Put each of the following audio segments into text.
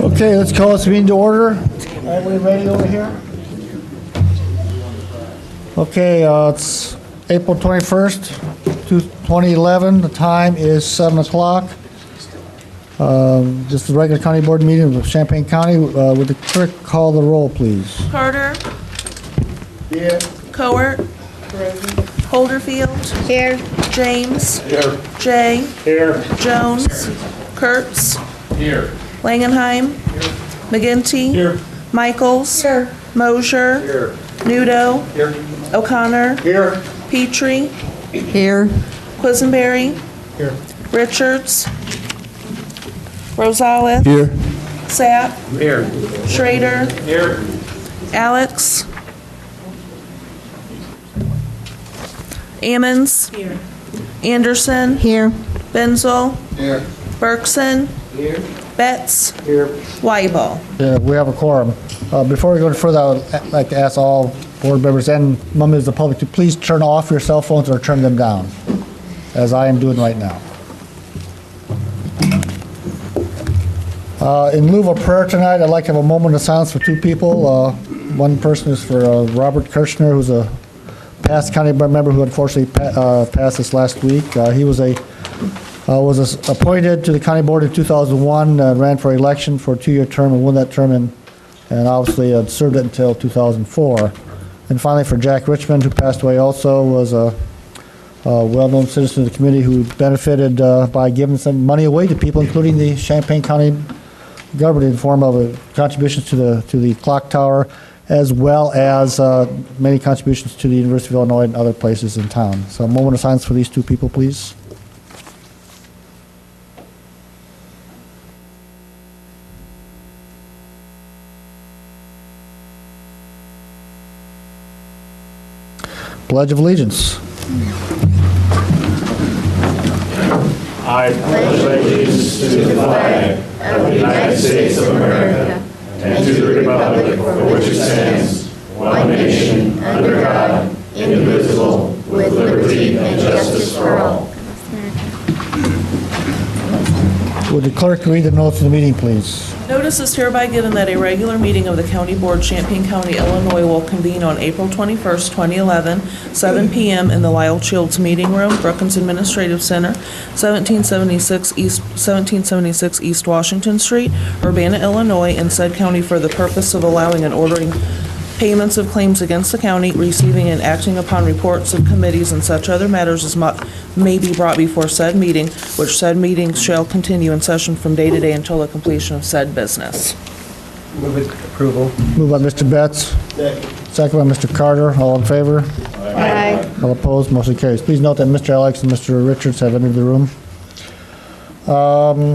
Okay, let's call this meeting to order. Are we ready over here? Okay, it's April 21st, 2011. The time is 7 o'clock. Just the regular county board meeting of Champaign County. Would the clerk call the roll, please? Carter. Here. Cowart. Holderfield. Here. James. Here. Jay. Here. Jones. Kurtz. Here. Langenheim. McGinty. Here. Michaels. Here. Mosier. Here. Nudo. Here. O'Connor. Here. Petrie. Here. Quisenberry. Here. Richards. Rosales. Here. Sapp. Here. Schrader. Here. Alex. Ammons. Here. Anderson. Here. Benzel. Here. Bergson. Here. Betts. Here. Weibel. Yeah, we have a quorum. Before we go further, I would like to ask all board members and members of the public to please turn off your cell phones or turn them down, as I am doing right now. In lieu of a prayer tonight, I'd like to have a moment of silence for two people. One person is for Robert Kirchner, who's a past county board member who unfortunately passed this last week. He was appointed to the county board in 2001, ran for election for a 2-year term and won that term, and obviously served it until 2004. And finally, for Jack Richmond, who passed away also, was a well-known citizen of the community who benefited by giving some money away to people, including the Champaign County government, in the form of contributions to the clock tower, as well as many contributions to the University of Illinois and other places in town. So a moment of silence for these two people, please. Pledge of Allegiance. I pledge allegiance to the flag of the United States of America and to the republic for which it stands, one nation, under God, indivisible, with liberty and justice for all. Would the clerk read the notes of the meeting, please? Notice is hereby given that a regular meeting of the County Board, Champaign County, Illinois will convene on April 21st, 2011, 7 p.m. in the Lyle Childs Meeting Room, Brookings Administrative Center, 1776 East Washington Street, Urbana, Illinois, in said county for the purpose of allowing and ordering payments of claims against the county, receiving and acting upon reports of committees and such other matters as may be brought before said meeting, which said meeting shall continue in session from day to day until the completion of said business. Move it approval. Moved by Mr. Betts. Second by Mr. Carter. All in favor? Aye. All opposed? Motion carries. Please note that Mr. Alex and Mr. Richards have entered the room.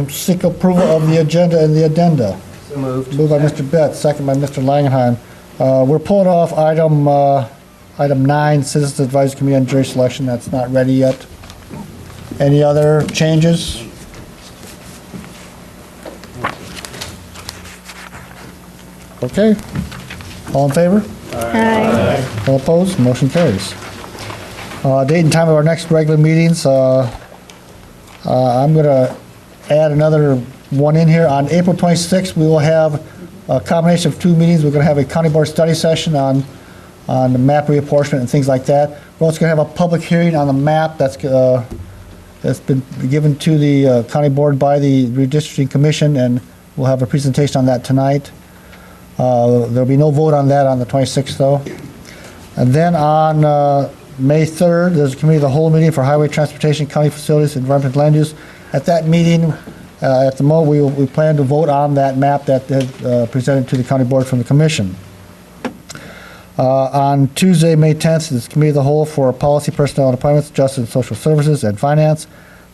Seek approval of the agenda and the addenda. So moved. Moved by Mr. Betts, second by Mr. Langenheim. We're pulling off item 9, Citizens Advisory Committee on Jury Selection. That's not ready yet. Any other changes? Okay. All in favor? Aye. All opposed? Motion carries. Date and time of our next regular meetings. I'm going to add another one in here. On April 26th, we will have a combination of 2 meetings. We're going to have a county board study session on the map reapportionment and things like that. We're also going to have a public hearing on the map that's been given to the county board by the redistricting commission, and we'll have a presentation on that tonight. There'll be no vote on that on the 26th, though. And then on May 3rd, there's a committee of the whole meeting for highway transportation, county facilities, and environmental land use. At that meeting, at the moment, we plan to vote on that map that is presented to the county board from the commission. On Tuesday, May 10th, is committee of the whole for policy, personnel, and appointments, justice and social services, and finance.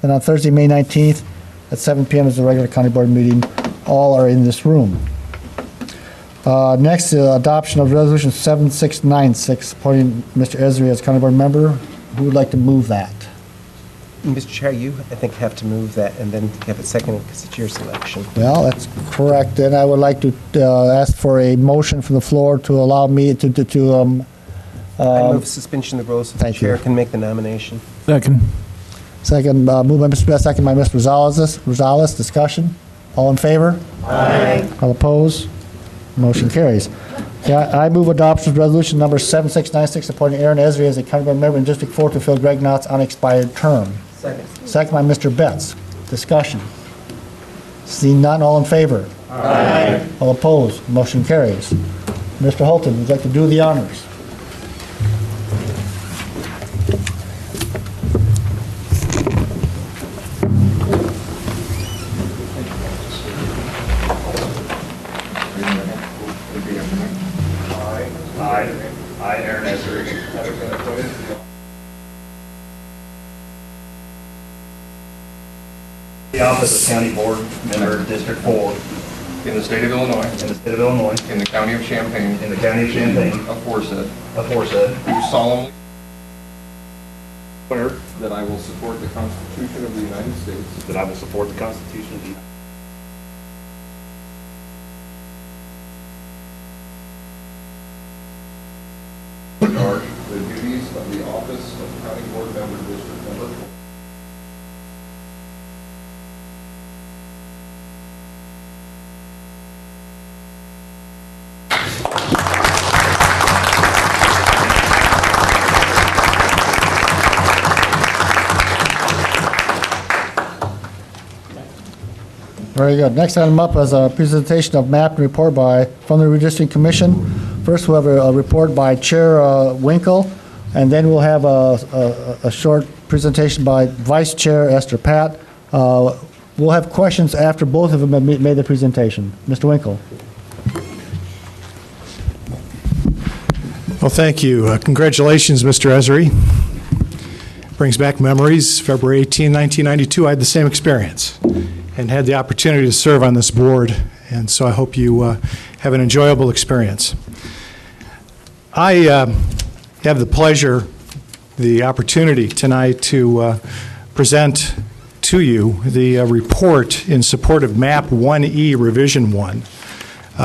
Then on Thursday, May 19th, at 7 p.m. is the regular county board meeting. All are in this room. Next, adoption of resolution 7696, appointing Mr. Esri as county board member. Who would like to move that? Mr. Chair, you, I think, have to move that and then have it seconded because it's your selection. Well, that's correct. Then I would like to ask for a motion from the floor to allow me to I move suspension of the rules so the thank you. chair can make the nomination. Second. Second, moved by Mr. Best, second by Mr. Rosales. Discussion? All in favor? Aye. All opposed? Motion carries. Yeah, I move adoption of resolution number 7696, appointing Aaron Esri as a county board member in District 4 to fill Greg Knott's unexpired term. Second. Second by Mr. Betts. Discussion. Seeing none, all in favor? Aye. All opposed? Motion carries. Mr. Holton, would you like to do the honors? I, Aaron Esri, having been appointed the office of County Board Member, District 4, in the state of Illinois, in the state of Illinois, in the county of Champaign, in the county of Champaign, aforesaid, aforesaid, do solemnly swear that I will support the Constitution of the United States that I will support the Constitution of the United States, regard the duties of the office of County Board Member, District Number 4. Very good. Next item up is a presentation of map and report from the Redistricting Commission. First, we'll have a report by Chair Winkle, and then we'll have a short presentation by Vice Chair Esther Pat. We'll have questions after both of them have made the presentation. Mr. Winkle. Well, thank you. Congratulations, Mr. Esri. Brings back memories. February 18, 1992, I had the same experience and had the opportunity to serve on this board, and so I hope you have an enjoyable experience. I have the pleasure, the opportunity tonight to present to you the report in support of MAP 1E Revision 1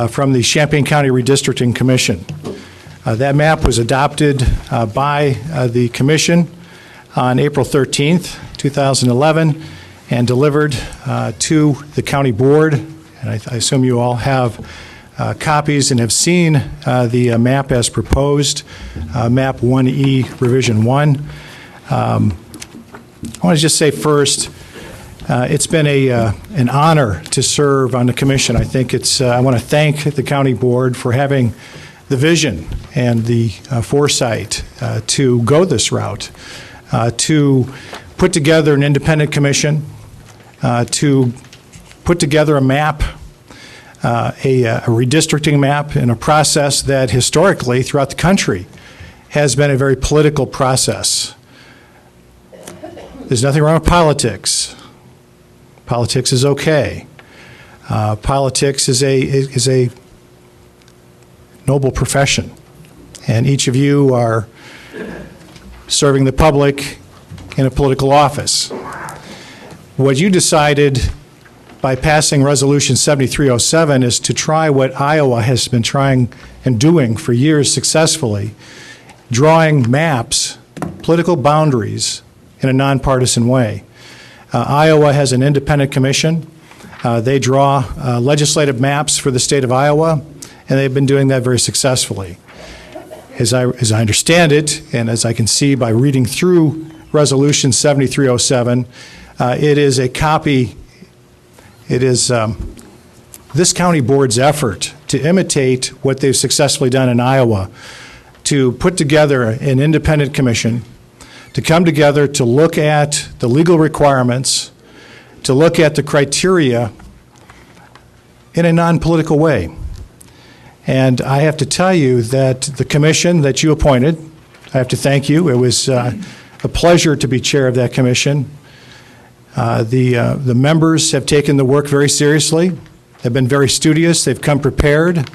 from the Champaign County Redistricting Commission. That map was adopted by the Commission on April 13th, 2011, and delivered to the County Board. And I assume you all have copies and have seen the map as proposed, MAP 1E Revision 1. I want to just say first, it's been an honor to serve on the Commission. I think I want to thank the County Board for having the vision and the foresight to go this route, to put together an independent commission, to put together a map, a redistricting map in a process that historically throughout the country has been a very political process. There's nothing wrong with politics. Politics is okay. Politics is a noble profession, and each of you are serving the public in a political office. What you decided by passing Resolution 7307 is to try what Iowa has been trying and doing for years successfully, drawing maps, political boundaries in a nonpartisan way. Iowa has an independent commission. They draw legislative maps for the state of Iowa, and they've been doing that very successfully. As I understand it, and as I can see by reading through Resolution 7307, it is a copy, it is this county board's effort to imitate what they've successfully done in Iowa, to put together an independent commission, to come together to look at the legal requirements, to look at the criteria in a non-political way. And I have to tell you that the commission that you appointed, I have to thank you. It was a pleasure to be chair of that commission. The members have taken the work very seriously. They've been very studious. They've come prepared.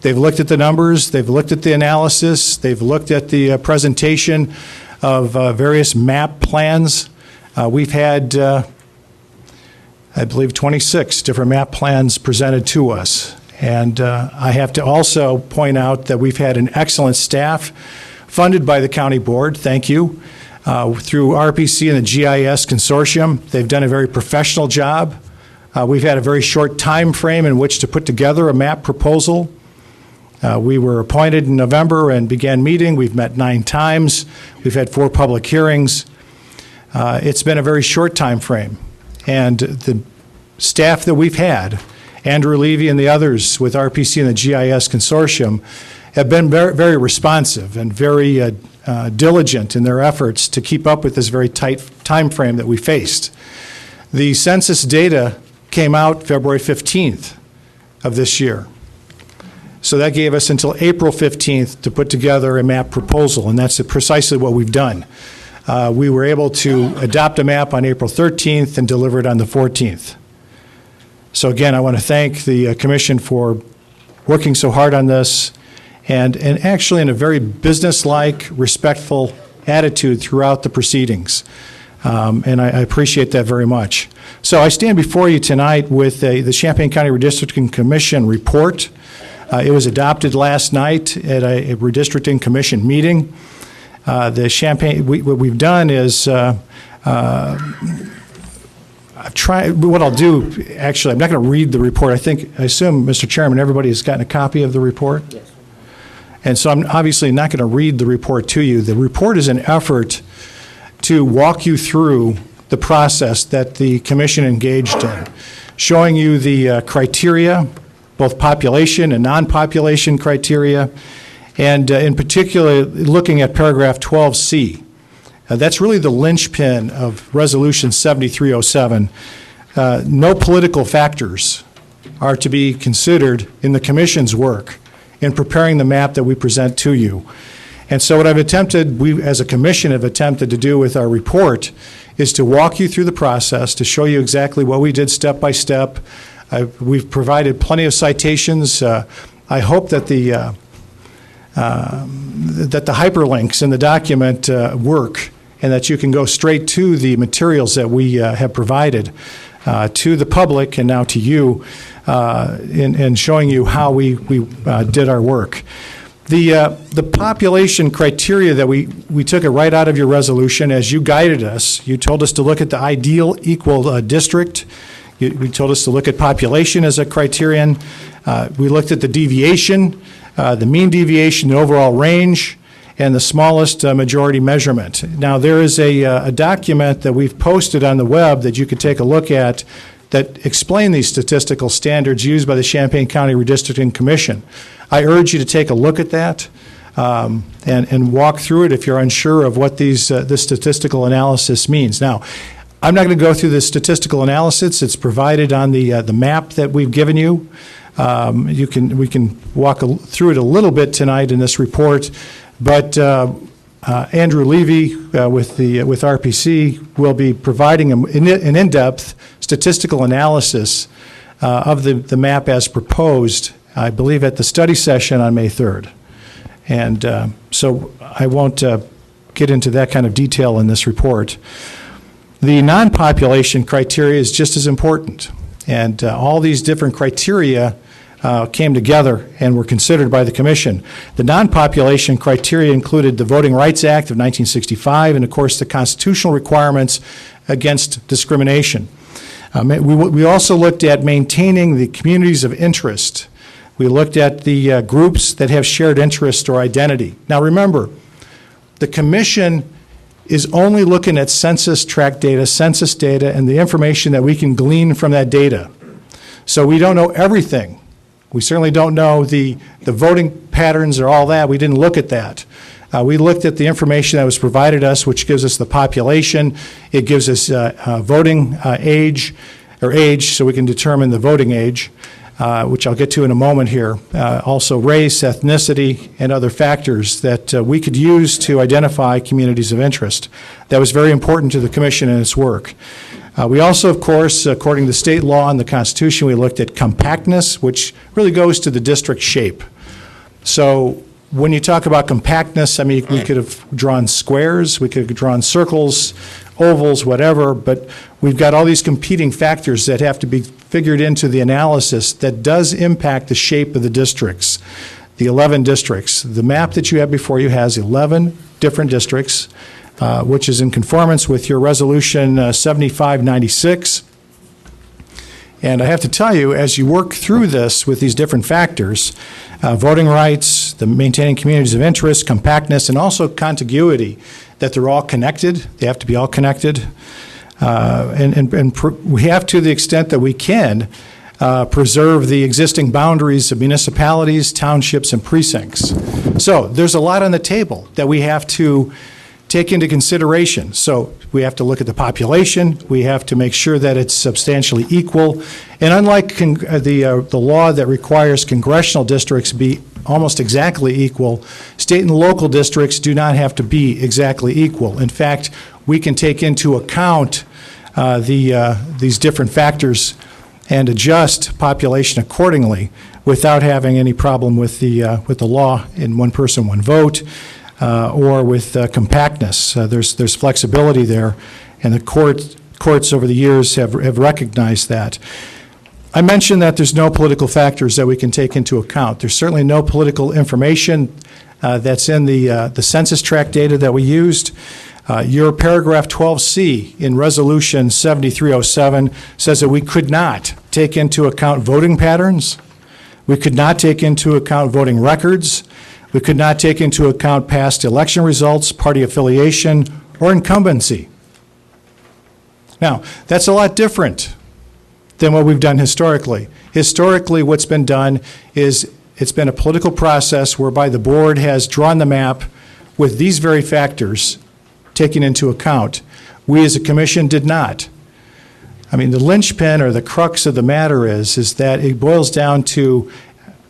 They've looked at the numbers. They've looked at the analysis. They've looked at the presentation of various map plans. We've had, I believe, 26 different map plans presented to us. And I have to also point out that we've had an excellent staff funded by the county board. Thank you. through RPC and the GIS Consortium. They've done a very professional job. We've had a very short time frame in which to put together a map proposal. We were appointed in November and began meeting. We've met 9 times. We've had 4 public hearings. It's been a very short time frame. And the staff that we've had, Andrew Levy and the others with RPC and the GIS Consortium, have been very, very responsive and very diligent in their efforts to keep up with this very tight time frame that we faced. The census data came out February 15th of this year. So that gave us until April 15th to put together a map proposal, and that's precisely what we've done. We were able to adopt a map on April 13th and deliver it on the 14th. So again, I want to thank the Commission for working so hard on this and actually in a very business-like, respectful attitude throughout the proceedings. And I appreciate that very much. So I stand before you tonight with the Champaign County Redistricting Commission report. It was adopted last night at a redistricting commission meeting. The Champaign, what we've done is, I've tried, what I'll do, actually, I'm not going to read the report. I assume, Mr. Chairman, everybody has gotten a copy of the report? Yes. And so I'm obviously not going to read the report to you. The report is an effort to walk you through the process that the commission engaged in, showing you the criteria, both population and non-population criteria, and in particular, looking at paragraph 12C. That's really the linchpin of Resolution 7307. No political factors are to be considered in the Commission's work in preparing the map that we present to you. And so what I've attempted, we as a Commission have attempted to do with our report is to walk you through the process, to show you exactly what we did step by step. We've provided plenty of citations. I hope that the hyperlinks in the document work and that you can go straight to the materials that we have provided to the public and now to you in showing you how we did our work. The population criteria that we took it right out of your resolution as you guided us. You told us to look at the ideal equal district. We told us to look at population as a criterion. We looked at the deviation, the mean deviation, the overall range, and the smallest majority measurement. Now, there is a document that we've posted on the web that you could take a look at that explain these statistical standards used by the Champaign County Redistricting Commission. I urge you to take a look at that and walk through it if you're unsure of what this statistical analysis means. Now, I'm not going to go through the statistical analysis. It's provided on the map that we've given you. We can walk through it a little bit tonight in this report, but Andrew Levy with RPC will be providing an in-depth statistical analysis of the map as proposed, I believe, at the study session on May 3rd. And so I won't get into that kind of detail in this report. The non-population criteria is just as important, and all these different criteria came together and were considered by the Commission. The non-population criteria included the Voting Rights Act of 1965 and, of course, the constitutional requirements against discrimination. We also looked at maintaining the communities of interest. We looked at the groups that have shared interest or identity. Now, remember, the Commission is only looking at census tract data, census data, and the information that we can glean from that data. So we don't know everything. We certainly don't know the voting patterns or all that. We didn't look at that. We looked at the information that was provided us, which gives us the population. It gives us voting age, so we can determine the voting age, which I'll get to in a moment here. Also race, ethnicity, and other factors that we could use to identify communities of interest. That was very important to the Commission in its work. We also, of course, according to state law and the Constitution, we looked at compactness, which really goes to the district shape. So when you talk about compactness, I mean, we could have drawn squares, we could have drawn circles, ovals, whatever, but we've got all these competing factors that have to be figured into the analysis that does impact the shape of the districts, the 11 districts. The map that you have before you has 11 different districts. which is in conformance with your Resolution 7596. And I have to tell you, as you work through this with these different factors, voting rights, the maintaining communities of interest, compactness, and also contiguity, that they're all connected. They have to be all connected. We have, to the extent that we can, preserve the existing boundaries of municipalities, townships, and precincts. So there's a lot on the table that we have to take into consideration. So we have to look at the population. We have to make sure that it's substantially equal. And unlike the law that requires congressional districts be almost exactly equal, state and local districts do not have to be exactly equal. In fact, we can take into account these different factors and adjust population accordingly without having any problem with the law in one person, one vote, or with compactness. There's flexibility there, and the courts over the years have recognized that. I mentioned that there's no political factors that we can take into account. There's certainly no political information that's in the census tract data that we used. Your paragraph 12C in Resolution 7307 says that we could not take into account voting patterns. We could not take into account voting records. We could not take into account past election results, party affiliation, or incumbency. Now, that's a lot different than what we've done historically. Historically, what's been done is it's been a political process whereby the board has drawn the map with these very factors taken into account. We as a commission did not. I mean, the linchpin or the crux of the matter is that it boils down to,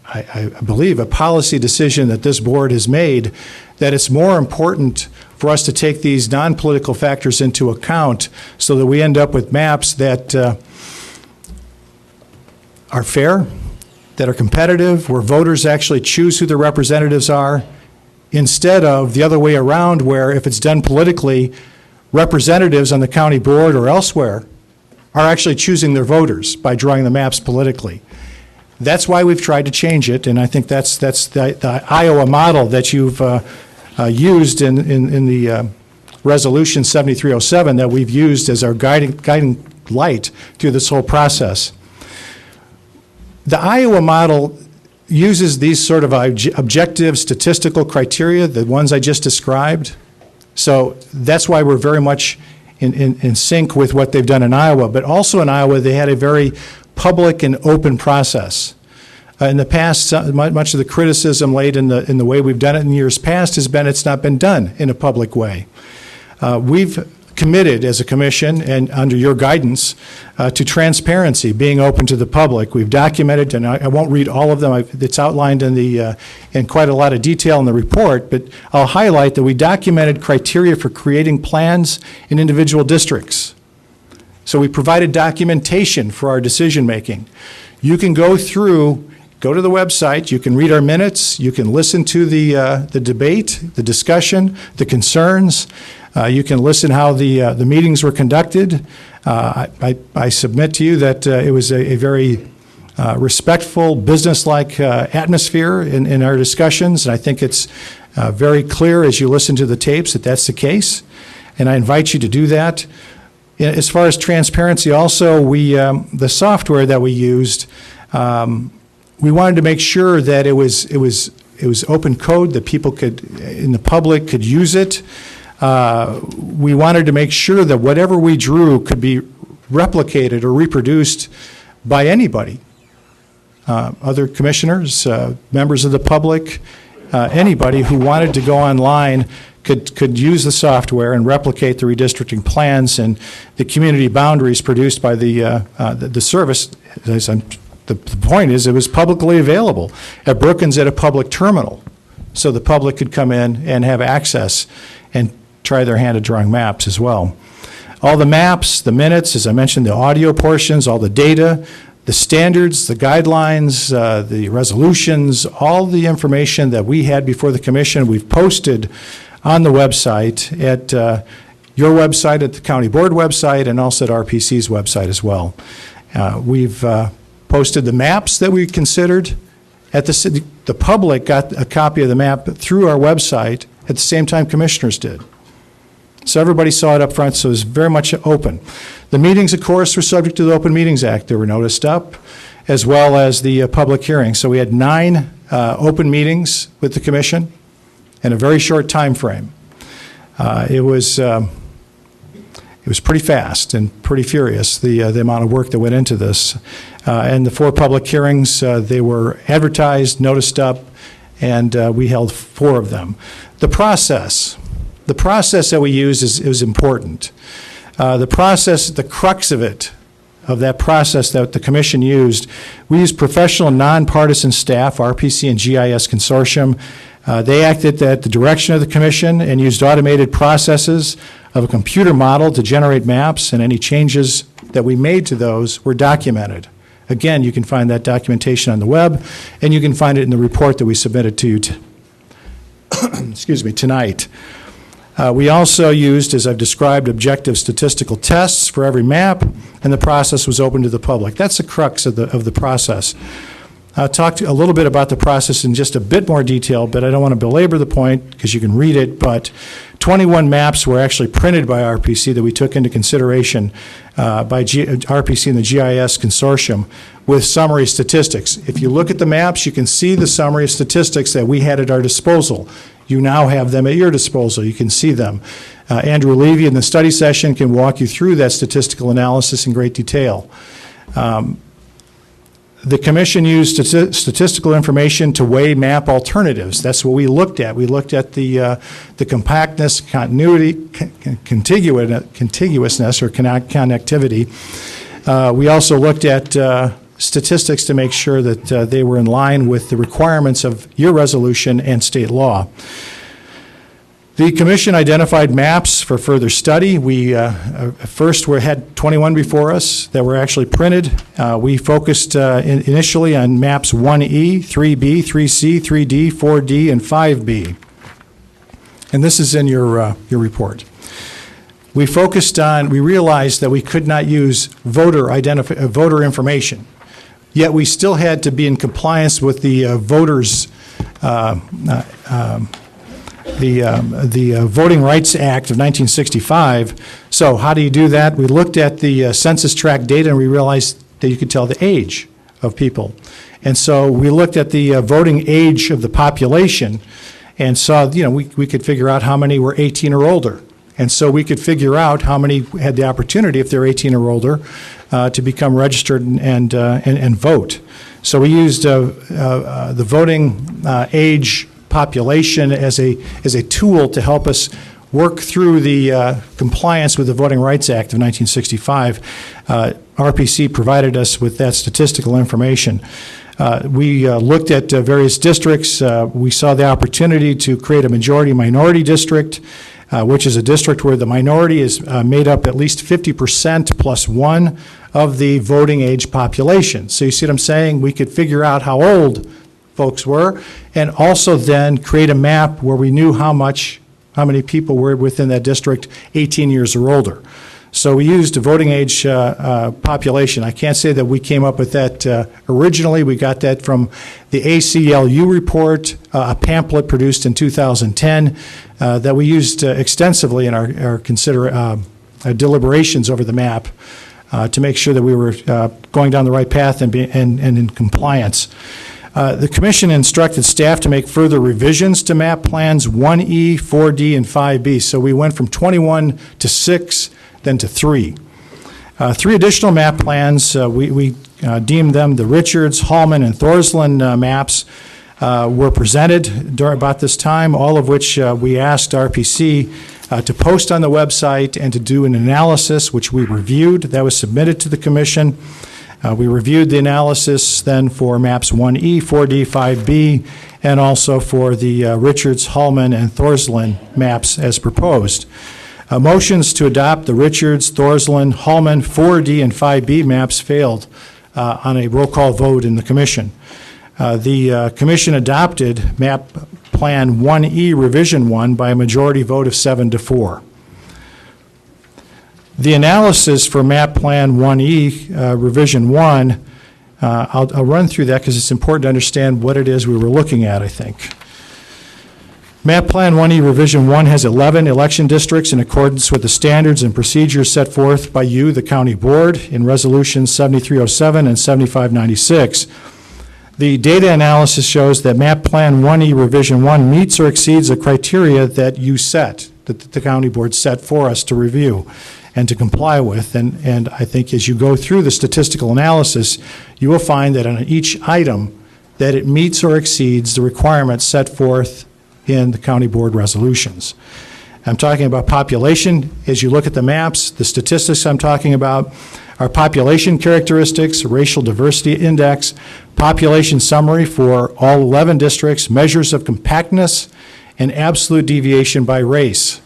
I believe, a policy decision that this board has made, that it's more important for us to take these non-political factors into account so that we end up with maps that are fair, that are competitive, where voters actually choose who their representatives are, instead of the other way around, where if it's done politically, representatives on the county board or elsewhere are actually choosing their voters by drawing the maps politically. That's why we've tried to change it, and I think that's the Iowa model that you've used in the Resolution 7307 that we've used as our guiding light through this whole process. The Iowa model uses these sort of objective statistical criteria, the ones I just described. So that's why we're very much in sync with what they've done in Iowa. But also in Iowa, they had a very public and open process. In the past, much of the criticism laid in the way we've done it in years past has been it's not been done in a public way. We've committed as a commission and under your guidance to transparency, being open to the public. We've documented, and I won't read all of them. It's outlined in quite a lot of detail in the report, but I'll highlight that we documented criteria for creating plans in individual districts. So we provided documentation for our decision making. You can go to the website, you can read our minutes, you can listen to the debate, the discussion, the concerns. You can listen how the meetings were conducted. I submit to you that it was a very respectful, business-like atmosphere in our discussions, and I think it's very clear as you listen to the tapes that that's the case, and I invite you to do that. As far as transparency also, the software that we used, we wanted to make sure that it was open code, that people in the public could use it. We wanted to make sure that whatever we drew could be replicated or reproduced by anybody, other commissioners, members of the public, anybody who wanted to go online could use the software and replicate the redistricting plans and the community boundaries produced by the service. The point is it was publicly available at Brookins at a public terminal, so the public could come in and have access and try their hand at drawing maps as well. All the maps, the minutes, as I mentioned, the audio portions, all the data, the standards, the guidelines, the resolutions, all the information that we had before the commission, we've posted on the website at your website, at the county board website, and also at RPC's website as well. We've posted the maps that we considered. The public got a copy of the map through our website at the same time commissioners did. So everybody saw it up front, so it was very much open. The meetings, of course, were subject to the Open Meetings Act. They were noticed up, as well as the public hearings. So we had 9 open meetings with the commission in a very short time frame. It was pretty fast and pretty furious, the amount of work that went into this. And the 4 public hearings, they were advertised, noticed up, and we held 4 of them. The process that we used is important. The process, the crux of it, of that process that the commission used, we used professional nonpartisan staff, RPC and GIS Consortium. They acted at the direction of the commission and used automated processes of a computer model to generate maps, and any changes that we made to those were documented. Again, you can find that documentation on the web, and you can find it in the report that we submitted to you tonight. We also used, as I've described, objective statistical tests for every map, and the process was open to the public. That's the crux of the process. I'll talk a little bit about the process in just a bit more detail, but I don't want to belabor the point because you can read it, but 21 maps were actually printed by RPC that we took into consideration by RPC and the GIS Consortium with summary statistics. If you look at the maps, you can see the summary statistics that we had at our disposal. You now have them at your disposal. You can see them. Andrew Levy in the study session can walk you through that statistical analysis in great detail. The commission used statistical information to weigh map alternatives. That's what we looked at. We looked at the compactness, continuity, contiguousness, or connectivity. We also looked at statistics to make sure that they were in line with the requirements of your resolution and state law. The commission identified maps for further study. We first had 21 before us that were actually printed. We focused initially on maps 1E, 3B, 3C, 3D, 4D, and 5B. And this is in your report. We realized that we could not use voter information, yet we still had to be in compliance with the voters' the Voting Rights Act of 1965. So how do you do that? We looked at the census tract data and we realized that you could tell the age of people. And so we looked at the voting age of the population and saw, we could figure out how many were 18 or older. And so we could figure out how many had the opportunity, if they're 18 or older, to become registered and vote. So we used the voting age population as a tool to help us work through the compliance with the Voting Rights Act of 1965. RPC provided us with that statistical information. We looked at various districts. We saw the opportunity to create a majority-minority district, which is a district where the minority is made up at least 50% plus 1 of the voting age population. So you see what I'm saying? We could figure out how old folks were, and also then create a map where we knew how many people were within that district 18 years or older. So we used a voting age population. I can't say that we came up with that originally. We got that from the ACLU report, a pamphlet produced in 2010 that we used extensively in our deliberations over the map to make sure that we were going down the right path and in compliance. The commission instructed staff to make further revisions to map plans 1E, 4D, and 5B. So we went from 21 to 6, then to 3. 3 additional map plans, we deemed them the Richards, Hallman, and Thorsland maps were presented during about this time, all of which we asked RPC to post on the website and to do an analysis, which we reviewed. That was submitted to the commission. We reviewed the analysis then for maps 1E, 4D, 5B, and also for the Richards, Hallman, and Thorsland maps as proposed. Motions to adopt the Richards, Thorsland, Hallman, 4D, and 5B maps failed on a roll call vote in the commission. The commission adopted map plan 1E revision 1 by a majority vote of 7-4. The analysis for map plan 1E revision 1, I'll run through that because it's important to understand what it is we were looking at, I think. Map Plan 1E Revision 1 has 11 election districts in accordance with the standards and procedures set forth by you, the County Board, in Resolutions 7307 and 7596. The data analysis shows that Map Plan 1E Revision 1 meets or exceeds the criteria that you set, that the County Board set for us to review and to comply with. And I think as you go through the statistical analysis, you will find that on each item that it meets or exceeds the requirements set forth in the County Board resolutions. I'm talking about population. As you look at the maps, the statistics I'm talking about are population characteristics, racial diversity index, population summary for all 11 districts, measures of compactness, and absolute deviation by race.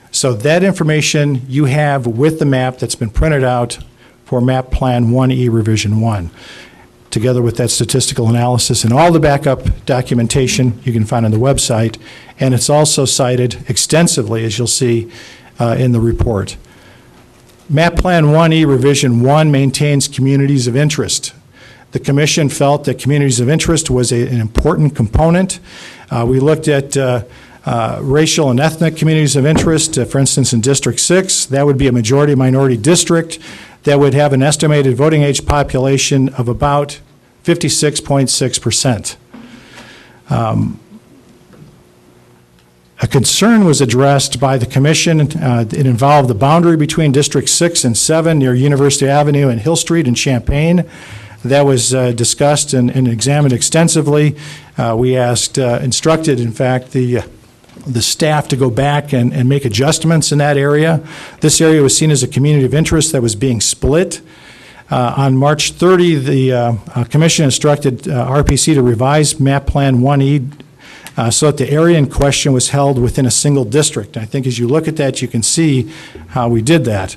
So that information you have with the map that's been printed out for Map Plan 1E Revision 1, together with that statistical analysis and all the backup documentation you can find on the website, and it's also cited extensively, as you'll see in the report. Map Plan 1E Revision 1 maintains communities of interest. The Commission felt that communities of interest was an important component. We looked at racial and ethnic communities of interest. For instance, in District 6, that would be a majority-minority district that would have an estimated voting age population of about 56.6%. A concern was addressed by the Commission. It involved the boundary between District 6 and 7 near University Avenue and Hill Street in Champaign. That was discussed and examined extensively. We instructed, in fact, the staff to go back and make adjustments in that area. This area was seen as a community of interest that was being split. On March 30, the Commission instructed RPC to revise Map Plan 1E so that the area in question was held within a single district. I think as you look at that, you can see how we did that.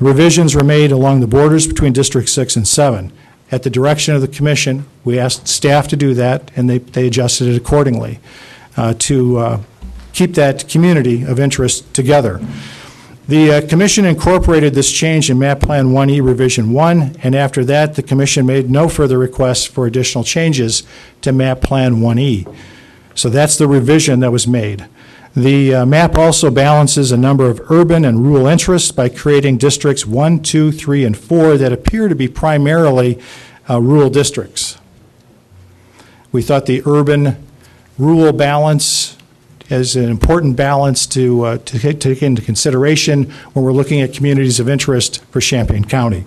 Revisions were made along the borders between District 6 and 7. At the direction of the Commission, we asked staff to do that, and they adjusted it accordingly to keep that community of interest together. The Commission incorporated this change in Map Plan 1E Revision 1, and after that, the Commission made no further requests for additional changes to Map Plan 1E. So that's the revision that was made. The map also balances a number of urban and rural interests by creating districts 1, 2, 3, and 4 that appear to be primarily rural districts. We thought the urban-rural balance is an important balance to take into consideration when we're looking at communities of interest for Champaign County.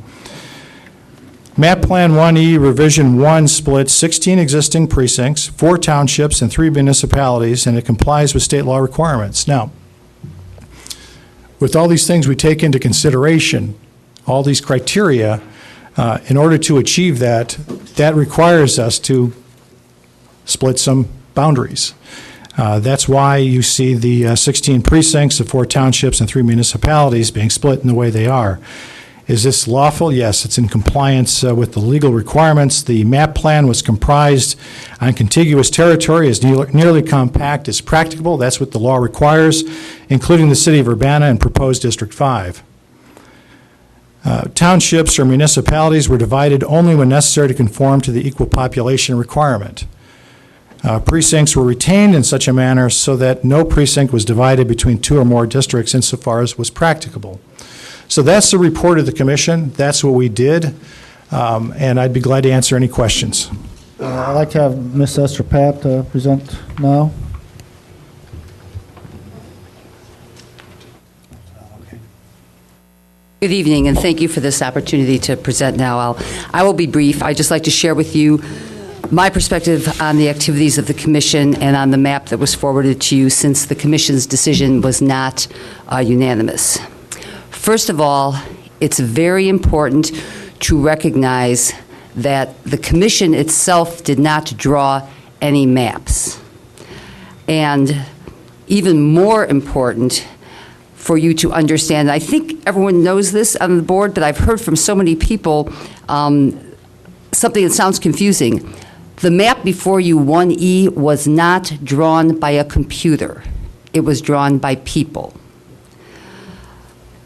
Map Plan 1E Revision 1 splits 16 existing precincts, 4 townships, and 3 municipalities, and it complies with state law requirements. Now, with all these things we take into consideration, all these criteria, in order to achieve that, that requires us to split some boundaries. That's why you see the 16 precincts, the 4 townships, and 3 municipalities being split in the way they are. Is this lawful? Yes, it's in compliance with the legal requirements. The map plan was comprised on contiguous territory as nearly compact as practicable. That's what the law requires, including the city of Urbana and proposed District 5. Townships or municipalities were divided only when necessary to conform to the equal population requirement. Precincts were retained in such a manner so that no precinct was divided between 2 or more districts insofar as was practicable. So that's the report of the Commission. That's what we did, and I'd be glad to answer any questions. I'd like to have Ms. Esther Papp present now. Good evening, and thank you for this opportunity to present now. I will be brief. I'd just like to share with you my perspective on the activities of the Commission and on the map that was forwarded to you since the Commission's decision was not unanimous. First of all, it's very important to recognize that the Commission itself did not draw any maps. And even more important for you to understand, I think everyone knows this on the board, but I've heard from so many people something that sounds confusing. The map before you, 1E, was not drawn by a computer. It was drawn by people.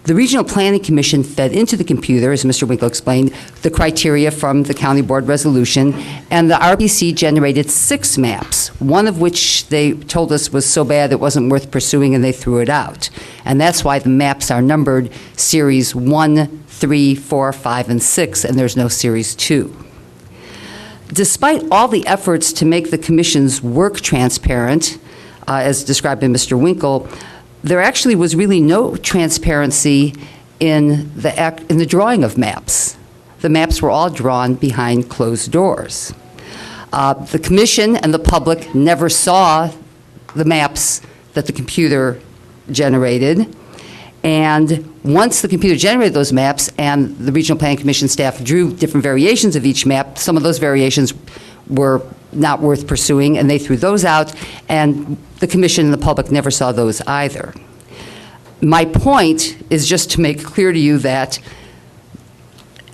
The Regional Planning Commission fed into the computer, as Mr. Winkle explained, the criteria from the County Board resolution, and the RPC generated 6 maps, one of which they told us was so bad it wasn't worth pursuing, and they threw it out. And that's why the maps are numbered Series 1, 3, 4, 5, and 6, and there's no Series 2. Despite all the efforts to make the Commission's work transparent, as described by Mr. Winkle, there actually was really no transparency in the drawing of maps. The maps were all drawn behind closed doors. The Commission and the public never saw the maps that the computer generated. And once the computer generated those maps and the Regional Planning Commission staff drew different variations of each map, some of those variations were not worth pursuing, and they threw those out, and the Commission and the public never saw those either. My point is just to make clear to you that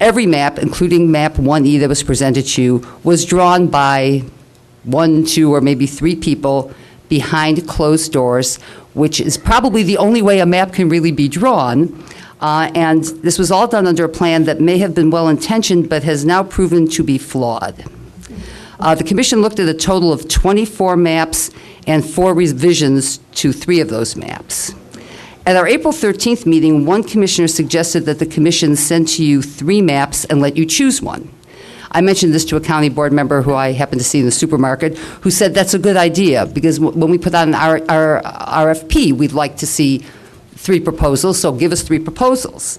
every map, including map 1E that was presented to you, was drawn by 1, 2, or maybe 3 people behind closed doors, which is probably the only way a map can really be drawn. And this was all done under a plan that may have been well-intentioned, but has now proven to be flawed. The Commission looked at a total of 24 maps and 4 revisions to 3 of those maps. At our April 13th meeting, one commissioner suggested that the Commission send to you 3 maps and let you choose one. I mentioned this to a county board member who I happened to see in the supermarket, who said that's a good idea, because when we put out our RFP, we'd like to see 3 proposals, so give us 3 proposals.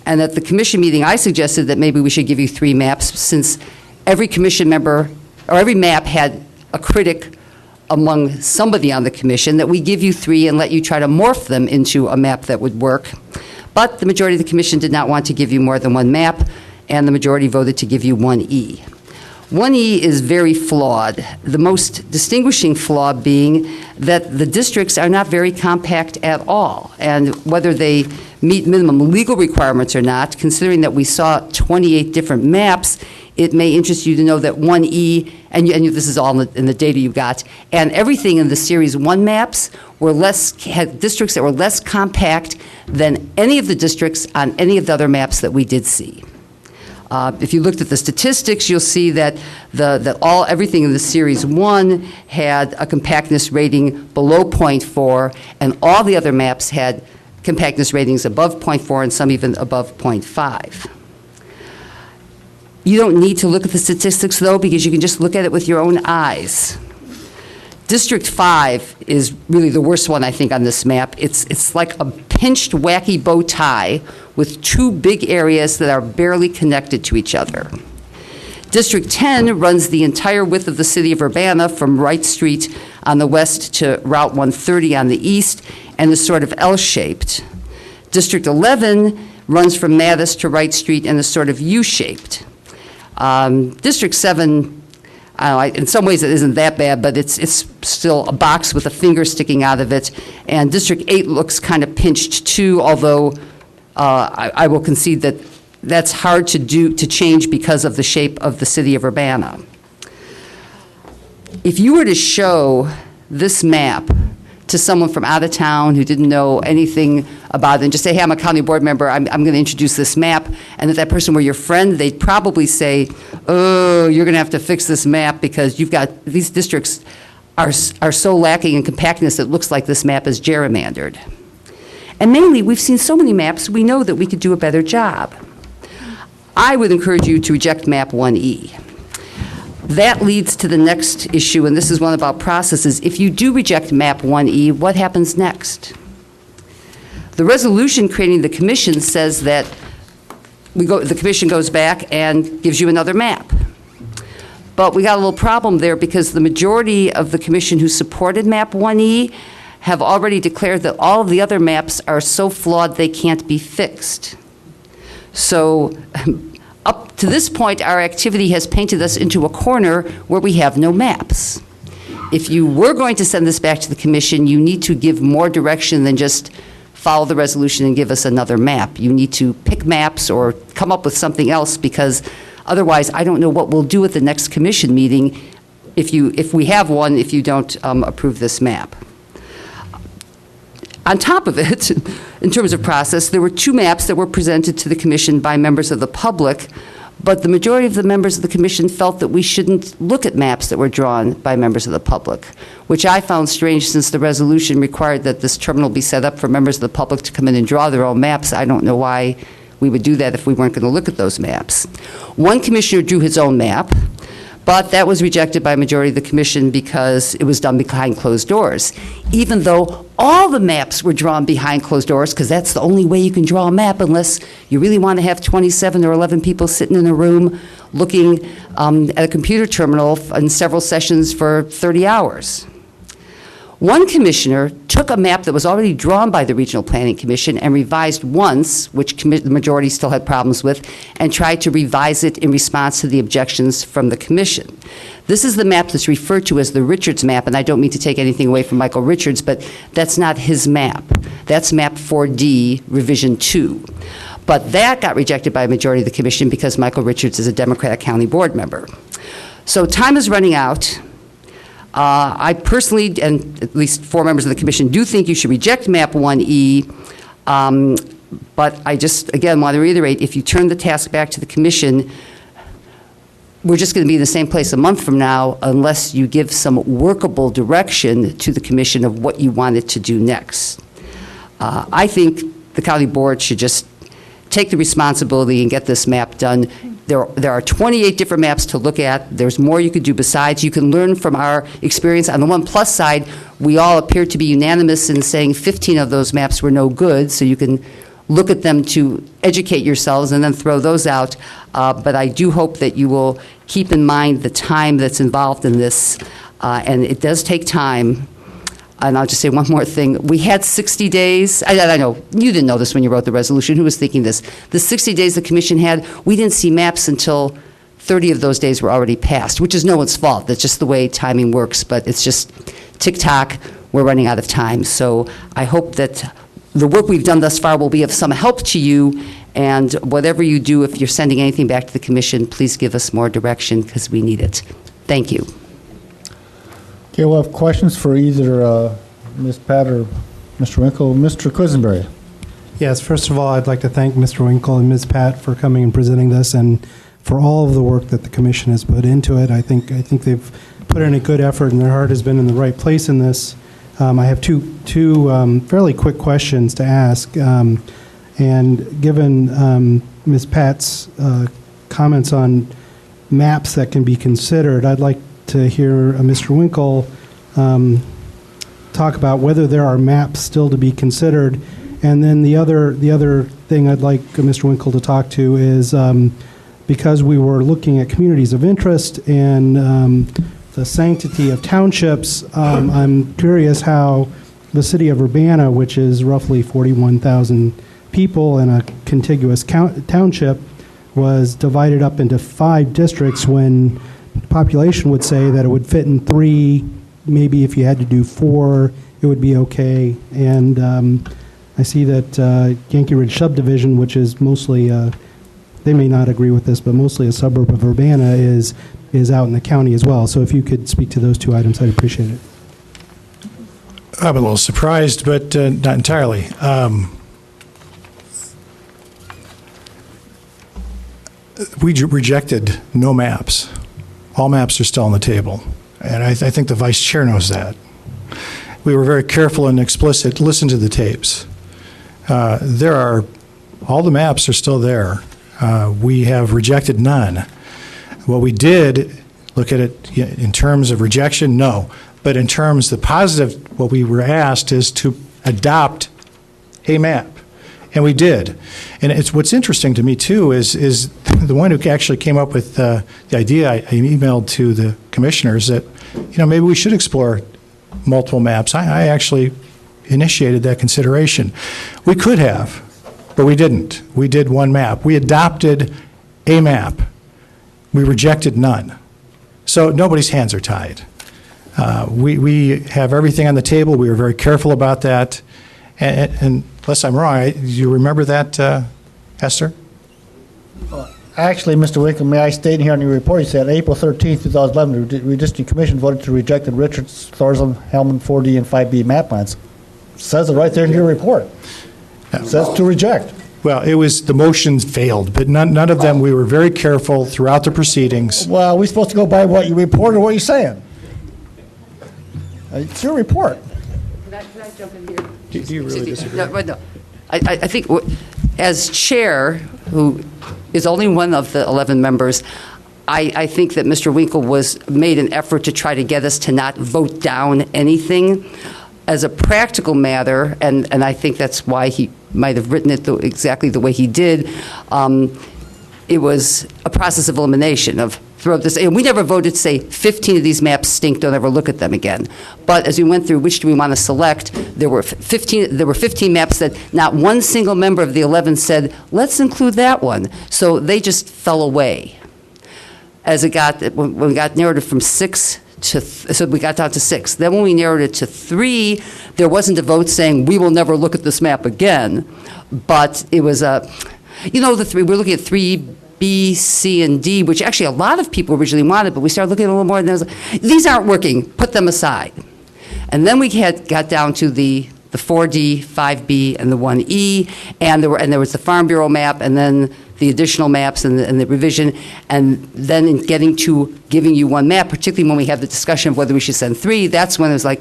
And at the Commission meeting, I suggested that maybe we should give you 3 maps, since every Commission member, or every map had a critic among somebody on the Commission, that we give you 3 and let you try to morph them into a map that would work. But the majority of the Commission did not want to give you more than 1 map, and the majority voted to give you 1E. 1E is very flawed, the most distinguishing flaw being that the districts are not very compact at all. And whether they meet minimum legal requirements or not, considering that we saw 28 different maps, it may interest you to know that 1E, and this is all in the data you got, and everything in the Series 1 maps had districts that were less compact than any of the districts on any of the other maps that we did see. If you looked at the statistics, you'll see that everything in the Series 1 had a compactness rating below 0.4, and all the other maps had compactness ratings above 0.4 and some even above 0.5. You don't need to look at the statistics, though, because you can just look at it with your own eyes. District 5 is really the worst one, I think, on this map. It's like a pinched, wacky bow tie with 2 big areas that are barely connected to each other. District 10 runs the entire width of the city of Urbana from Wright Street on the west to Route 130 on the east, and is sort of L-shaped. District 11 runs from Mattis to Wright Street and is sort of U-shaped. District 7, in some ways it isn't that bad, but it's still a box with a finger sticking out of it. And District 8 looks kind of pinched too, although I will concede that that's hard to change because of the shape of the city of Urbana. If you were to show this map to someone from out of town who didn't know anything about it, and just say, hey, I'm a county board member, I'm going to introduce this map, and if that person were your friend, they'd probably say, oh, you're going to have to fix this map because these districts are so lacking in compactness, it looks like this map is gerrymandered. And mainly, we've seen so many maps, we know that we could do a better job. I would encourage you to reject map 1E. That leads to the next issue, and this is one about processes. If you do reject map 1E, what happens next? The resolution creating the commission says that the commission goes back and gives you another map. But we got a little problem there because the majority of the commission who supported map 1E have already declared that all of the other maps are so flawed they can't be fixed. So up to this point, our activity has painted us into a corner where we have no maps. If you were going to send this back to the commission, you need to give more direction than just follow the resolution and give us another map. You need to pick maps or come up with something else, because otherwise I don't know what we'll do at the next commission meeting if we have one, if you don't approve this map. On top of it, in terms of process, there were 2 maps that were presented to the commission by members of the public, but the majority of the members of the commission felt that we shouldn't look at maps that were drawn by members of the public, which I found strange since the resolution required that this terminal be set up for members of the public to come in and draw their own maps. I don't know why we would do that if we weren't going to look at those maps. One commissioner drew his own map, but that was rejected by a majority of the commission because it was done behind closed doors, even though all the maps were drawn behind closed doors, because that's the only way you can draw a map unless you really want to have 27 or 11 people sitting in a room looking at a computer terminal in several sessions for 30 hours. One commissioner took a map that was already drawn by the Regional Planning Commission and revised once, which the majority still had problems with, and tried to revise it in response to the objections from the commission. This is the map that's referred to as the Richards map, and I don't mean to take anything away from Michael Richards, but that's not his map. That's map 4D, revision 2. But that got rejected by a majority of the commission because Michael Richards is a Democratic County Board member. So time is running out. I personally, and at least 4 members of the commission, do think you should reject map 1E, but I just, again, want to reiterate, if you turn the task back to the commission, we're just going to be in the same place a month from now unless you give some workable direction to the commission of what you want it to do next. I think the county board should just take the responsibility and get this map done. There are 28 different maps to look at. There's more you could do besides. You can learn from our experience. On the One Plus side, we all appear to be unanimous in saying 15 of those maps were no good, so you can look at them to educate yourselves and then throw those out. But I do hope that you will keep in mind the time that's involved in this, and it does take time. And I'll just say one more thing. We had 60 days. I know, you didn't know this when you wrote the resolution. Who was thinking this? The 60 days the commission had, we didn't see maps until 30 of those days were already passed, which is no one's fault. That's just the way timing works. But it's just tick-tock. We're running out of time. So I hope that the work we've done thus far will be of some help to you. And whatever you do, if you're sending anything back to the commission, please give us more direction because we need it. Thank you. Okay, we'll have questions for either Ms. Pat or Mr. Winkle. Mr. Quisenberry. Yes, first of all, I'd like to thank Mr. Winkle and Ms. Pat for coming and presenting this and for all of the work that the commission has put into it. I think they've put in a good effort and their heart has been in the right place in this. I have two fairly quick questions to ask. And given Ms. Pat's comments on maps that can be considered, I'd like to hear Mr. Winkle talk about whether there are maps still to be considered. And then the other thing I'd like Mr. Winkle to talk to is because we were looking at communities of interest and the sanctity of townships, I'm curious how the city of Urbana, which is roughly 41,000 people in a contiguous township, was divided up into 5 districts when the population would say that it would fit in 3, maybe if you had to do 4, it would be okay. And I see that Yankee Ridge subdivision, which is mostly, they may not agree with this, but mostly a suburb of Urbana, is out in the county as well. So if you could speak to those 2 items, I'd appreciate it. I'm a little surprised, but not entirely. We rejected no maps. All maps are still on the table, and I think the vice chair knows that. We were very careful and explicit. Listen to the tapes. All the maps are still there. We have rejected none. What we did, look at it in terms of rejection, no. But in terms of the positive, what we were asked is to adopt a map. And we did. And what's interesting to me, too, is the one who actually came up with the idea, I emailed to the commissioners that, maybe we should explore multiple maps. I actually initiated that consideration. We could have, but we didn't. We did one map. We adopted a map. We rejected none. So nobody's hands are tied. We have everything on the table. We were very careful about that. And unless I'm wrong, do you remember that, Esther? Actually, Mr. Winkle, may I state here on your report, you said April 13th, 2011, the Redistricting Commission voted to reject the Richards, Thorson, Hellman, 4D, and 5B map plans. It says it right there in your report. It says to reject. Well, it was, the motion failed, but none of them, we were very careful throughout the proceedings. Well, we're supposed to go by what you report or what you're saying. It's your report. Can I jump in here? Do you really disagree? No. I think as chair, who is only one of the 11 members, I think that Mr. Winkle made an effort to try to get us to not vote down anything. As a practical matter, and I think that's why he might have written it exactly the way he did, it was a process of elimination of throughout this. And we never voted to say 15 of these maps stink, don't ever look at them again. But as we went through which do we want to select, there were 15 maps that not one single member of the 11 said, let's include that one. So they just fell away. When we got narrowed it from 6 so we got down to 6. Then when we narrowed it to 3, there wasn't a vote saying, we will never look at this map again. But it was the 3, we're looking at 3, B, C, and D, which actually a lot of people originally wanted, but we started looking at a little more, and there was like, these aren't working, put them aside. And then we got down to the 4D, 5B, and the 1E, and there was the Farm Bureau map, and then the additional maps and the revision, and then in getting to giving you one map, particularly when we have the discussion of whether we should send 3, that's when it was like,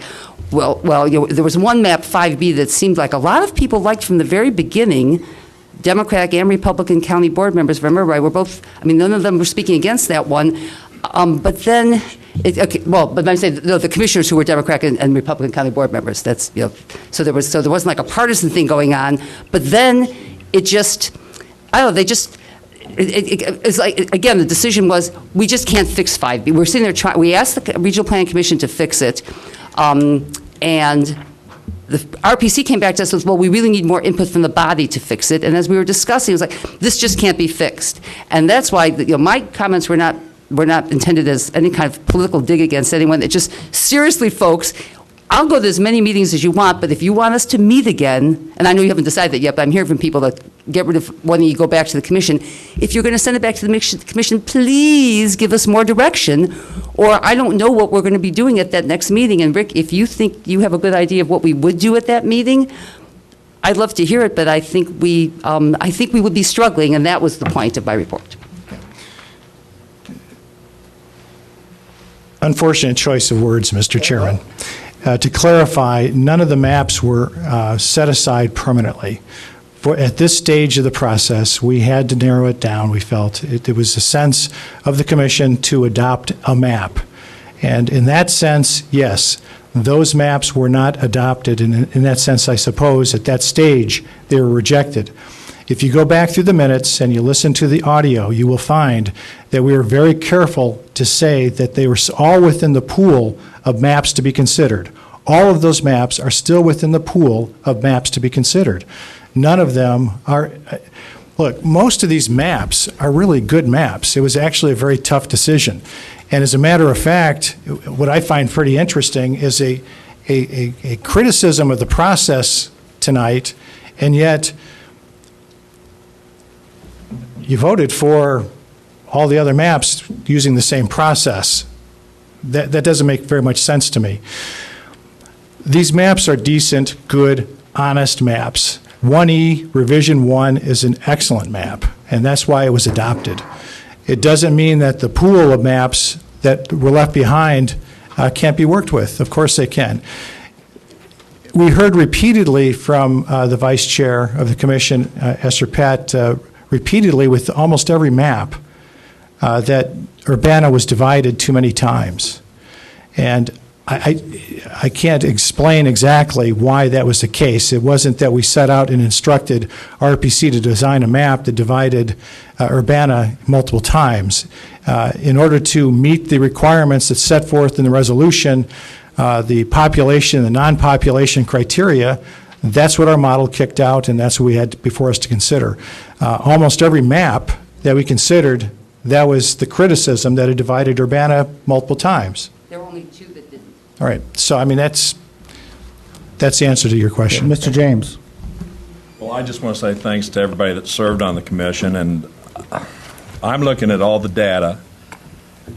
there was one map, 5B, that seemed like a lot of people liked from the very beginning. Democratic and Republican county board members, if I remember right, none of them were speaking against that one. But then, but I say the commissioners who were Democratic and Republican county board members. That's so there wasn't like a partisan thing going on. But then it just, I don't know. It's like again the decision was we just can't fix 5B. We're sitting there trying. We asked the Regional Planning Commission to fix it, and the RPC came back to us and said, well, we really need more input from the body to fix it. And as we were discussing, it was like, this just can't be fixed. And that's why my comments were not intended as any kind of political dig against anyone. It just, seriously, folks, I'll go to as many meetings as you want, but if you want us to meet again, and I know you haven't decided that yet, but I'm hearing from people that get rid of when you go back to the commission. If you're going to send it back to the commission, please give us more direction, or I don't know what we're going to be doing at that next meeting. And Rick, if you think you have a good idea of what we would do at that meeting, I'd love to hear it, but I think we would be struggling, and that was the point of my report. Unfortunate choice of words, Mr. Chairman. To clarify, none of the maps were set aside permanently. At this stage of the process, we had to narrow it down. We felt it was a sense of the commission to adopt a map. And in that sense, yes, those maps were not adopted. And in that sense, I suppose, at that stage, they were rejected. If you go back through the minutes and you listen to the audio, you will find that we were very careful to say that they were all within the pool of maps to be considered. All of those maps are still within the pool of maps to be considered. None of them are, look, most of these maps are really good maps. It was actually a very tough decision. And as a matter of fact, what I find pretty interesting is a criticism of the process tonight, and yet you voted for all the other maps using the same process. That doesn't make very much sense to me. These maps are decent, good, honest maps. 1E, Revision 1 is an excellent map, and that's why it was adopted. It doesn't mean that the pool of maps that were left behind can't be worked with. Of course they can. We heard repeatedly from the Vice Chair of the Commission, Esther Pat, repeatedly with almost every map that Urbana was divided too many times. And I can't explain exactly why that was the case. It wasn't that we set out and instructed RPC to design a map that divided Urbana multiple times. In order to meet the requirements that's set forth in the resolution, the population, the non-population criteria, that's what our model kicked out, and that's what we had before us to consider. Almost every map that we considered, that was the criticism that it divided Urbana multiple times. There were only 2 that didn't. All right, so I mean, that's the answer to your question. Mr. James. Well, I just want to say thanks to everybody that served on the commission, and I'm looking at all the data,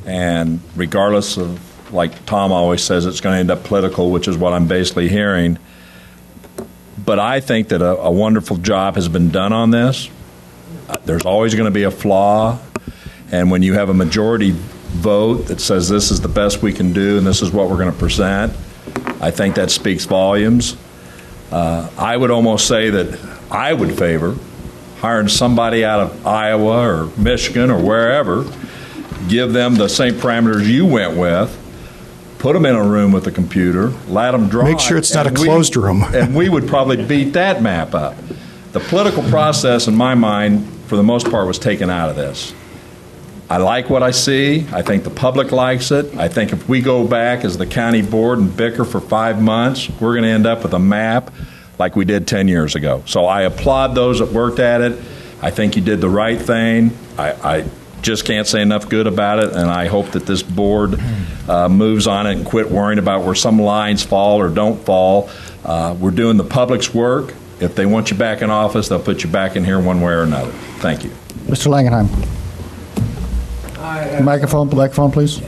and regardless of, like Tom always says, it's going to end up political, which is what I'm basically hearing. But I think that a wonderful job has been done on this. There's always going to be a flaw, and when you have a majority vote that says this is the best we can do and this is what we're going to present, I think that speaks volumes. I would almost say that I would favor hiring somebody out of Iowa or Michigan or wherever, give them the same parameters you went with, put them in a room with a computer, let them draw. Make sure it's not a closed room. And we would probably beat that map up. The political process, in my mind, for the most part, was taken out of this. I like what I see. I think the public likes it. I think if we go back as the county board and bicker for 5 months, we're going to end up with a map like we did 10 years ago. So I applaud those that worked at it. I think you did the right thing. I just can't say enough good about it, and I hope that this board moves on it and quit worrying about where some lines fall or don't fall. We're doing the public's work. If they want you back in office, they'll put you back in here one way or another. Thank you. Mr. Langenheim. Microphone, please.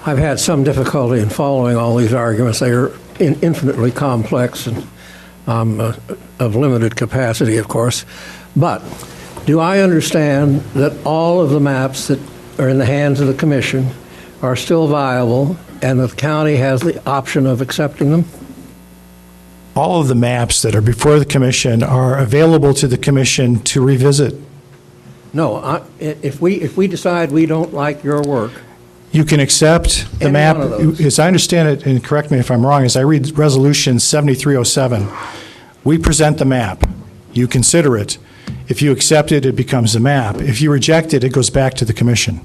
I've had some difficulty in following all these arguments. They are infinitely complex and of limited capacity, of course. But do I understand that all of the maps that are in the hands of the commission are still viable and the county has the option of accepting them? All of the maps that are before the commission are available to the commission to revisit. No, if we decide we don't like your work, You can accept the Any map, one of those. as I understand it, and correct me if I'm wrong, as I read Resolution 7307, we present the map. You consider it. If you accept it, it becomes a map. If you reject it, it goes back to the commission.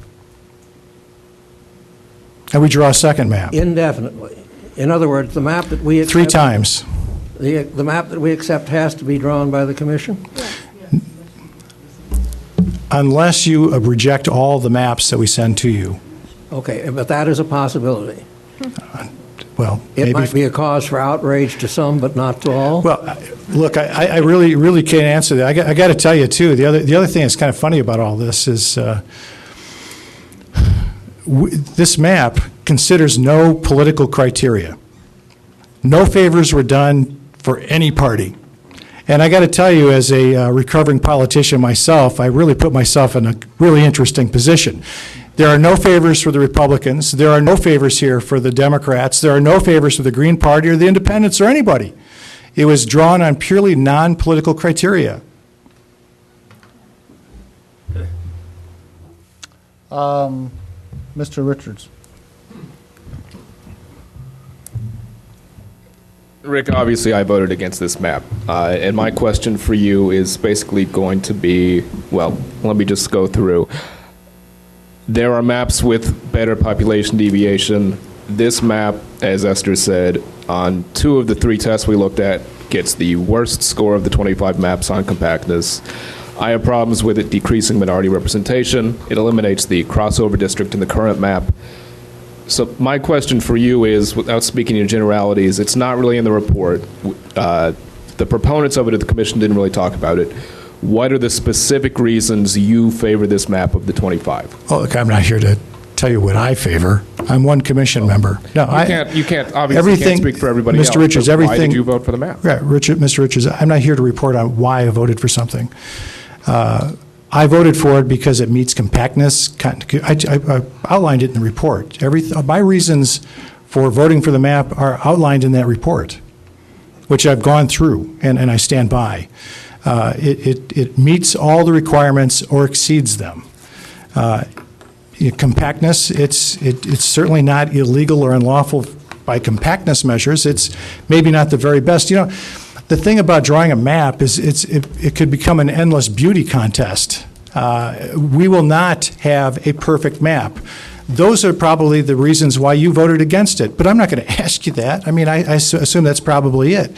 And we draw a second map. indefinitely. In other words, the map that we accept... 3 times. The map that we accept has to be drawn by the commission? Unless you reject all the maps that we send to you. Okay, but that is a possibility. Well, It maybe. might be a cause for outrage to some, but not to all. Well, look, I really can't answer that. I got to tell you, too, the other thing that's kind of funny about all this is this map considers no political criteria. No favors were done for any party. And I got to tell you, as a recovering politician myself, I really put myself in a really interesting position. There are no favors for the Republicans. There are no favors here for the Democrats. There are no favors for the Green Party or the Independents or anybody. It was drawn on purely non-political criteria. Mr. Richards. Rick, obviously I voted against this map, and my question for you is basically going to be, well, let me just go through. There are maps with better population deviation. This map, as Esther said, on 2 of the 3 tests we looked at, gets the worst score of the 25 maps on compactness. I have problems with it decreasing minority representation. It eliminates the crossover district in the current map. So my question for you is, without speaking in generalities, it's not really in the report. The proponents of it at the commission didn't really talk about it. What are the specific reasons you favor this map of the 25? Oh, look, I'm not here to tell you what I favor. I'm one commission member. No, You can't obviously can't speak for everybody else. Mr. Richards, so everything. Why did you vote for the map? Right, Mr. Richards, I'm not here to report on why I voted for something. I voted for it because it meets compactness. I outlined it in the report. My reasons for voting for the map are outlined in that report, which I've gone through, and I stand by. It meets all the requirements or exceeds them. Compactness, it's certainly not illegal or unlawful by compactness measures. It's maybe not the very best. You know, the thing about drawing a map is it could become an endless beauty contest. We will not have a perfect map. Those are probably the reasons why you voted against it, but I'm not going to ask you that. I mean, I assume that's probably it.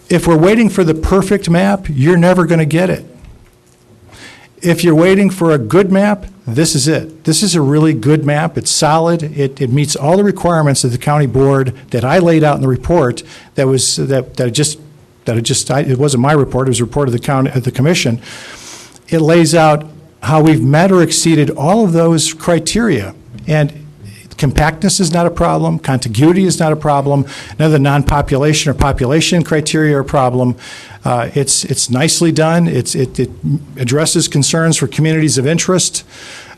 If we're waiting for the perfect map, you're never going to get it. If you're waiting for a good map, this is it. This is a really good map. It's solid. It meets all the requirements of the county board that I laid out in the report. It wasn't my report. It was a report of the commission. It lays out how we've met or exceeded all of those criteria. And Compactness is not a problem. Contiguity is not a problem. None of the non-population or population criteria are a problem. It's nicely done. It addresses concerns for communities of interest.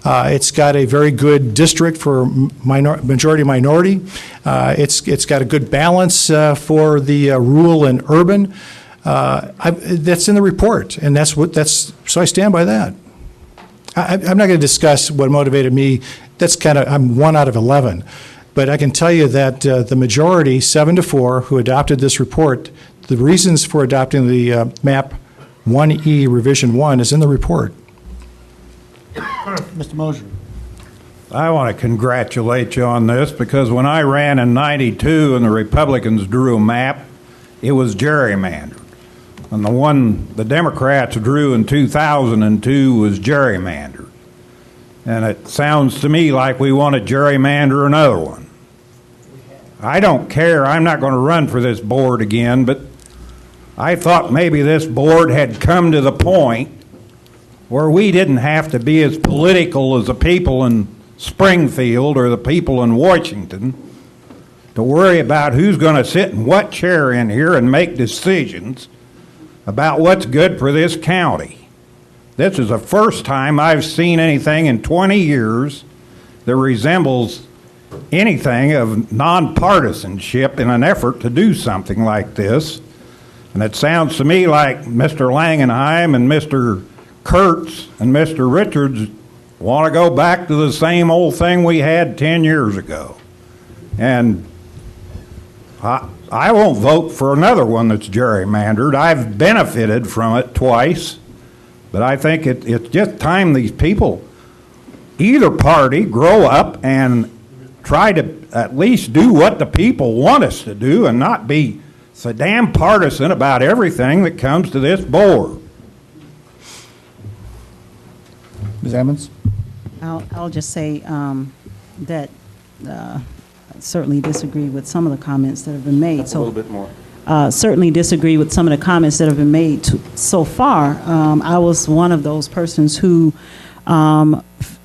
It's got a very good district for majority-minority. It's got a good balance for the rural and urban. That's in the report, and so I stand by that. I'm not going to discuss what motivated me. I'm 1 out of 11. But I can tell you that the majority, 7-4, who adopted this report, the reasons for adopting the MAP 1E Revision 1 is in the report. Mr. Mosier. I want to congratulate you on this, because when I ran in '92 and the Republicans drew a map, it was gerrymandered. And the one the Democrats drew in 2002 was gerrymandered. And it sounds to me like we want to gerrymander another one. I don't care. I'm not going to run for this board again, but I thought maybe this board had come to the point where we didn't have to be as political as the people in Springfield or the people in Washington to worry about who's going to sit in what chair in here and make decisions about what's good for this county. This is the first time I've seen anything in 20 years that resembles anything of nonpartisanship in an effort to do something like this. And it sounds to me like Mr. Langenheim and Mr. Kurtz and Mr. Richards want to go back to the same old thing we had 10 years ago. And I won't vote for another one that's gerrymandered. I've benefited from it twice. But I think it's just time these people, either party, grow up and try to at least do what the people want us to do and not be so damn partisan about everything that comes to this board. Ms. Ammons? I'll just say that I certainly disagree with some of the comments that have been made. A little bit more. Certainly disagree with some of the comments that have been made so far. I was one of those persons who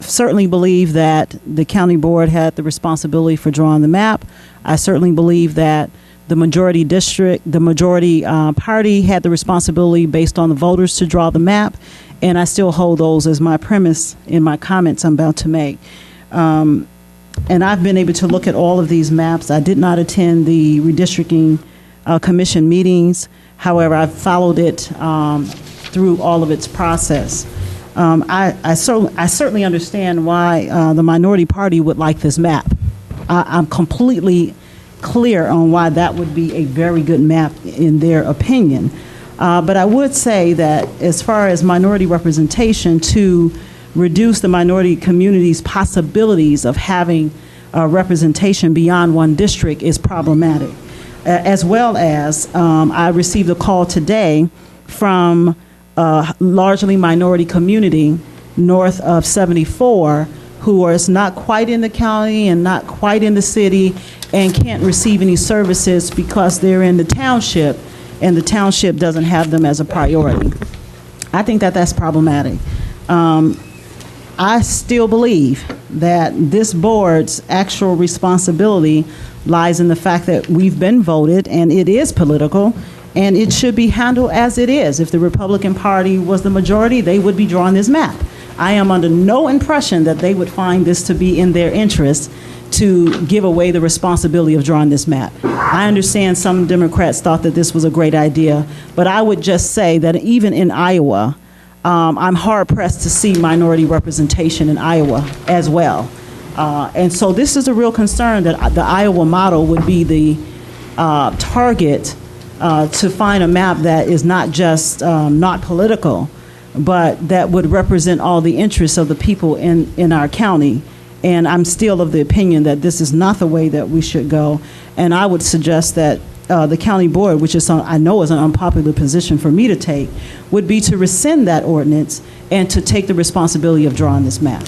certainly believe that the county board had the responsibility for drawing the map. I certainly believe that the majority district, the majority party had the responsibility based on the voters to draw the map, and I still hold those as my premise in my comments I'm about to make. And I've been able to look at all of these maps. I did not attend the redistricting commission meetings. However, I've followed it through all of its process. I certainly understand why the minority party would like this map. I'm completely clear on why that would be a very good map in their opinion. But I would say that as far as minority representation, to reduce the minority community's possibilities of having representation beyond one district is problematic. As well as I received a call today from a largely minority community north of 74 who is not quite in the county and not quite in the city and can't receive any services because they're in the township and the township doesn't have them as a priority. I think that that's problematic. I still believe that this board's actual responsibility lies in the fact that we've been voted and it is political and it should be handled as it is. If the Republican Party was the majority, they would be drawing this map. I am under no impression that they would find this to be in their interest to give away the responsibility of drawing this map. I understand some Democrats thought that this was a great idea, but I would just say that even in Iowa, I'm hard-pressed to see minority representation in Iowa as well. And so this is a real concern that the Iowa model would be the target to find a map that is not just not political, but that would represent all the interests of the people in our county. And I'm still of the opinion that this is not the way that we should go. And I would suggest that the county board, which is I know is an unpopular position for me to take, would be to rescind that ordinance and to take the responsibility of drawing this map.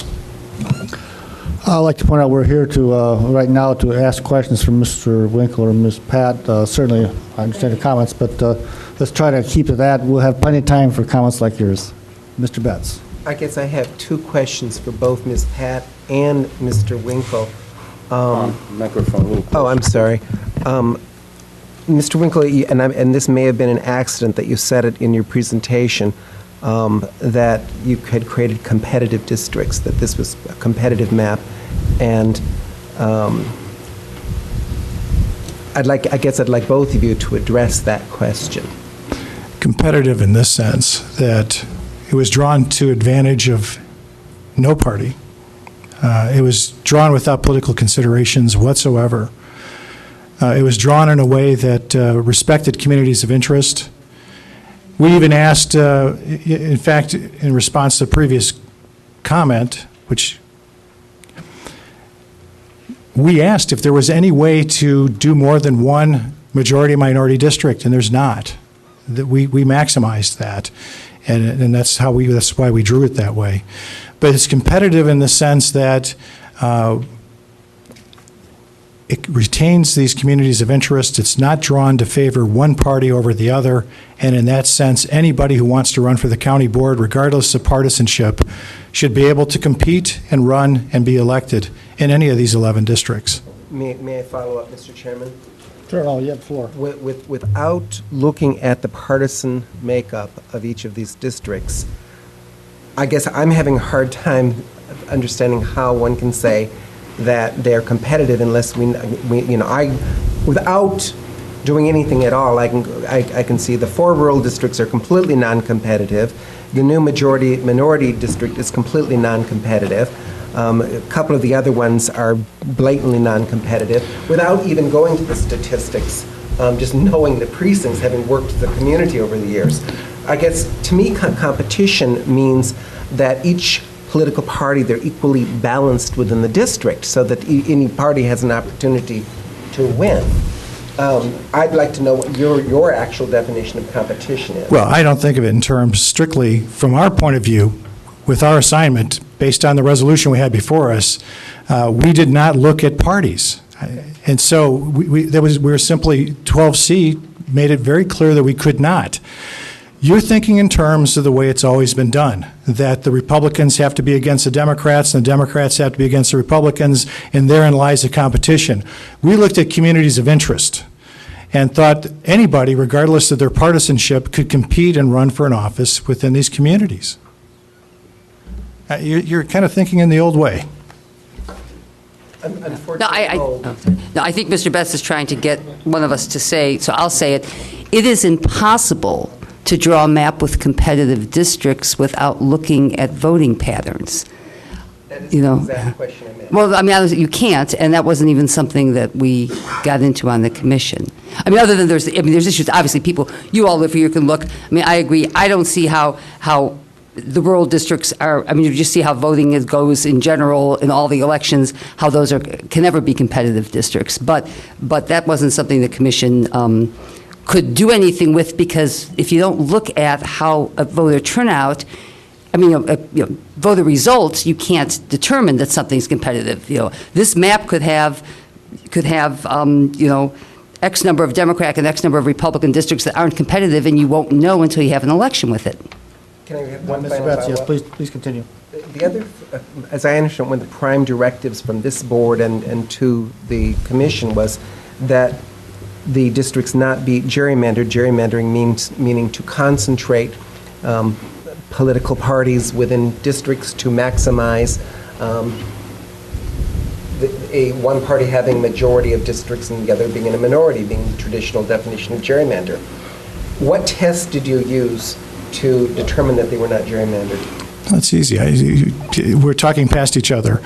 I'd like to point out we're here to right now to ask questions from Mr. Winkler and Ms. Pat. Certainly, I understand the comments, but let's try to keep to that. We'll have plenty of time for comments like yours. Mr. Betts. I guess I have two questions for both Ms. Pat and Mr. Winkle. Microphone. Oh, I'm sorry. Mr. Winkle, and this may have been an accident that you said it in your presentation, that you had created competitive districts, that this was a competitive map, and I guess I'd like both of you to address that question. Competitive in this sense that it was drawn to advantage of no party. It was drawn without political considerations whatsoever. It was drawn in a way that respected communities of interest. We even asked, in fact, in response to the previous comment, which we asked if there was any way to do more than one majority-minority district, and there's not. That we maximized that, and that's why we drew it that way. But it's competitive in the sense that it retains these communities of interest. It's not drawn to favor one party over the other, and in that sense, anybody who wants to run for the county board, regardless of partisanship, should be able to compete and run and be elected in any of these 11 districts. May I follow up, Mr. Chairman? Sure, you have the floor. Without looking at the partisan makeup of each of these districts, I guess I'm having a hard time understanding how one can say that they're competitive unless without doing anything at all, I can see the 4 rural districts are completely non-competitive. The new minority district is completely non-competitive. A couple of the other ones are blatantly non-competitive. Without even going to the statistics, just knowing the precincts, having worked with the community over the years, I guess to me competition means that each political party, they're equally balanced within the district so that any party has an opportunity to win. I'd like to know what your actual definition of competition is. Well, I don't think of it in terms strictly from our point of view. With our assignment, based on the resolution we had before us, we did not look at parties. And so we were simply, 12C made it very clear that we could not. You're thinking in terms of the way it's always been done, that the Republicans have to be against the Democrats and the Democrats have to be against the Republicans, and therein lies the competition. We looked at communities of interest and thought anybody, regardless of their partisanship, could compete and run for an office within these communities. You're kind of thinking in the old way. No, I think Mr. Best is trying to get one of us to say, so I'll say it. It is impossible to draw a map with competitive districts without looking at voting patterns. That is the exact question I meant. Well, I mean, you can't, and that wasn't even something that we got into on the commission. I mean, other than there's issues, obviously people, you all live here, you can look. I mean, I agree. I don't see how the rural districts are, I mean, you just see how voting goes in general in all the elections, how those can never be competitive districts. But that wasn't something the commission could do anything with, because if you don't look at how a voter turnout, I mean, voter results, you can't determine that something's competitive. This map could have X number of Democratic and X number of Republican districts that aren't competitive, and you won't know until you have an election with it. Can I have one Mr. final Betts, yes, follow-up? please continue. The other, as I understand, one of the prime directives from this board and to the commission was that the districts not be gerrymandered. Gerrymandering meaning to concentrate political parties within districts to maximize one party having majority of districts and the other being in a minority, being the traditional definition of gerrymander. What test did you use to determine that they were not gerrymandered? That's easy. We're talking past each other.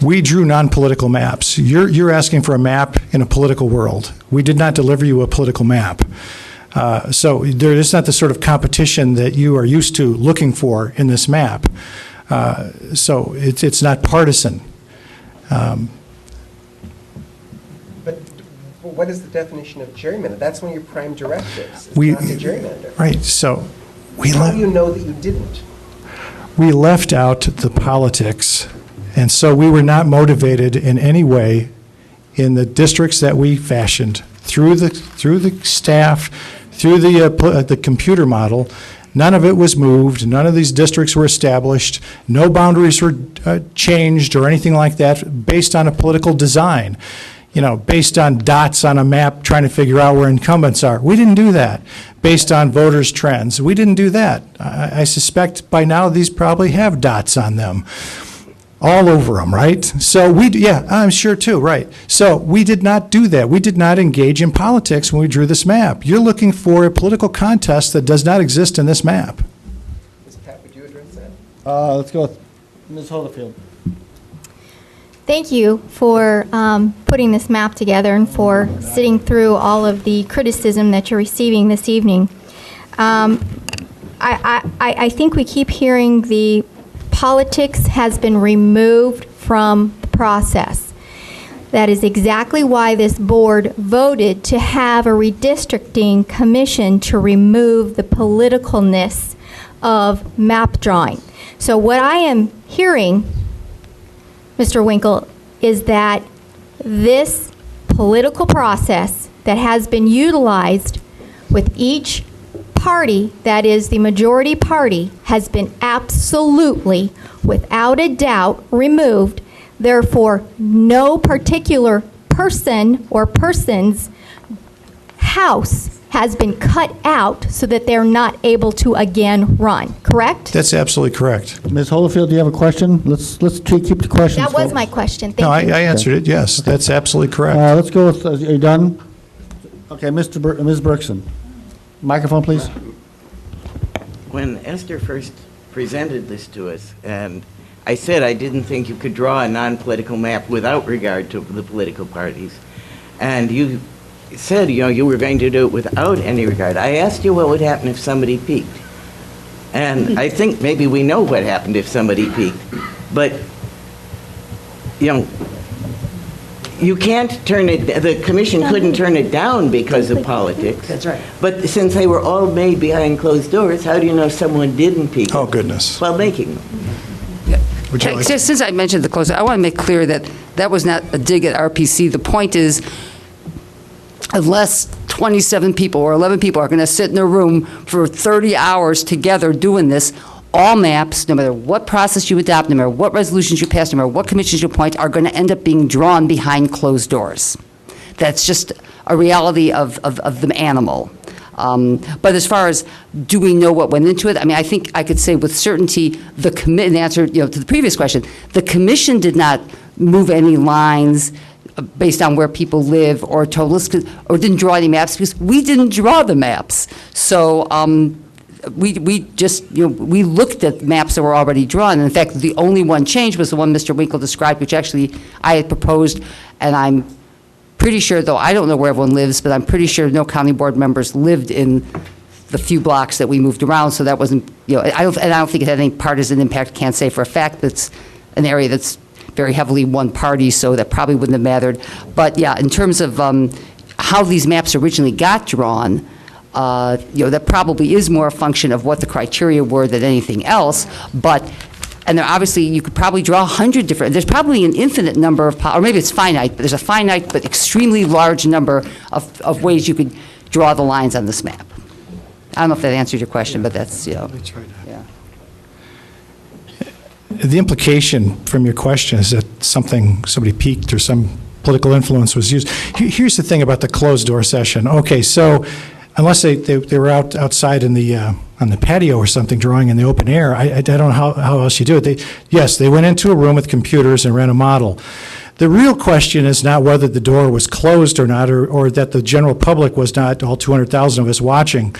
We drew non-political maps. You're asking for a map in a political world. We did not deliver you a political map. So there is not the sort of competition that you are used to looking for in this map. So it's not partisan. But what is the definition of gerrymander? That's one of your prime directives. It's not to gerrymander. Right. So how do you know that you didn't? We left out the politics, and so we were not motivated in any way in the districts that we fashioned through the staff, through the computer model. None of it was moved. None of these districts were established. No boundaries were changed or anything like that based on a political design, based on dots on a map trying to figure out where incumbents are. We didn't do that. Based on voters' trends. We didn't do that. I suspect by now these probably have dots on them. All over them, right? So I'm sure too, right. So we did not do that. We did not engage in politics when we drew this map. You're looking for a political contest that does not exist in this map. Ms. Pat, would you address that? Let's go with Ms. Holyfield. Thank you for putting this map together and for sitting through all of the criticism that you're receiving this evening. I think we keep hearing the politics has been removed from the process. That is exactly why this board voted to have a redistricting commission to remove the politicalness of map drawing. So what I am hearing, Mr. Winkle, is that this political process that has been utilized with each party, that is the majority party, has been absolutely, without a doubt, removed. Therefore, no particular person or person's house has been cut out so that they're not able to again run, correct? That's absolutely correct. Ms. Holyfield, do you have a question? Let's keep the questions. That was folks. my question. Thank No, you. I answered it, yes. That's absolutely correct. Let's go with, are you done? Okay, Ms. Berkson. Microphone, please. When Esther first presented this to us, and I said I didn't think you could draw a non-political map without regard to the political parties, and you said, you were going to do it without any regard. I asked you what would happen if somebody peeked. And I think maybe we know what happened if somebody peeked. But, you can't turn it, the commission couldn't turn it down because of politics. That's right. But since they were all made behind closed doors, how do you know someone didn't peek? Oh, goodness. While making them. Would you like- Since I mentioned the close, I want to make clear that that was not a dig at RPC. The point is, unless 27 people or 11 people are going to sit in a room for 30 hours together doing this, all maps, no matter what process you adopt, no matter what resolutions you pass, no matter what commissions you appoint, are going to end up being drawn behind closed doors. That's just a reality of the animal. But as far as do we know what went into it, I think I could say with certainty, in answer to the previous question, the commission did not move any lines based on where people live or told us, or didn't draw any maps because we didn't draw the maps. So we just, we looked at maps that were already drawn. And in fact, the only one changed was the one Mr. Winkle described, which actually I had proposed, and I'm pretty sure, though I don't know where everyone lives, but I'm pretty sure no county board members lived in the few blocks that we moved around, so that wasn't, I don't think it had any partisan impact. Can't say for a fact. That's an area that's very heavily one party, so that probably wouldn't have mattered. But yeah, in terms of how these maps originally got drawn, that probably is more a function of what the criteria were than anything else. And there obviously, you could probably draw 100 different, there's probably an infinite number of, or maybe it's finite, but there's a finite but extremely large number of ways you could draw the lines on this map. I don't know if that answers your question, but that's, yeah. The implication from your question is that somebody peaked or some political influence was used. Here's the thing about the closed-door session. Okay, so unless they were outside in the on the patio or something drawing in the open air, I don't know how else you do it. They went into a room with computers and ran a model. The real question is not whether the door was closed or not, or that the general public was not, all 200,000 of us watching.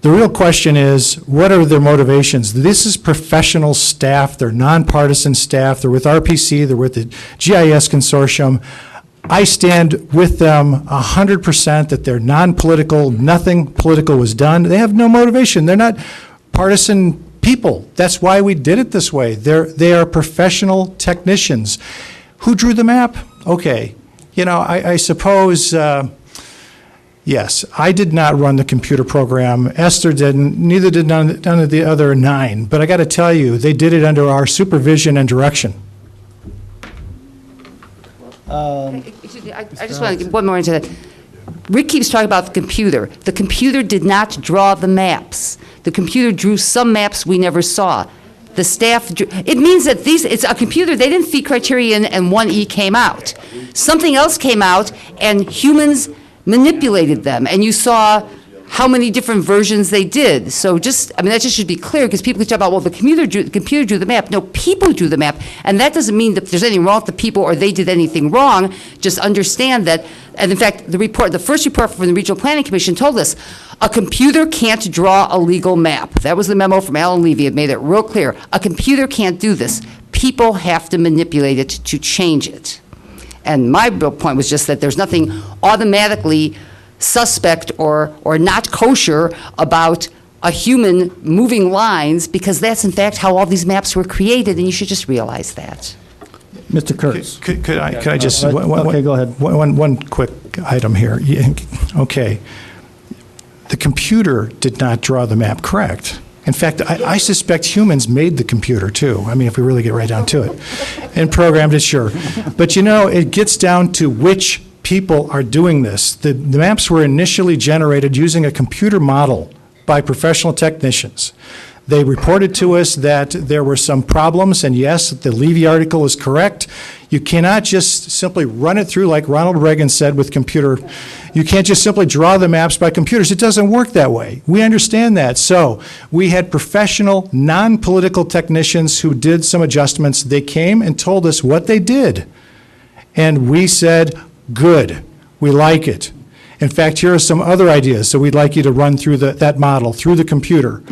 The real question is, what are their motivations? This is professional staff. They're nonpartisan staff. They're with RPC. They're with the GIS Consortium. I stand with them 100% that they're non-political. Nothing political was done. They have no motivation. They're not partisan people. That's why we did it this way. They are professional technicians. Who drew the map? Okay. I suppose... Yes, I did not run the computer program. Esther didn't. Neither did none of the other 9. But I got to tell you, they did it under our supervision and direction. I just want to give one more into that. Rick keeps talking about the computer. The computer did not draw the maps. The computer drew some maps we never saw. The staff drew. It means that it's a computer, they didn't feed criteria in and 1E came out. Something else came out and humans manipulated them, and you saw how many different versions they did. So that just should be clear, because people can talk about, well, the computer drew the map. No, people drew the map, and that doesn't mean that there's anything wrong with the people or they did anything wrong. Just understand that, and in fact, the first report from the Regional Planning Commission told us, a computer can't draw a legal map. That was the memo from Alan Levy. It made it real clear. A computer can't do this. People have to manipulate it to change it. And my real point was just that there's nothing automatically suspect or not kosher about a human moving lines, because that's in fact how all these maps were created, and you should just realize that. Mr. Kurtz. Could I just... Okay, go ahead. One quick item here. Okay. The computer did not draw the map correct. In fact, I suspect humans made the computer, too. I mean, if we really get right down to it. And programmed it, sure. But, it gets down to which people are doing this. The maps were initially generated using a computer model by professional technicians. They reported to us that there were some problems, and yes, the Levy article is correct. You cannot just simply run it through like Ronald Reagan said with computer. You can't just simply draw the maps by computers. It doesn't work that way. We understand that. So we had professional, non-political technicians who did some adjustments. They came and told us what they did. And we said, good, we like it. In fact, here are some other ideas. So we'd like you to run through that model, through the computer,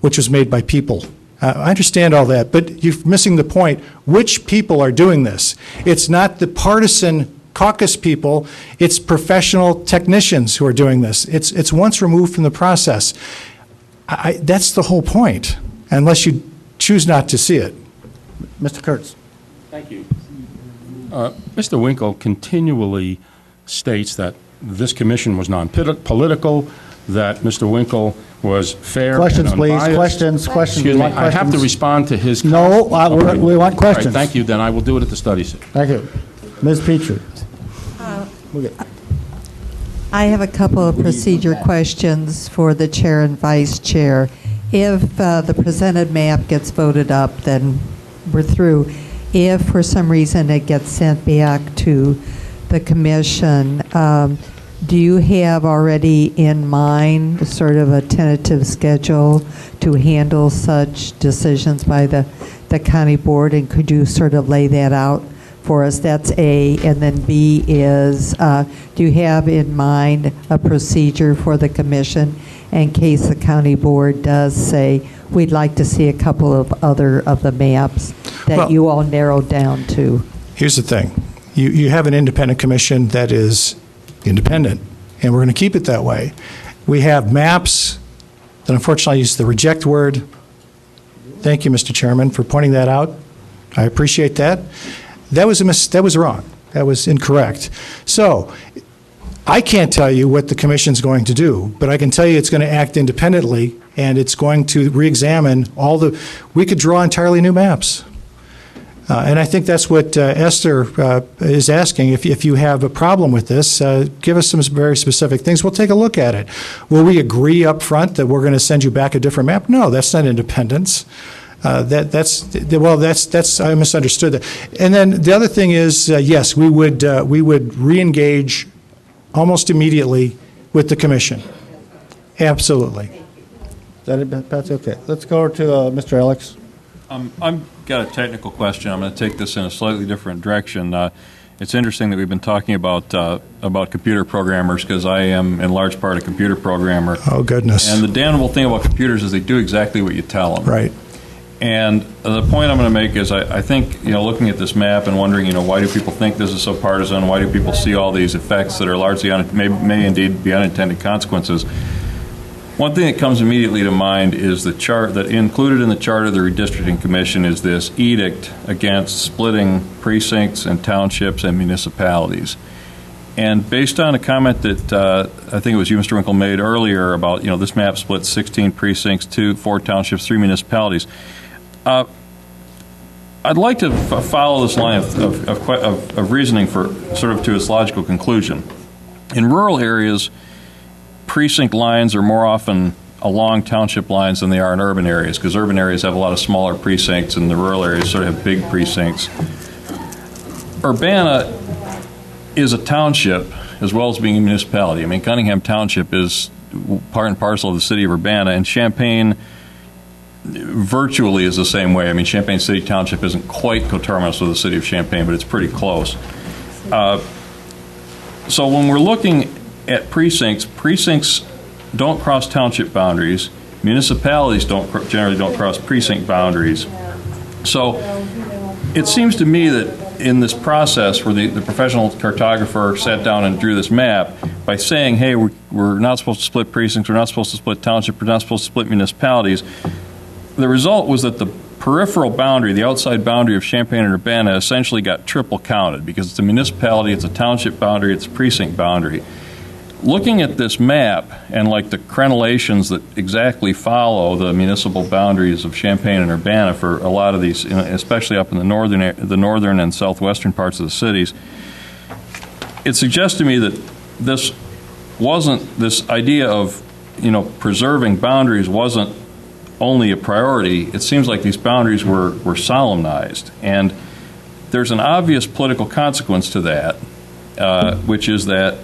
which was made by people. I understand all that, but you're missing the point. Which people are doing this? It's not the partisan caucus people, it's professional technicians who are doing this. It's once removed from the process. That's the whole point, unless you choose not to see it. Mr. Kurtz. Thank you. Mr. Winkle continually states that this commission was non-political, that Mr. Winkle was fair questions, and unbiased. Please. Questions. Excuse me. I have to respond to his No, we want questions. All right, thank you. Then I will do it at the study session. Thank you. Ms. Petrie. I have a couple of procedure questions for the chair and vice chair. If the presented map gets voted up, then we're through. If for some reason it gets sent back to the commission, do you have already in mind sort of a tentative schedule to handle such decisions by the county board, and could you sort of lay that out for us? That's A. And then B is, do you have in mind a procedure for the commission in case the county board does say, we'd like to see a couple of other of the maps that you all narrowed down to? Here's the thing. You have an independent commission that is independent, and we're going to keep it that way. We have maps that unfortunately I use the reject word. Thank you, Mr. Chairman, for pointing that out. I appreciate that. That was wrong. That was incorrect. So I can't tell you what the commission's going to do, but I can tell you it's going to act independently, and it's going to re-examine we could draw entirely new maps. And I think that's what Esther is asking. If you have a problem with this, give us some very specific things. We'll take a look at it. Will we agree up front that we're going to send you back a different map? No, that's not independence. I misunderstood that. And then the other thing is, yes, we would re-engage almost immediately with the commission. Absolutely. Is that it, Patsy? Okay. Let's go over to Mr. Alex. I've got a technical question. I'm going to take this in a slightly different direction. It's interesting that we've been talking about computer programmers, because I am in large part a computer programmer. Oh, goodness. And the damnable thing about computers is they do exactly what you tell them. Right. And the point I'm going to make is I think, looking at this map and wondering, why do people think this is so partisan? Why do people see all these effects that are largely, may indeed be unintended consequences? One thing that comes immediately to mind is the chart that included in the charter of the Redistricting Commission is this edict against splitting precincts and townships and municipalities. And based on a comment that I think it was you, Mr. Winkle, made earlier about, this map splits 16 precincts, 4 townships, 3 municipalities. I'd like to follow this line of reasoning for sort of to its logical conclusion. In rural areas, precinct lines are more often along township lines than they are in urban areas, because urban areas have a lot of smaller precincts and the rural areas sort of have big precincts. Urbana is a township as well as being a municipality. I mean, Cunningham Township is part and parcel of the city of Urbana, and Champaign virtually is the same way. I mean, Champaign City Township isn't quite coterminous with the city of Champaign, but it's pretty close. So when we're looking at precincts, precincts don't cross township boundaries. Municipalities generally don't cross precinct boundaries. So it seems to me that in this process where the professional cartographer sat down and drew this map, by saying, hey, we're not supposed to split precincts, we're not supposed to split township, we're not supposed to split municipalities, the result was that the peripheral boundary, the outside boundary of Champaign and Urbana essentially got triple counted, because it's a municipality, it's a township boundary, it's a precinct boundary. Looking at this map and like the crenellations that exactly follow the municipal boundaries of Champaign and Urbana for a lot of these, especially up in the northern and southwestern parts of the cities, it suggests to me that this idea of, preserving boundaries wasn't only a priority. It seems like these boundaries were solemnized, and there's an obvious political consequence to that, which is that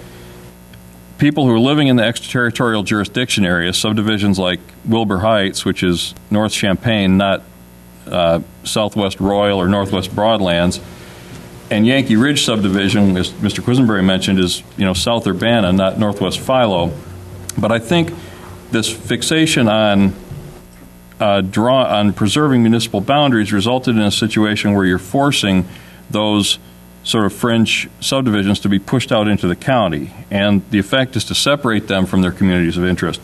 people who are living in the extraterritorial jurisdiction area, subdivisions like Wilbur Heights, which is North Champaign, not Southwest Royal or Northwest Broadlands, and Yankee Ridge subdivision, as Mr. Quisenberry mentioned, is South Urbana, not Northwest Philo. But I think this fixation on preserving municipal boundaries resulted in a situation where you're forcing those sort of fringe subdivisions to be pushed out into the county, and the effect is to separate them from their communities of interest.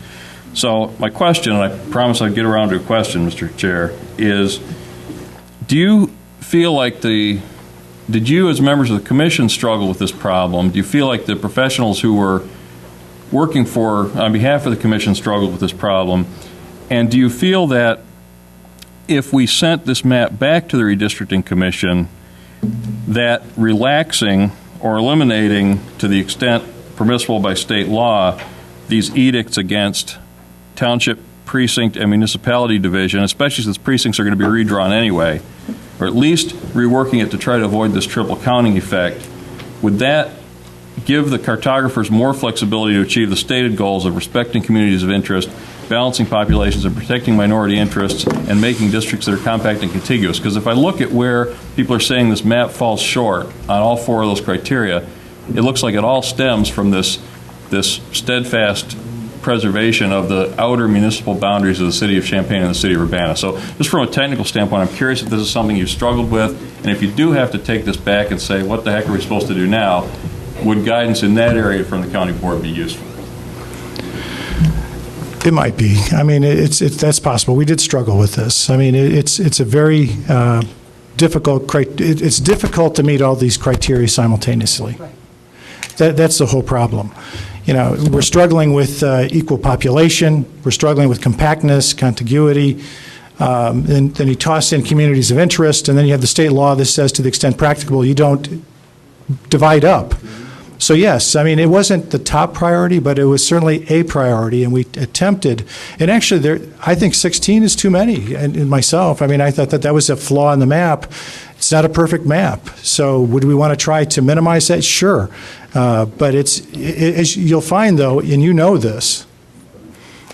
So my question, and I promise I'd get around to a question, Mr. Chair, is do you feel like did you as members of the commission struggle with this problem? Do you feel like the professionals who were working on behalf of the commission struggled with this problem? And do you feel that if we sent this map back to the redistricting commission, that relaxing or eliminating, to the extent permissible by state law, these edicts against township, precinct, and municipality division, especially since precincts are going to be redrawn anyway, or at least reworking it to try to avoid this triple counting effect, would that give the cartographers more flexibility to achieve the stated goals of respecting communities of interest, balancing populations, and protecting minority interests, and making districts that are compact and contiguous? Because if I look at where people are saying this map falls short on all four of those criteria, it looks like it all stems from this steadfast preservation of the outer municipal boundaries of the city of Champaign and the city of Urbana. So just from a technical standpoint, I'm curious if this is something you've struggled with, and if you do have to take this back and say, what the heck are we supposed to do now, would guidance in that area from the county board be useful? It might be. I mean, that's possible. We did struggle with this. I mean, it's a very difficult. It's difficult to meet all these criteria simultaneously. That's the whole problem. We're struggling with equal population. We're struggling with compactness, contiguity. Then you toss in communities of interest, and then you have the state law that says, to the extent practicable, you don't divide up. So yes, I mean, it wasn't the top priority, but it was certainly a priority, and we attempted. And actually, I think 16 is too many. And myself, I mean, I thought that was a flaw in the map. It's not a perfect map. So would we want to try to minimize that? Sure. But as you'll find, though, and you know this,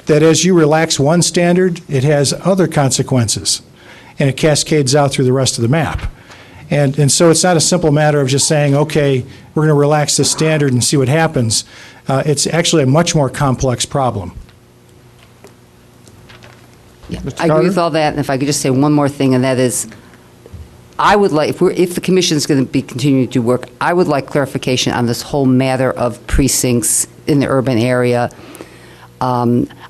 that as you relax one standard, it has other consequences, and it cascades out through the rest of the map. And so it's not a simple matter of just saying, okay, we're going to relax this standard and see what happens. It's actually a much more complex problem. Yeah, I agree with all that, and if I could just say one more thing, and that is, I would like, if the commission is going to be continuing to do work, I would like clarification on this whole matter of precincts in the urban area.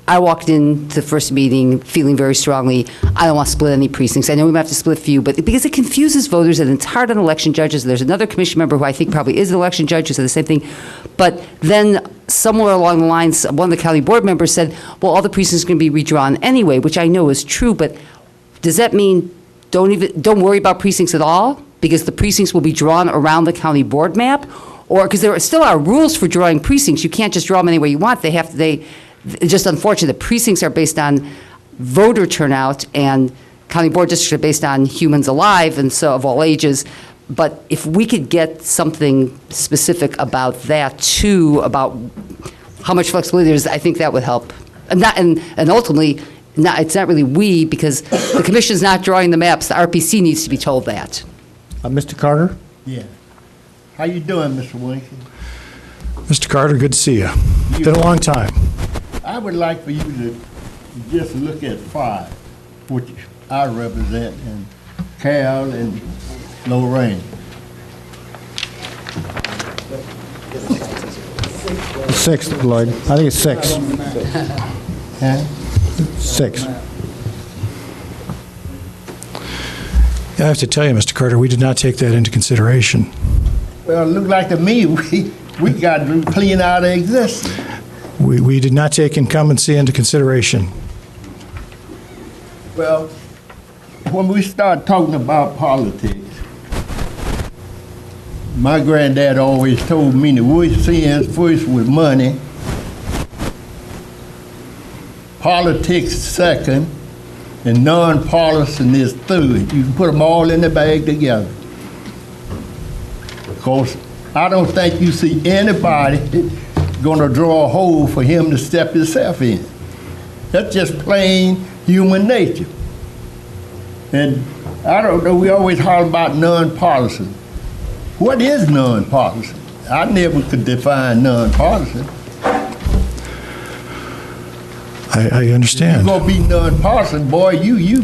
I walked into the first meeting feeling very strongly, I don't want to split any precincts. I know we might have to split a few, but because it confuses voters and it's hard on election judges. There's another commission member who I think probably is an election judge who said the same thing. But then somewhere along the lines, one of the county board members said, well, all the precincts are going to be redrawn anyway, which I know is true, but does that mean don't worry about precincts at all? Because the precincts will be drawn around the county board map? or, because there still are rules for drawing precincts. You can't just draw them any way you want. It's just unfortunate that precincts are based on voter turnout, and county board districts are based on humans alive, and so of all ages. But if we could get something specific about that too, about how much flexibility there is, I think that would help. And ultimately, it's not really we, because the commission's not drawing the maps. The RPC needs to be told that. Mr. Carter? Yeah. How you doing, Mr. Winkle? Mr. Carter, good to see you. Been a long time. I would like for you to just look at 5, which I represent, and Cal and Lorraine. Six, Lloyd. I think it's 6. Huh? 6. I have to tell you, Mr. Carter, we did not take that into consideration. Well, it looked like to me we got to clean out of existence. We did not take incumbency into consideration. Well, when we start talking about politics, my granddad always told me the worst sins first with money, politics second, and non-partisan is third. You can put them all in the bag together. Because I don't think you see anybody going to draw a hole for him to step himself in. That's just plain human nature. And I don't know, we always holler about nonpartisan. What is nonpartisan? I never could define nonpartisan. I understand. If you're going to be nonpartisan, boy, you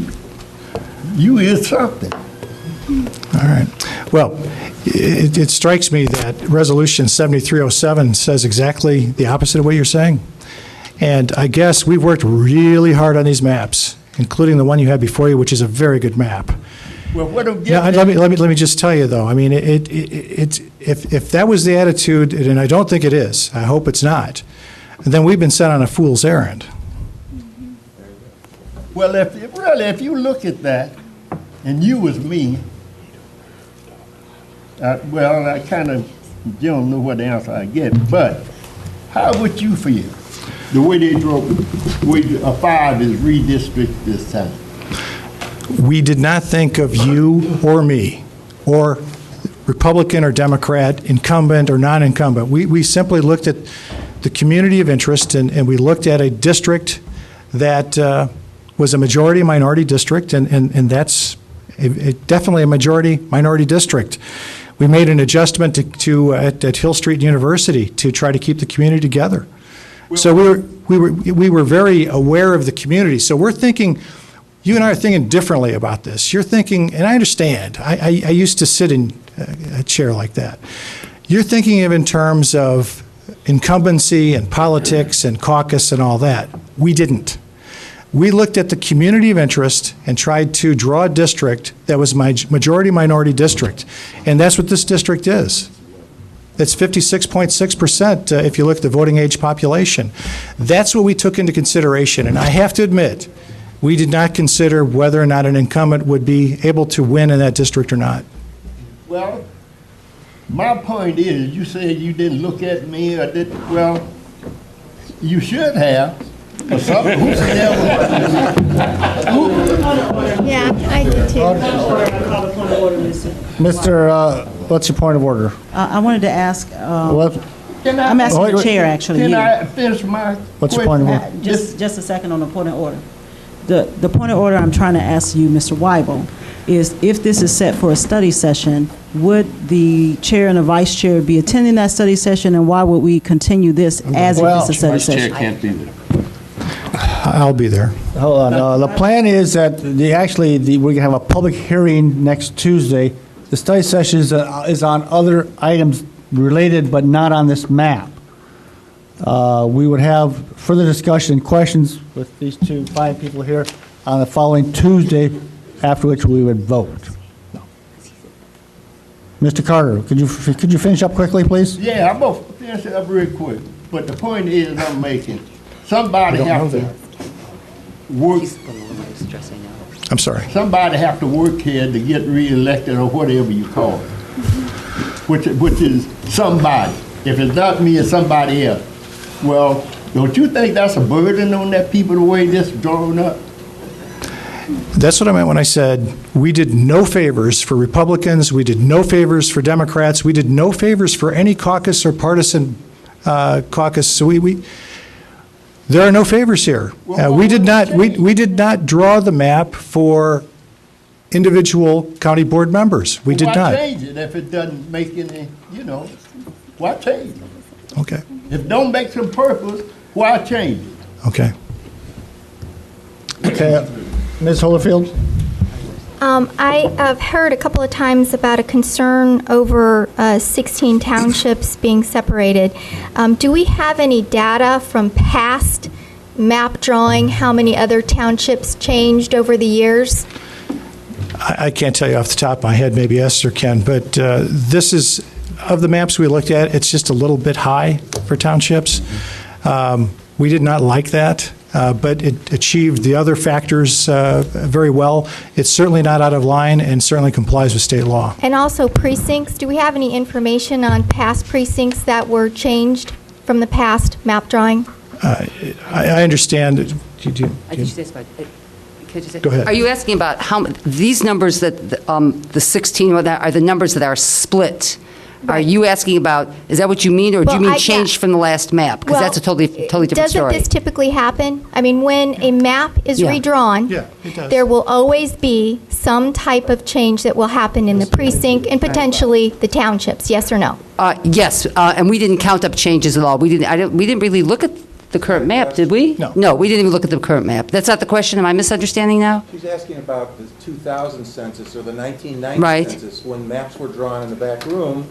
is something. All right. Well, it strikes me that Resolution 7307 says exactly the opposite of what you're saying. And I guess we've worked really hard on these maps, including the one you had before you, which is a very good map. Well, what I'm Yeah, getting let me just tell you though. I mean, if that was the attitude, and I don't think it is, I hope it's not, then we've been sent on a fool's errand. Well, if you look at that, and you was me, I kind of don't know what answer I get, but how would you feel the way they drove, a 5 is redistricted this time? We did not think of you or me, or Republican or Democrat, incumbent or non-incumbent. We simply looked at the community of interest, and we looked at a district that was a majority-minority district, and that's definitely a majority-minority district. We made an adjustment at Hill Street University to try to keep the community together. So we were very aware of the community. So we're thinking, you and I are thinking differently about this. You're thinking, and I understand, I used to sit in a chair like that. You're thinking of in terms of incumbency and politics and caucus and all that. We didn't. We looked at the community of interest and tried to draw a district that was my majority-minority district, and that's what this district is. It's 56.6% if you look at the voting age population. That's what we took into consideration, and I have to admit, we did not consider whether or not an incumbent would be able to win in that district or not. Well, my point is, you said you didn't look at me, or did, well, you should have. Or something. Yeah, I did too. Mr., what's your point of order? I wanted to ask, What? I'm asking Wait, the wait. chair, actually. Can you. I finish my What's your point of order? Just a second on the point of order. The point of order I'm trying to ask you, Mr. Weibel, is if this is set for a study session, would the chair and the vice chair be attending that study session, and why would we continue this as if it's a study session? Vice Chair can't be there. I'll be there. Hold on. The plan is that we're going to have a public hearing next Tuesday. The study session is on other items related, but not on this map. We would have further discussion and questions with these two fine people here on the following Tuesday, after which we would vote. Mr. Carter, could you finish up quickly, please? Yeah, I'm going to finish it up real quick. But the point is I'm making, somebody have to work. I'm sorry. Somebody have to work here to get reelected or whatever you call it. which is somebody. If it's not me, it's somebody else. Well, don't you think that's a burden on that people the way this is drawn up? That's what I meant when I said we did no favors for Republicans, we did no favors for Democrats, we did no favors for any caucus or partisan caucus. So there are no favors here. We did not draw the map for individual county board members. We did not. Why change it if it doesn't make any, why change it? Okay. If it don't make some purpose, why change it? Okay. Okay, Ms. Holyfield? I have heard a couple of times about a concern over 16 townships being separated. Do we have any data from past map drawing, how many other townships changed over the years? I can't tell you off the top of my head, maybe Esther can, but this is, of the maps we looked at, it's just a little bit high for townships. We did not like that, but it achieved the other factors very well. It's certainly not out of line and certainly complies with state law. And also precincts. Do we have any information on past precincts that were changed from the past map drawing? I understand. Go ahead. Are you asking about how these numbers that the 16 are the numbers that are split? Right. Are you asking about, is that what you mean, or do you mean changed from the last map? Because that's a totally different story. Doesn't this typically happen? I mean, when a map is redrawn, it does. There will always be some type of change that will happen in the precinct and potentially the townships. Yes or no? Yes, and we didn't count up changes at all. We didn't really look at the current map, did we? No. No, we didn't even look at the current map. That's not the question. Am I misunderstanding now? She's asking about the 2000 census or the 1990 census, when maps were drawn in the back room.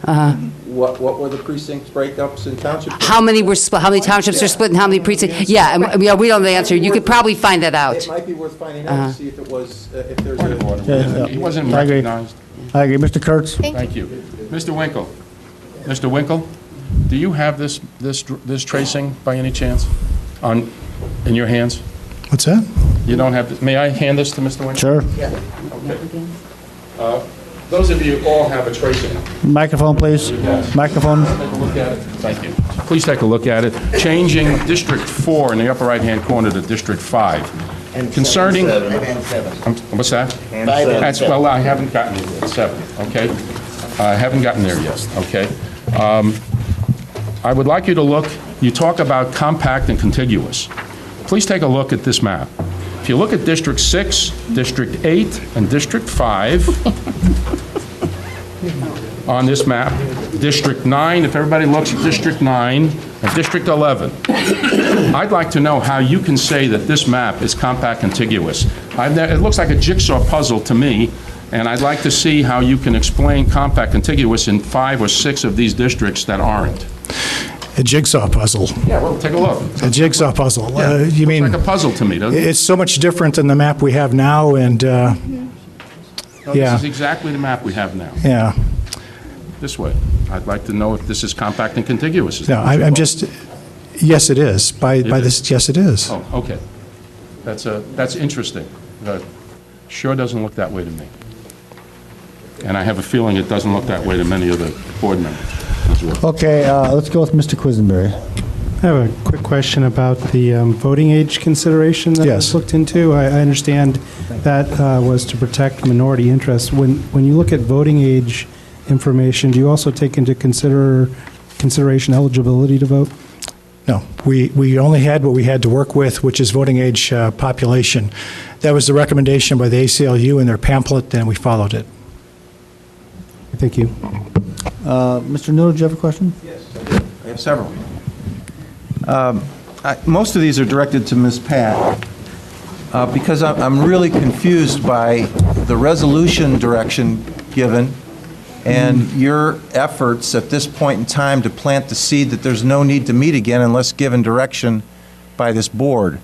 What were the precincts breakups in townships? How many were split? How many townships are split, and how many precincts? Yeah, and we don't know the answer. You could probably find that out. It might be worth finding out to see if it was if there's a. He wasn't recognized. I agree. Mr. Kurtz? Thank you. Mr. Winkle. Mr. Winkle, do you have this tracing by any chance in your hands? What's that? You don't have, may I hand this to Mr. Winkle? Sure. Okay. Those of you all have a tracing. Microphone, please. Microphone. Take a look at it. Thank you. Please take a look at it. Changing District 4 in the upper right-hand corner to District 5. And concerning, seven. What's that? And seven. That's, well, I haven't gotten there yet. 7, okay? I haven't gotten there yet, okay? I would like you to look, you talk about compact and contiguous. Please take a look at this map. If you look at District 6, District 8, and District 5 on this map, District 9, if everybody looks at District 9, and District 11, I'd like to know how you can say that this map is compact contiguous. It looks like a jigsaw puzzle to me, and I'd like to see how you can explain compact contiguous in 5 or 6 of these districts that aren't. A jigsaw puzzle. Yeah, well, take a look. A jigsaw puzzle. Yeah, you mean like a puzzle to me, doesn't it? It's so much different than the map we have now, and No, yeah. This is exactly the map we have now. Yeah. This way. I'd like to know if this is compact and contiguous. No, I'm just. Yes, it is. By this, yes, it is. Oh, okay. That's interesting. Sure doesn't look that way to me. And I have a feeling it doesn't look that way to many of the board members as well. Okay, let's go with Mr. Quisenberry. I have a quick question about the voting age consideration that was looked into. I understand that was to protect minority interests. When you look at voting age information, do you also take into consideration eligibility to vote? No, we only had what we had to work with, which is voting age population. That was the recommendation by the ACLU in their pamphlet, and we followed it. Thank you. Mr. Noodle, do you have a question? Yes, I have several. Most of these are directed to Ms. Pat, because I'm really confused by the resolution direction given and your efforts at this point in time to plant the seed that there's no need to meet again unless given direction by this board.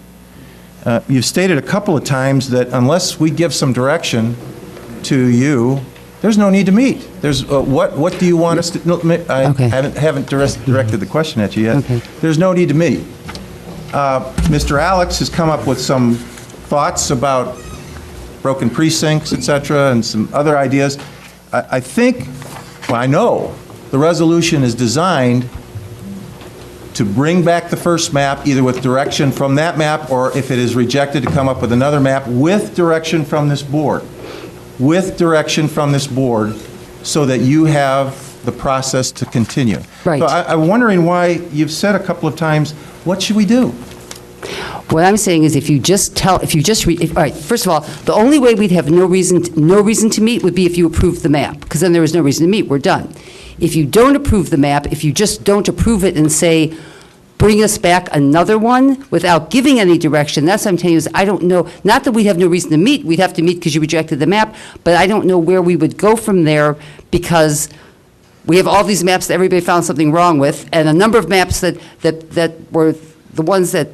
You've stated a couple of times that unless we give some direction to you, there's no need to meet. There's what do you want us to? No, I haven't directed the question at you yet. Okay. There's no need to meet. Mr. Alex has come up with some thoughts about broken precincts, etc., and some other ideas. I think, well, I know the resolution is designed to bring back the first map, either with direction from that map, or if it is rejected, to come up with another map with direction from this board. With direction from this board, so that you have the process to continue. Right. So I'm wondering why you've said a couple of times, what should we do? What I'm saying is, all right, first of all, the only way we'd have no reason to meet would be if you approved the map, because then there was no reason to meet, we're done. If you don't approve the map, if you just don't approve it and say, bring us back another one without giving any direction, that's what I'm telling you is, I don't know, not that we have no reason to meet, we'd have to meet because you rejected the map, but I don't know where we would go from there, because we have all these maps that everybody found something wrong with, and a number of maps that were the ones that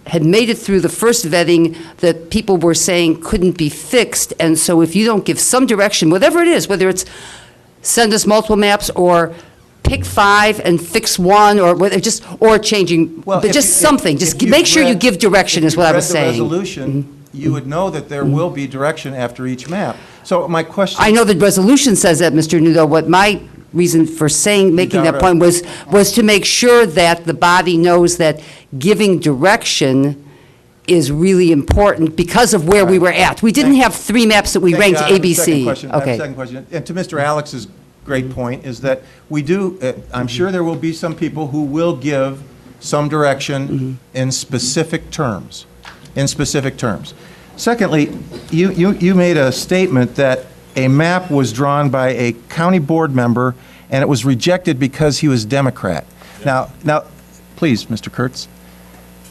had made it through the first vetting that people were saying couldn't be fixed. And so if you don't give some direction, whatever it is, whether it's send us multiple maps or pick 5 and fix 1, or or changing, but just something. Just make sure you give direction is what I was saying. If you read the resolution, you would know that there will be direction after each map. So my question... I know the resolution says that, Mr. Nudo. What my reason for making that point was to make sure that the body knows that giving direction is really important because of where we were at. We didn't have 3 maps that we ranked ABC. Okay. Second question. And to Mr. Alex's great point is that we do, I'm sure there will be some people who will give some direction in specific terms. Secondly, you made a statement that a map was drawn by a county board member and it was rejected because he was Democrat. Now, please, Mr. Kurtz.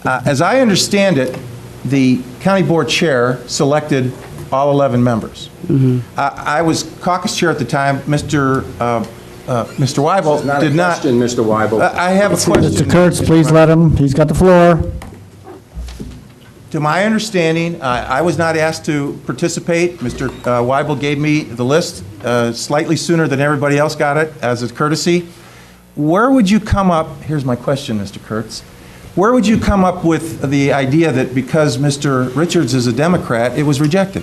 As I understand it, the county board chair selected all 11 members. I was caucus chair at the time. Mr. Weibel did not. Question, Mr. Weibel. I have a question. Mr. Kurtz, please let him. He's got the floor. To my understanding, I was not asked to participate. Mr. Weibel gave me the list slightly sooner than everybody else got it as a courtesy. Where would you come up, here's my question, Mr. Kurtz, where would you come up with the idea that because Mr. Richards is a Democrat, it was rejected?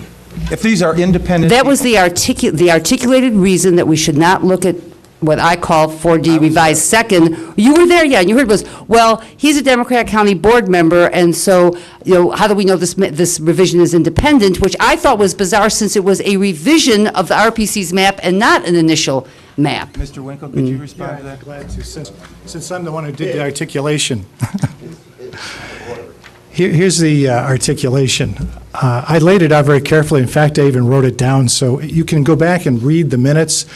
If these are independent... That was the articulated reason that we should not look at what I call 4D revised second. You were there, yeah, and you heard was, well, he's a Democrat county board member, and so, how do we know this revision is independent, which I thought was bizarre since it was a revision of the RPC's map and not an initial map. Mr. Winkle, could you respond to that? Glad to, since I'm the one who did the articulation. Here's the articulation. I laid it out very carefully. In fact, I even wrote it down, so you can go back and read the minutes.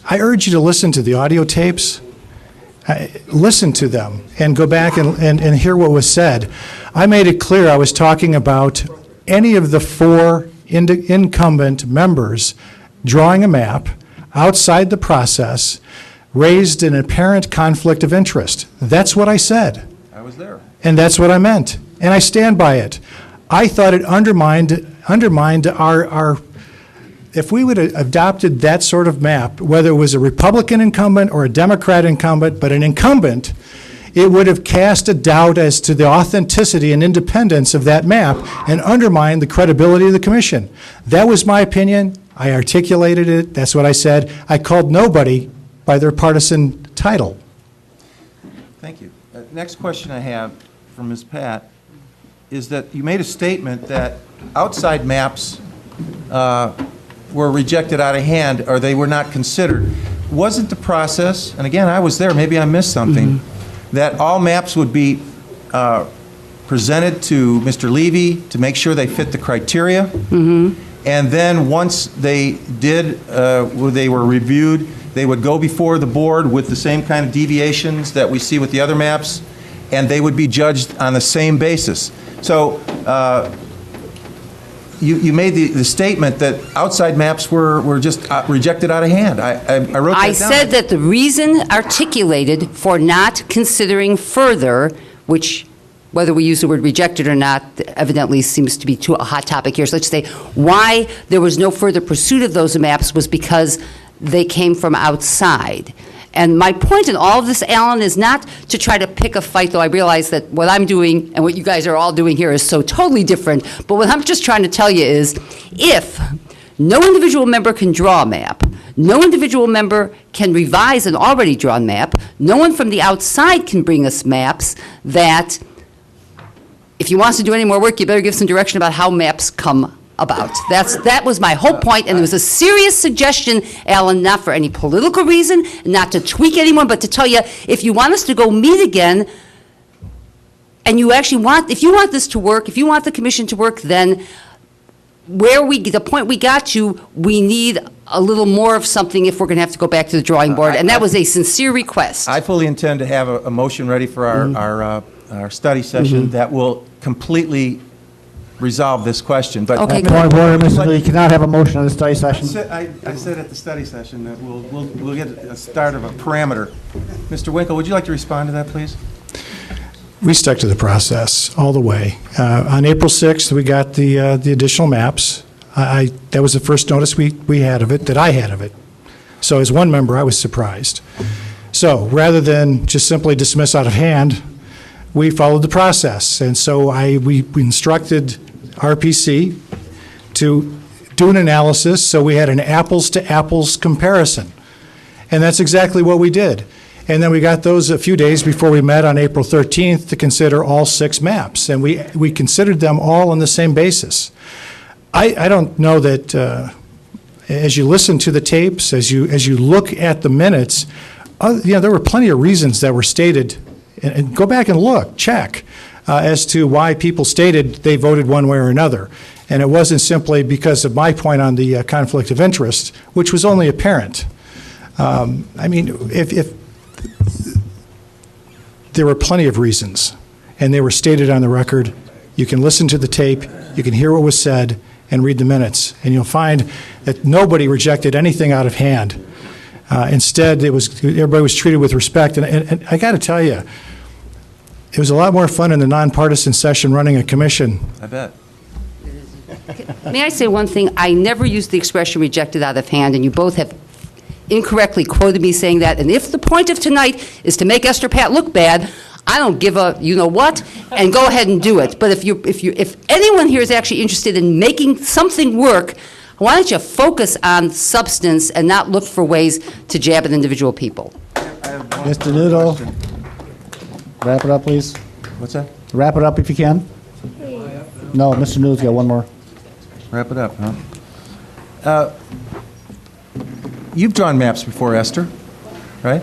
I urge you to listen to the audio tapes. Listen to them and go back and hear what was said. I made it clear I was talking about any of the 4 incumbent members drawing a map outside the process raised an apparent conflict of interest. That's what I said. I was there. And that's what I meant. And I stand by it. I thought it undermined our if we would have adopted that sort of map, whether it was a Republican incumbent or a Democrat incumbent, but an incumbent, it would have cast a doubt as to the authenticity and independence of that map and undermined the credibility of the commission. That was my opinion. I articulated it. That's what I said. I called nobody by their partisan title. Thank you. Next question I have from Ms. Pat is that you made a statement that outside maps were rejected out of hand, or they were not considered. Wasn't the process, and again, I was there, maybe I missed something, that all maps would be presented to Mr. Levy to make sure they fit the criteria? And then once they did, they were reviewed, they would go before the board with the same kind of deviations that we see with the other maps, and they would be judged on the same basis. So you made the statement that outside maps were just rejected out of hand. I wrote that down. I said that the reason articulated for not considering further, which, whether we use the word rejected or not, evidently seems to be a hot topic here. So let's say why there was no further pursuit of those maps was because they came from outside. And my point in all of this, Alan, is not to try to pick a fight, though I realize that what I'm doing and what you guys are all doing here is so totally different. But what I'm just trying to tell you is if No individual member can draw a map. No individual member can revise an already drawn map. No one from the outside can bring us maps that, if you want us to do any more work, you better give some direction about how maps come about. That was my whole point, and it was a serious suggestion, Alan, not for any political reason, not to tweak anyone, but to tell you, if you want us to go meet again, and you actually want, if you want this to work, if you want the commission to work, then the point we got to, we need a little more of something if we're going to have to go back to the drawing board, and that was a sincere request. I fully intend to have a motion ready for our study session that will completely resolve this question. But Okay, Point of order, Mr. Lee, you cannot have a motion on the study session. I said at the study session that we'll get a start of a parameter. Mr. Winkle, would you like to respond to that, please? We stuck to the process all the way. On April 6th, we got the additional maps. That was the first notice we had of it, that I had of it. So as one member, I was surprised. So rather than just simply dismiss out of hand, we followed the process. And so we instructed RPC to do an analysis so we had an apples-to-apples comparison. And that's exactly what we did. And then we got those a few days before we met on April 13th to consider all 6 maps. And we considered them all on the same basis. I don't know that as you listen to the tapes, as you look at the minutes, there were plenty of reasons that were stated. And go back and look, check, as to why people stated they voted one way or another. And it wasn't simply because of my point on the conflict of interest, which was only apparent. If there were plenty of reasons, and they were stated on the record. You can listen to the tape, you can hear what was said, and read the minutes, and you'll find that nobody rejected anything out of hand. Instead, everybody was treated with respect, and I got to tell you, it was a lot more fun in the nonpartisan session running a commission. I bet. May I say one thing? I never used the expression rejected out of hand, and you both have incorrectly quoted me saying that. And if the point of tonight is to make Esther Pat look bad, I don't give a you-know-what, and go ahead and do it. But if anyone here is actually interested in making something work, why don't you focus on substance and not look for ways to jab at individual people? Mr. Nudo, wrap it up, please. What's that? Wrap it up if you can. No, Mr. Nudo's got one more. Wrap it up, huh? You've drawn maps before, Esther, right?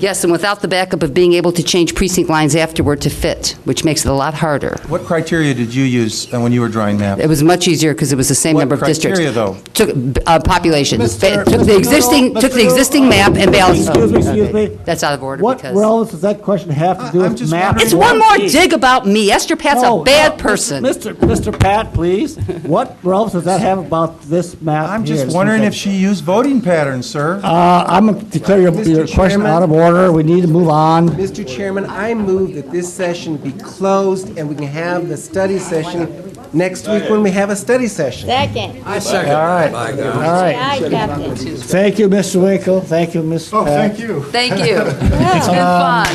Yes, and without the backup of being able to change precinct lines afterward to fit, which makes it a lot harder. What criteria did you use when you were drawing maps? It was much easier because it was the same number of districts. What criteria, though? Took population. Took the existing map and balanced. Excuse me. That's out of order. What relevance does that question have to do with maps? It's one more dig about me. Esther Pat's a bad person. Mr. Pat, please. What relevance does that have about this map? I'm just wondering if she used voting patterns, sir. I'm going to declare your question out of order. We need to move on. Mr. Chairman, I move that this session be closed and we can have the study session next week when we have a study session. Second. I second. All right. All right. Aye, Captain. Thank you, Mr. Winkle. Thank you, Ms. Pat. Thank you. Thank you. It's been fun.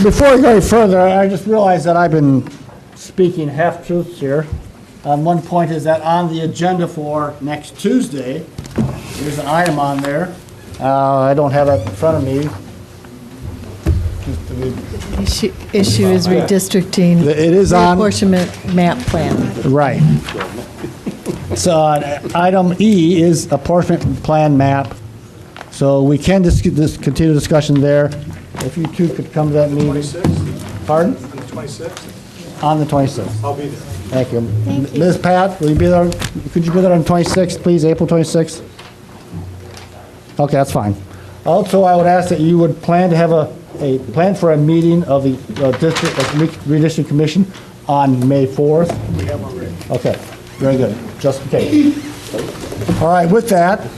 Before we go any further, I just realized that I've been speaking half-truths here. One point is that on the agenda for next Tuesday, there's an item on there. I don't have it in front of me. Issue is redistricting. It is on. Apportionment map plan. Right. So item E is apportionment plan map. So we can continue discussion there. If you two could come to that meeting. 26th? Pardon? On the 26th? On the 26th. I'll be there. Thank you. Ms. Pat, will you be there? Could you be there on the 26th, please, April 26th? Okay, that's fine. Also, I would ask that you would plan to have a plan for a meeting of the district redistricting commission on May 4th. We have one ready. Okay, very good. Just in case. All right, with that,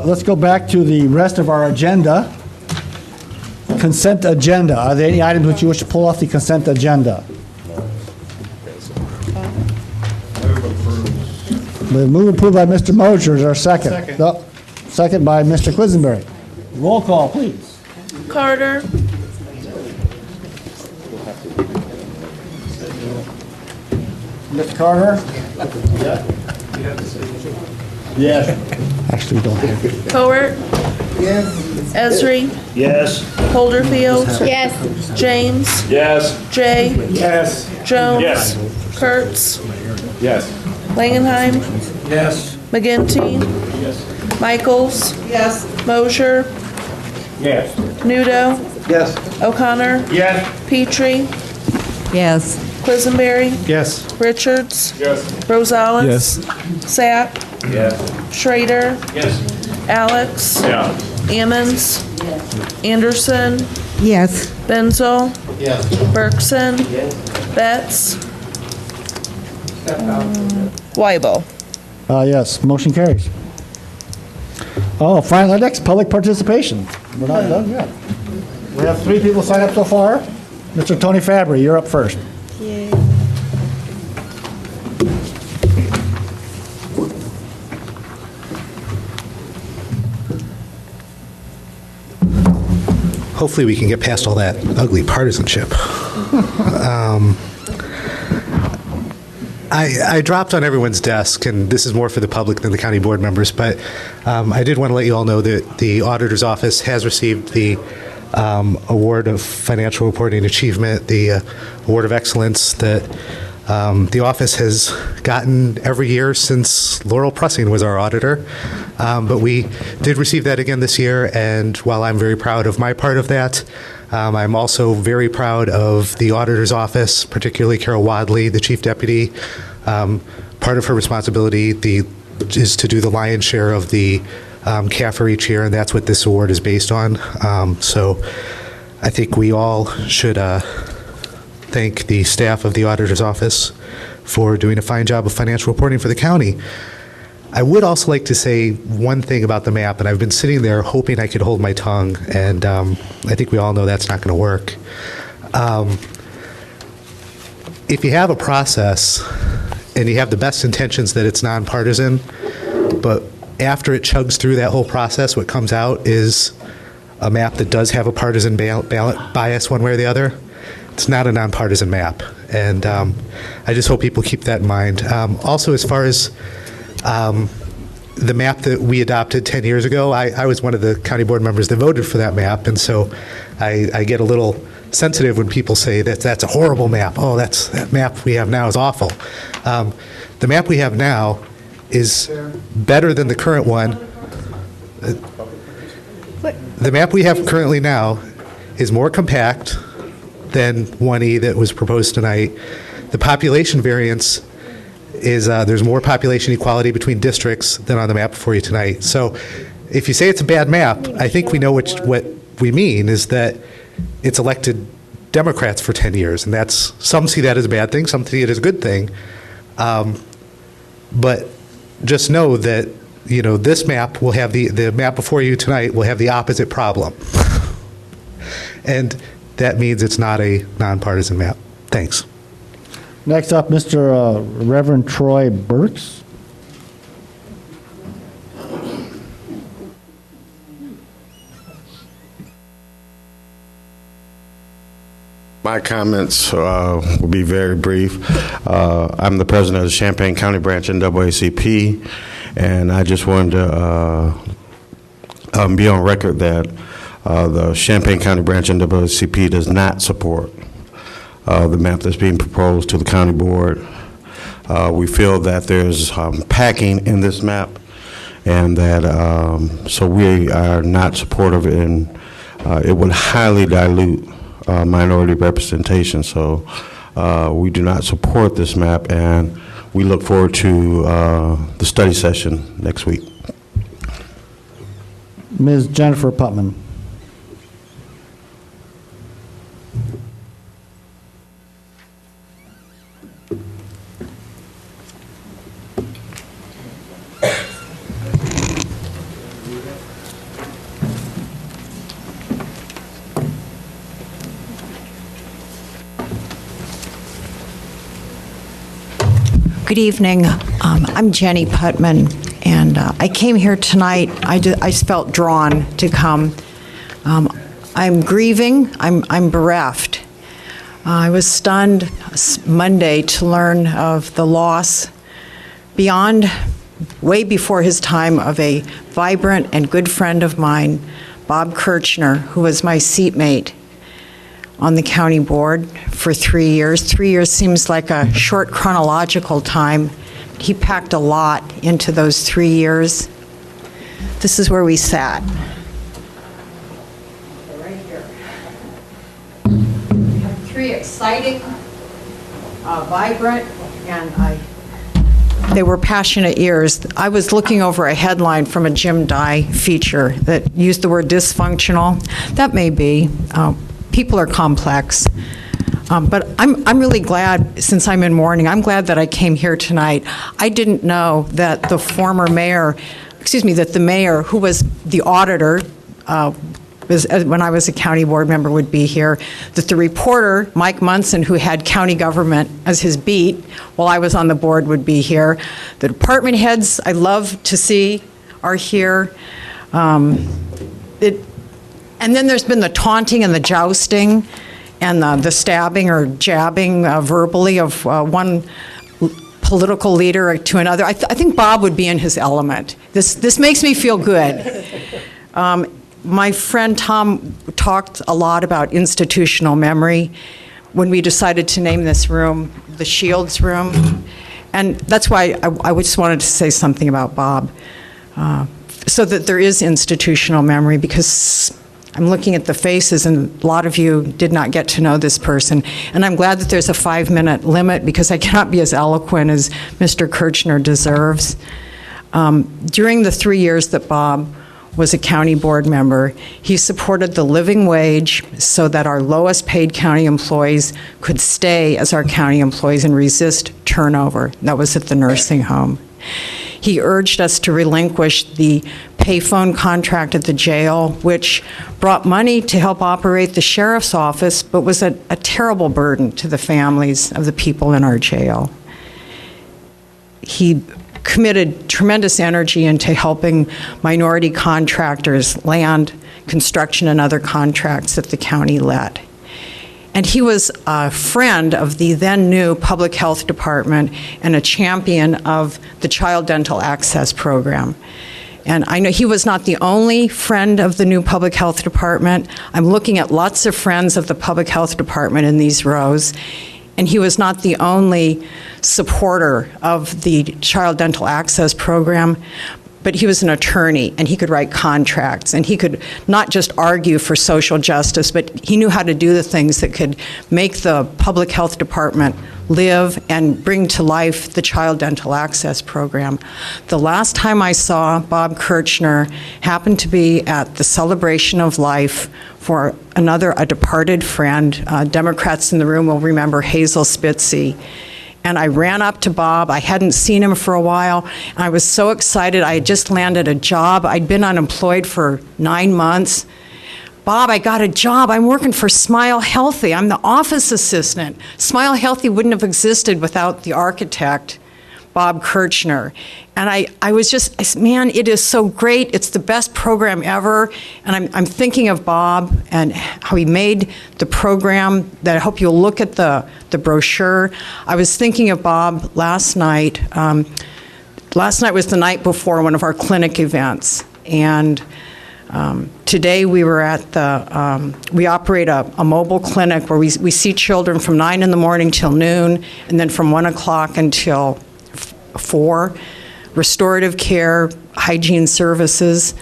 let's go back to the rest of our agenda. Consent agenda. Are there any items which you wish to pull off the consent agenda? The move approved by Mr. Mosher is our second. Second. No, second by Mr. Quisenberry. Roll call, please. Carter. Mr. Carter? Yes. Actually, we don't have it. Howard. Yes. Esri. Yes. Holderfield. Yes. James. Yes. Jay. Yes. Jones. Yes. Kurtz. Yes. Langenheim. Yes. McGinty. Yes. Michaels. Yes. Mosier. Yes. Nudo. Yes. O'Connor. Yes. Petrie. Yes. Quisenberry. Yes. Richards. Yes. Rosales. Yes. Sapp. Yes. Schrader. Yes. Alex. Yeah. Ammons. Anderson. Yes. Benzel. Yes. Bergson. Betts. Weibel. Yes, motion carries. Oh, finally, next, public participation. We're not done yet. We have 3 people signed up so far. Mr. Tony Fabry, you're up first. Hopefully we can get past all that ugly partisanship. I dropped on everyone's desk, and this is more for the public than the county board members, but I did want to let you all know that the auditor's office has received the award of financial reporting achievement, the award of excellence that the office has gotten every year since Laurel Pressing was our auditor. But we did receive that again this year, and while I'm very proud of my part of that, I'm also very proud of the auditor's office, particularly Carol Wadley, the chief deputy. Part of her responsibility is to do the lion's share of the CAFR each year, and that's what this award is based on. So I think we all should thank the staff of the auditor's office for doing a fine job of financial reporting for the county. I would also like to say one thing about the map, and I've been sitting there hoping I could hold my tongue, and I think we all know that's not going to work. If you have a process and you have the best intentions that it's nonpartisan, but after it chugs through that whole process, what comes out is a map that does have a partisan ballot bias one way or the other, it's not a nonpartisan map. And I just hope people keep that in mind. Also, as far as the map that we adopted 10 years ago, I was one of the county board members that voted for that map, and so I get a little sensitive when people say that that's a horrible map. Oh, that map we have now is awful. The map we have now is better than the current one. The map we have currently now is more compact than 1E that was proposed tonight. The population variance is there's more population equality between districts than on the map before you tonight. So if you say it's a bad map, I think we know what we mean is that it's elected Democrats for 10 years, and that's, some see that as a bad thing, some see it as a good thing. But just know that, you know, this map will have the map before you tonight will have the opposite problem. And that means it's not a nonpartisan map. Thanks. Next up, Mr. Reverend Troy Burks. My comments will be very brief. I'm the president of the Champaign County Branch NAACP, and I just wanted to be on record that the Champaign County Branch NAACP does not support the map that's being proposed to the county board. We feel that there's packing in this map, and that so we are not supportive, and it would highly dilute minority representation. So we do not support this map, and we look forward to the study session next week. Ms. Jennifer Putman. Good evening. I'm Jenny Putman, and I came here tonight. I just felt drawn to come. I'm grieving. I'm bereft. I was stunned Monday to learn of the loss way before his time, of a vibrant and good friend of mine, Bob Kirchner, who was my seatmate on the county board for 3 years. 3 years seems like a short chronological time. He packed a lot into those 3 years. This is where we sat. Right here. We have 3 exciting, vibrant, and they were passionate years. I was looking over a headline from a Jim Dye feature that used the word dysfunctional. That may be. People are complex. But I'm really glad, since I'm in mourning, I'm glad that I came here tonight. I didn't know that the that the mayor, who was the auditor, when I was a county board member, would be here, that the reporter, Mike Munson, who had county government as his beat while I was on the board, would be here. The department heads I love to see are here. And then there's been the taunting and the jousting and the stabbing or jabbing verbally of one political leader to another. I think Bob would be in his element. This makes me feel good. My friend Tom talked a lot about institutional memory when we decided to name this room the Shields Room. And that's why I just wanted to say something about Bob, so that there is institutional memory, because I'm looking at the faces, and a lot of you did not get to know this person. And I'm glad that there's a 5-minute limit, because I cannot be as eloquent as Mr. Kirchner deserves. During the 3 years that Bob was a county board member, he supported the living wage so that our lowest paid county employees could stay as our county employees and resist turnover. That was at the nursing home. He urged us to relinquish the payphone contract at the jail, which brought money to help operate the sheriff's office, but was a terrible burden to the families of the people in our jail. He committed tremendous energy into helping minority contractors land, construction, and other contracts that the county let. And he was a friend of the then new Public Health Department and a champion of the Child Dental Access Program. And I know he was not the only friend of the new Public Health Department. I'm looking at lots of friends of the Public Health Department in these rows. And he was not the only supporter of the Child Dental Access Program, but he was an attorney, and he could write contracts, and he could not just argue for social justice, but he knew how to do the things that could make the Public Health Department live and bring to life the Child Dental Access Program. The last time I saw Bob Kirchner happened to be at the celebration of life for a departed friend. Democrats in the room will remember Hazel Spitzy. And I ran up to Bob. I hadn't seen him for a while. And I was so excited. I had just landed a job. I'd been unemployed for 9 months. Bob, I got a job. I'm working for Smile Healthy. I'm the office assistant. Smile Healthy wouldn't have existed without the architect, Bob Kirchner. And I was just, man, it is so great. It's the best program ever. And I'm thinking of Bob and how he made the program. That I hope you'll look at the brochure. I was thinking of Bob last night. Last night was the night before one of our clinic events. And today we were at we operate a mobile clinic where we see children from 9 in the morning till noon, and then from 1 o'clock until 4. Restorative care, hygiene services.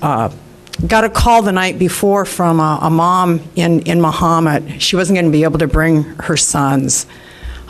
Got a call the night before from a mom in Mahomet. She wasn't going to be able to bring her sons.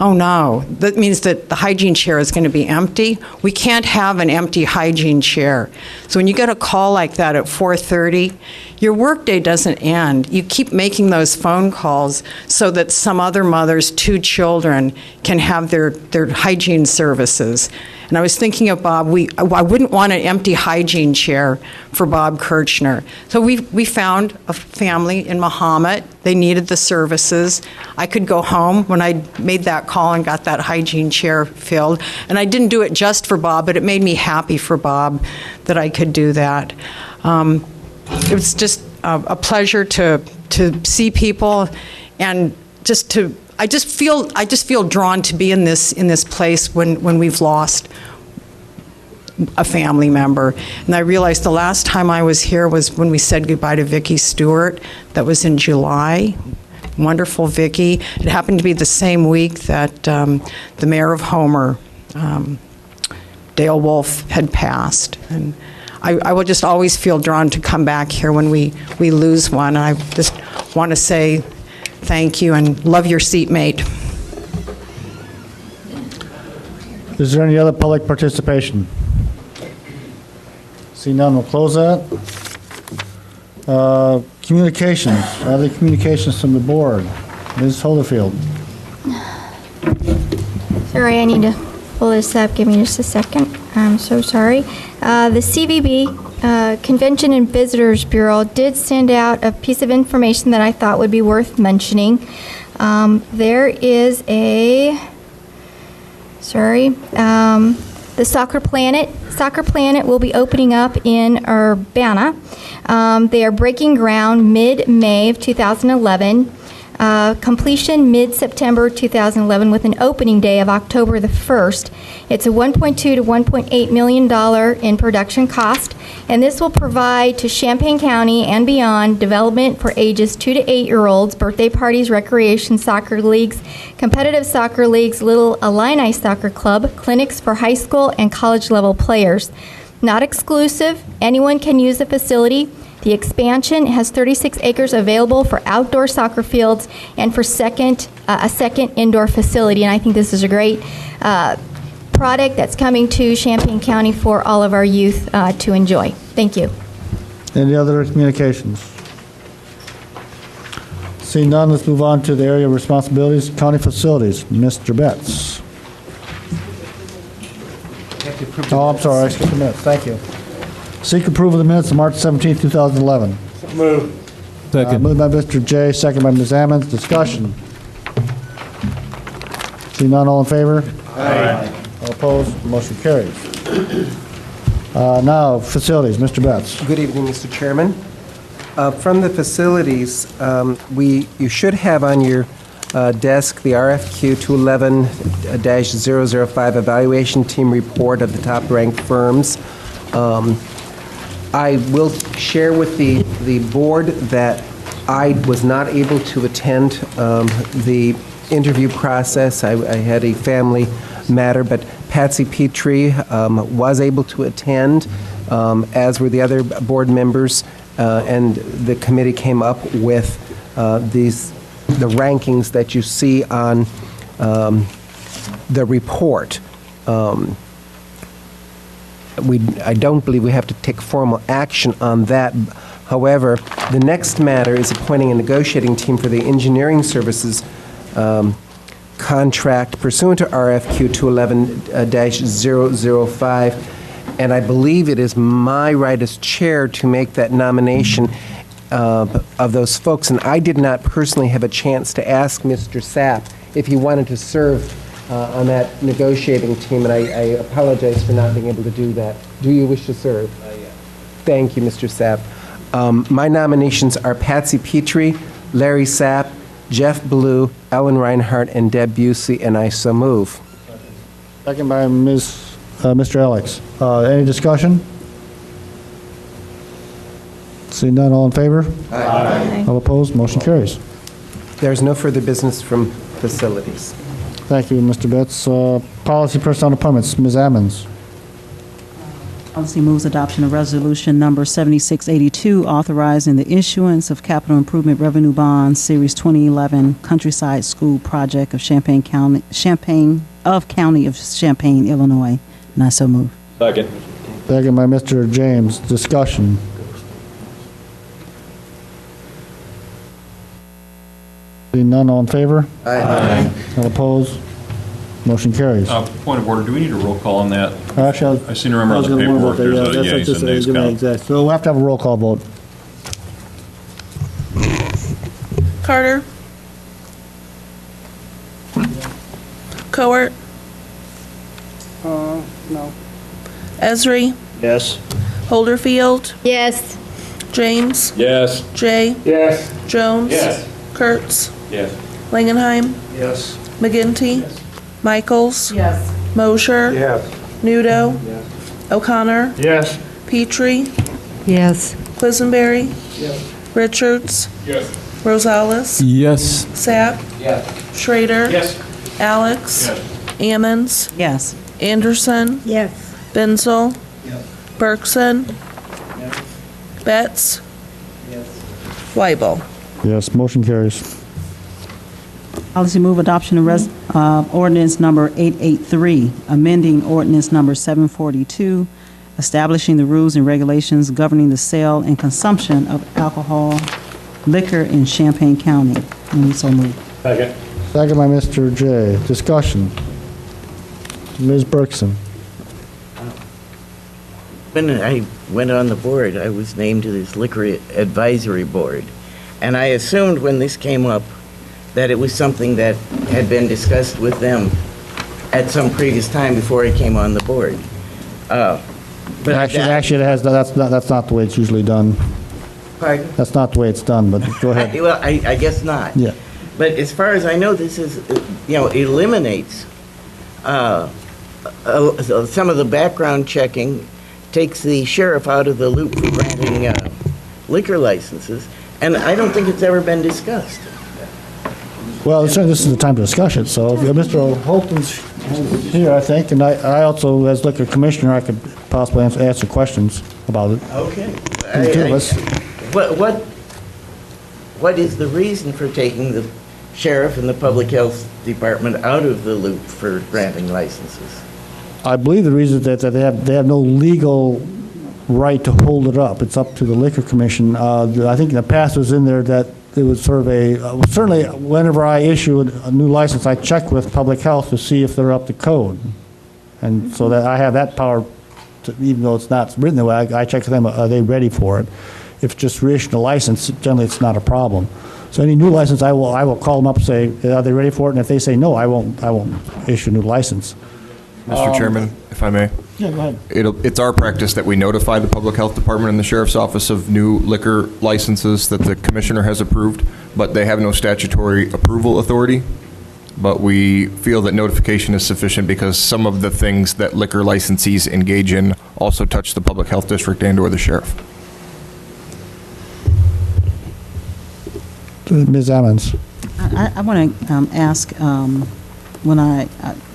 Oh no, that means that the hygiene chair is going to be empty. We can't have an empty hygiene chair. So when you get a call like that at 4:30, your workday doesn't end. You keep making those phone calls so that some other mother's 2 children can have their hygiene services. And I was thinking of Bob. I wouldn't want an empty hygiene chair for Bob Kirchner. So we found a family in Mahomet. They needed the services. I could go home when I made that call and got that hygiene chair filled. And I didn't do it just for Bob, but it made me happy for Bob that I could do that. It was just a pleasure to see people. And I just feel drawn to be in this place when we've lost a family member. And I realized the last time I was here was when we said goodbye to Vicki Stewart. That was in July. Wonderful Vicki. It happened to be the same week that the mayor of Homer, Dale Wolf, had passed. And I will just always feel drawn to come back here when we lose one. And I just want to say thank you and love your seatmate. Is there any other public participation? See none, we'll close that. Communications, other communications from the board. Ms. Holderfield. Sorry, I need to pull this up. Give me just a second. I'm so sorry. The CVB, Convention and Visitors Bureau, did send out a piece of information that I thought would be worth mentioning. There is the Soccer Planet. Soccer Planet will be opening up in Urbana. They are breaking ground mid-May of 2011. Completion mid-September 2011 with an opening day of October the 1st. It's a $1.2 to $1.8 million in production cost, and this will provide to Champaign County and beyond development for ages 2 to 8-year-olds, birthday parties, recreation soccer leagues, competitive soccer leagues, Little Illini Soccer Club, clinics for high school and college level players. Not exclusive, anyone can use the facility. The expansion has 36 acres available for outdoor soccer fields and for a second indoor facility. And I think this is a great product that's coming to Champaign County for all of our youth to enjoy. Thank you. Any other communications? Seeing none, let's move on to the area of responsibilities, county facilities. Mr. Betts. Oh, I'm sorry, I skipped the minutes. Thank you. Seek approval of the minutes of March 17, 2011. Move. Second. Moved by Mr. J, second by Ms. Ammons. Discussion. See none, all in favor? Aye. All opposed? Motion carries. Now, facilities. Mr. Betts. Good evening, Mr. Chairman. From the facilities, you should have on your desk the RFQ 211-005 evaluation team report of the top-ranked firms. I will share with the board that I was not able to attend the interview process. I had a family matter, but Patsy Petrie was able to attend, as were the other board members, and the committee came up with the rankings that you see on the report. I don't believe we have to take formal action on that. However, the next matter is appointing a negotiating team for the engineering services contract pursuant to RFQ 211-005, and I believe it is my right as chair to make that nomination of those folks, and I did not personally have a chance to ask Mr. Sapp if he wanted to serve on that negotiating team, and I apologize for not being able to do that. Do you wish to serve? Yes. Thank you, Mr. Sapp. My nominations are Patsy Petrie, Larry Sapp, Jeff Blue, Ellen Reinhardt, and Deb Busey, and I so move. Second by Mr. Alex. Any discussion? See none, all in favor? Aye. All opposed? Motion carries. There's no further business from facilities. Thank you, Mr. Betts. Policy personnel appointments. Ms. Ammons. Policy moves adoption of resolution number 7682, authorizing the issuance of capital improvement revenue bonds, Series 2011 Countryside School Project of Champaign, Illinois. And I so move. Second. Second by Mr. James. Discussion. Seeing none, all in favor? Aye. All opposed? Motion carries. Point of order, do we need a roll call on that? Actually, I seem to remember on the paperwork there's a yays and nays count. Exactly. So we'll have to have a roll call vote. Carter. Cowart. No. Esri. Yes. Holderfield. Yes. James. Yes. Jay. Yes. Jones. Yes. Kurtz. Yes. Langenheim? Yes. McGinty? Michaels? Yes. Mosher? Yes. Nudo? Yes. O'Connor? Yes. Petrie? Yes. Quisenberry? Yes. Richards? Yes. Rosales? Yes. Sapp? Yes. Schrader? Yes. Alex? Yes. Ammons? Yes. Anderson? Yes. Benzel? Yes. Bergson? Betts? Yes. Weibel? Yes, motion carries. Policy move adoption of ordinance number 883, amending ordinance number 742, establishing the rules and regulations governing the sale and consumption of alcohol liquor in Champaign County. And so moved. Second. Second by Mr. J. Discussion. Ms. Bergson. When I went on the board, I was named to this liquor advisory board. And I assumed when this came up that it was something that had been discussed with them at some previous time before I came on the board. But Actually, it has, that's not the way it's usually done. Pardon? That's not the way it's done, but go ahead. Well, I guess not. Yeah. But as far as I know, this is, eliminates some of the background checking, takes the sheriff out of the loop for granting liquor licenses, and I don't think it's ever been discussed. Well, this is the time to discuss it, so if Mr. Holton's here, I think, and I also, as liquor commissioner, I could possibly answer questions about it. Okay. The two of us. What is the reason for taking the sheriff and the public health department out of the loop for granting licenses? I believe the reason is that they have no legal right to hold it up. It's up to the liquor commission. I think in the past it was in there that it was sort of certainly whenever I issue a new license, I check with public health to see if they're up to code. And so that I have that power, even though it's not written that way, I check with them, are they ready for it? If it's just reissuing a license, generally it's not a problem. So any new license, I will call them up and say, are they ready for it? And if they say no, I won't issue a new license. Mr. Chairman, if I may. Yeah, go ahead. It's our practice that we notify the Public Health Department and the Sheriff's Office of new liquor licenses that the Commissioner has approved, but they have no statutory approval authority. But we feel that notification is sufficient because some of the things that liquor licensees engage in also touch the Public Health District and/or the Sheriff. Ms. Ammons. I want to ask, when I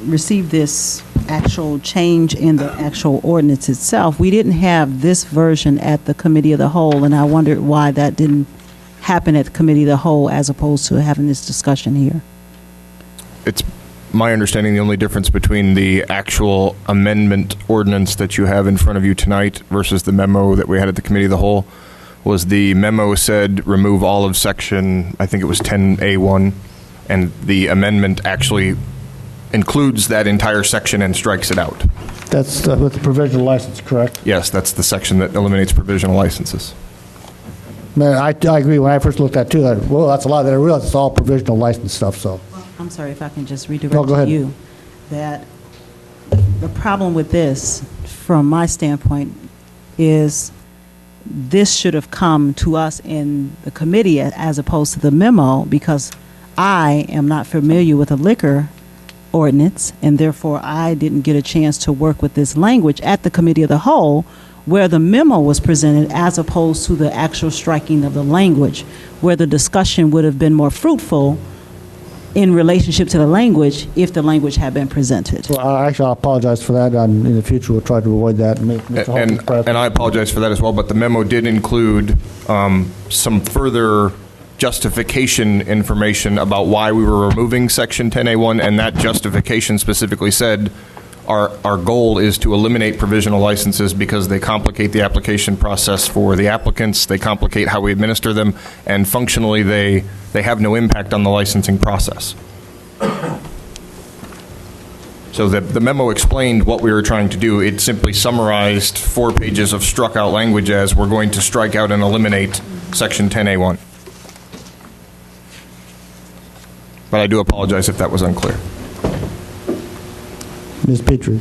received this actual change in the actual ordinance itself, we didn't have this version at the Committee of the Whole, and I wondered why that didn't happen at the Committee of the Whole as opposed to having this discussion here. It's my understanding the only difference between the actual amendment ordinance that you have in front of you tonight versus the memo that we had at the Committee of the Whole was the memo said remove all of section, I think it was 10A1, and the amendment actually includes that entire section and strikes it out. That's with the provisional license, correct? Yes, that's the section that eliminates provisional licenses. Man, I agree. When I first looked at it, too, well, that's a lot. I realized it's all provisional license stuff, so. I'm sorry if I can just redirect No, go ahead. to you, that the problem with this, from my standpoint, is this should have come to us in the committee as opposed to the memo, because I am not familiar with a liquor ordinance, and therefore I didn't get a chance to work with this language at the Committee of the Whole, where the memo was presented as opposed to the actual striking of the language, where the discussion would have been more fruitful in relationship to the language if the language had been presented. Well, actually, I apologize for that, and in the future, we'll try to avoid that. And I apologize for that as well, but the memo did include some further justification information about why we were removing Section 10A1, and that justification specifically said our goal is to eliminate provisional licenses because they complicate the application process for the applicants, they complicate how we administer them, and functionally they have no impact on the licensing process. So the memo explained what we were trying to do. It simply summarized 4 pages of struck out language as we're going to strike out and eliminate Section 10A1. But I do apologize if that was unclear. Ms. Petrie.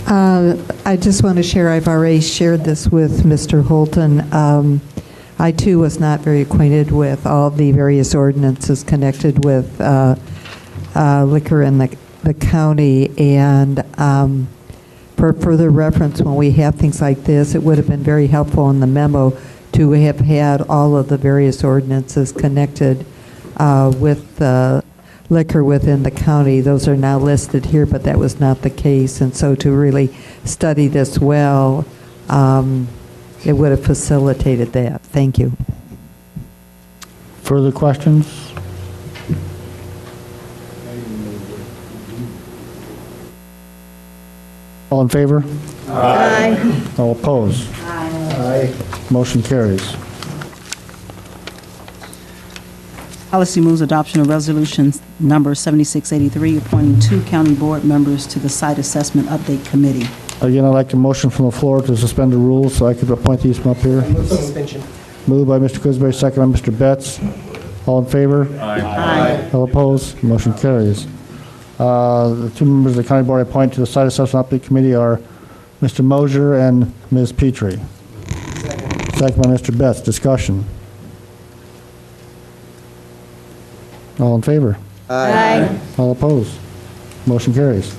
I just want to share, I've already shared this with Mr. Holton. I too was not very acquainted with all the various ordinances connected with liquor in the county, and for further reference, when we have things like this, it would have been very helpful in the memo to have had all of the various ordinances connected with liquor within the county. Those are now listed here, but that was not the case. And so to really study this well, it would have facilitated that. Thank you. Further questions? All in favor? Aye. All opposed? Aye. Motion carries. Policy moves adoption of resolution number 7683, appointing 2 county board members to the Site Assessment Update Committee. Again, I'd like a motion from the floor to suspend the rules so I could appoint these from up here. Suspension. Moved by Mr. Quisberry, second by Mr. Betts. All in favor? Aye. All opposed? Motion carries. The 2 members of the county board appointed to the Site Assessment Update Committee are Mr. Mosier and Ms. Petrie. Second by Mr. Betts. Discussion. All in favor? Aye. All opposed? Motion carries.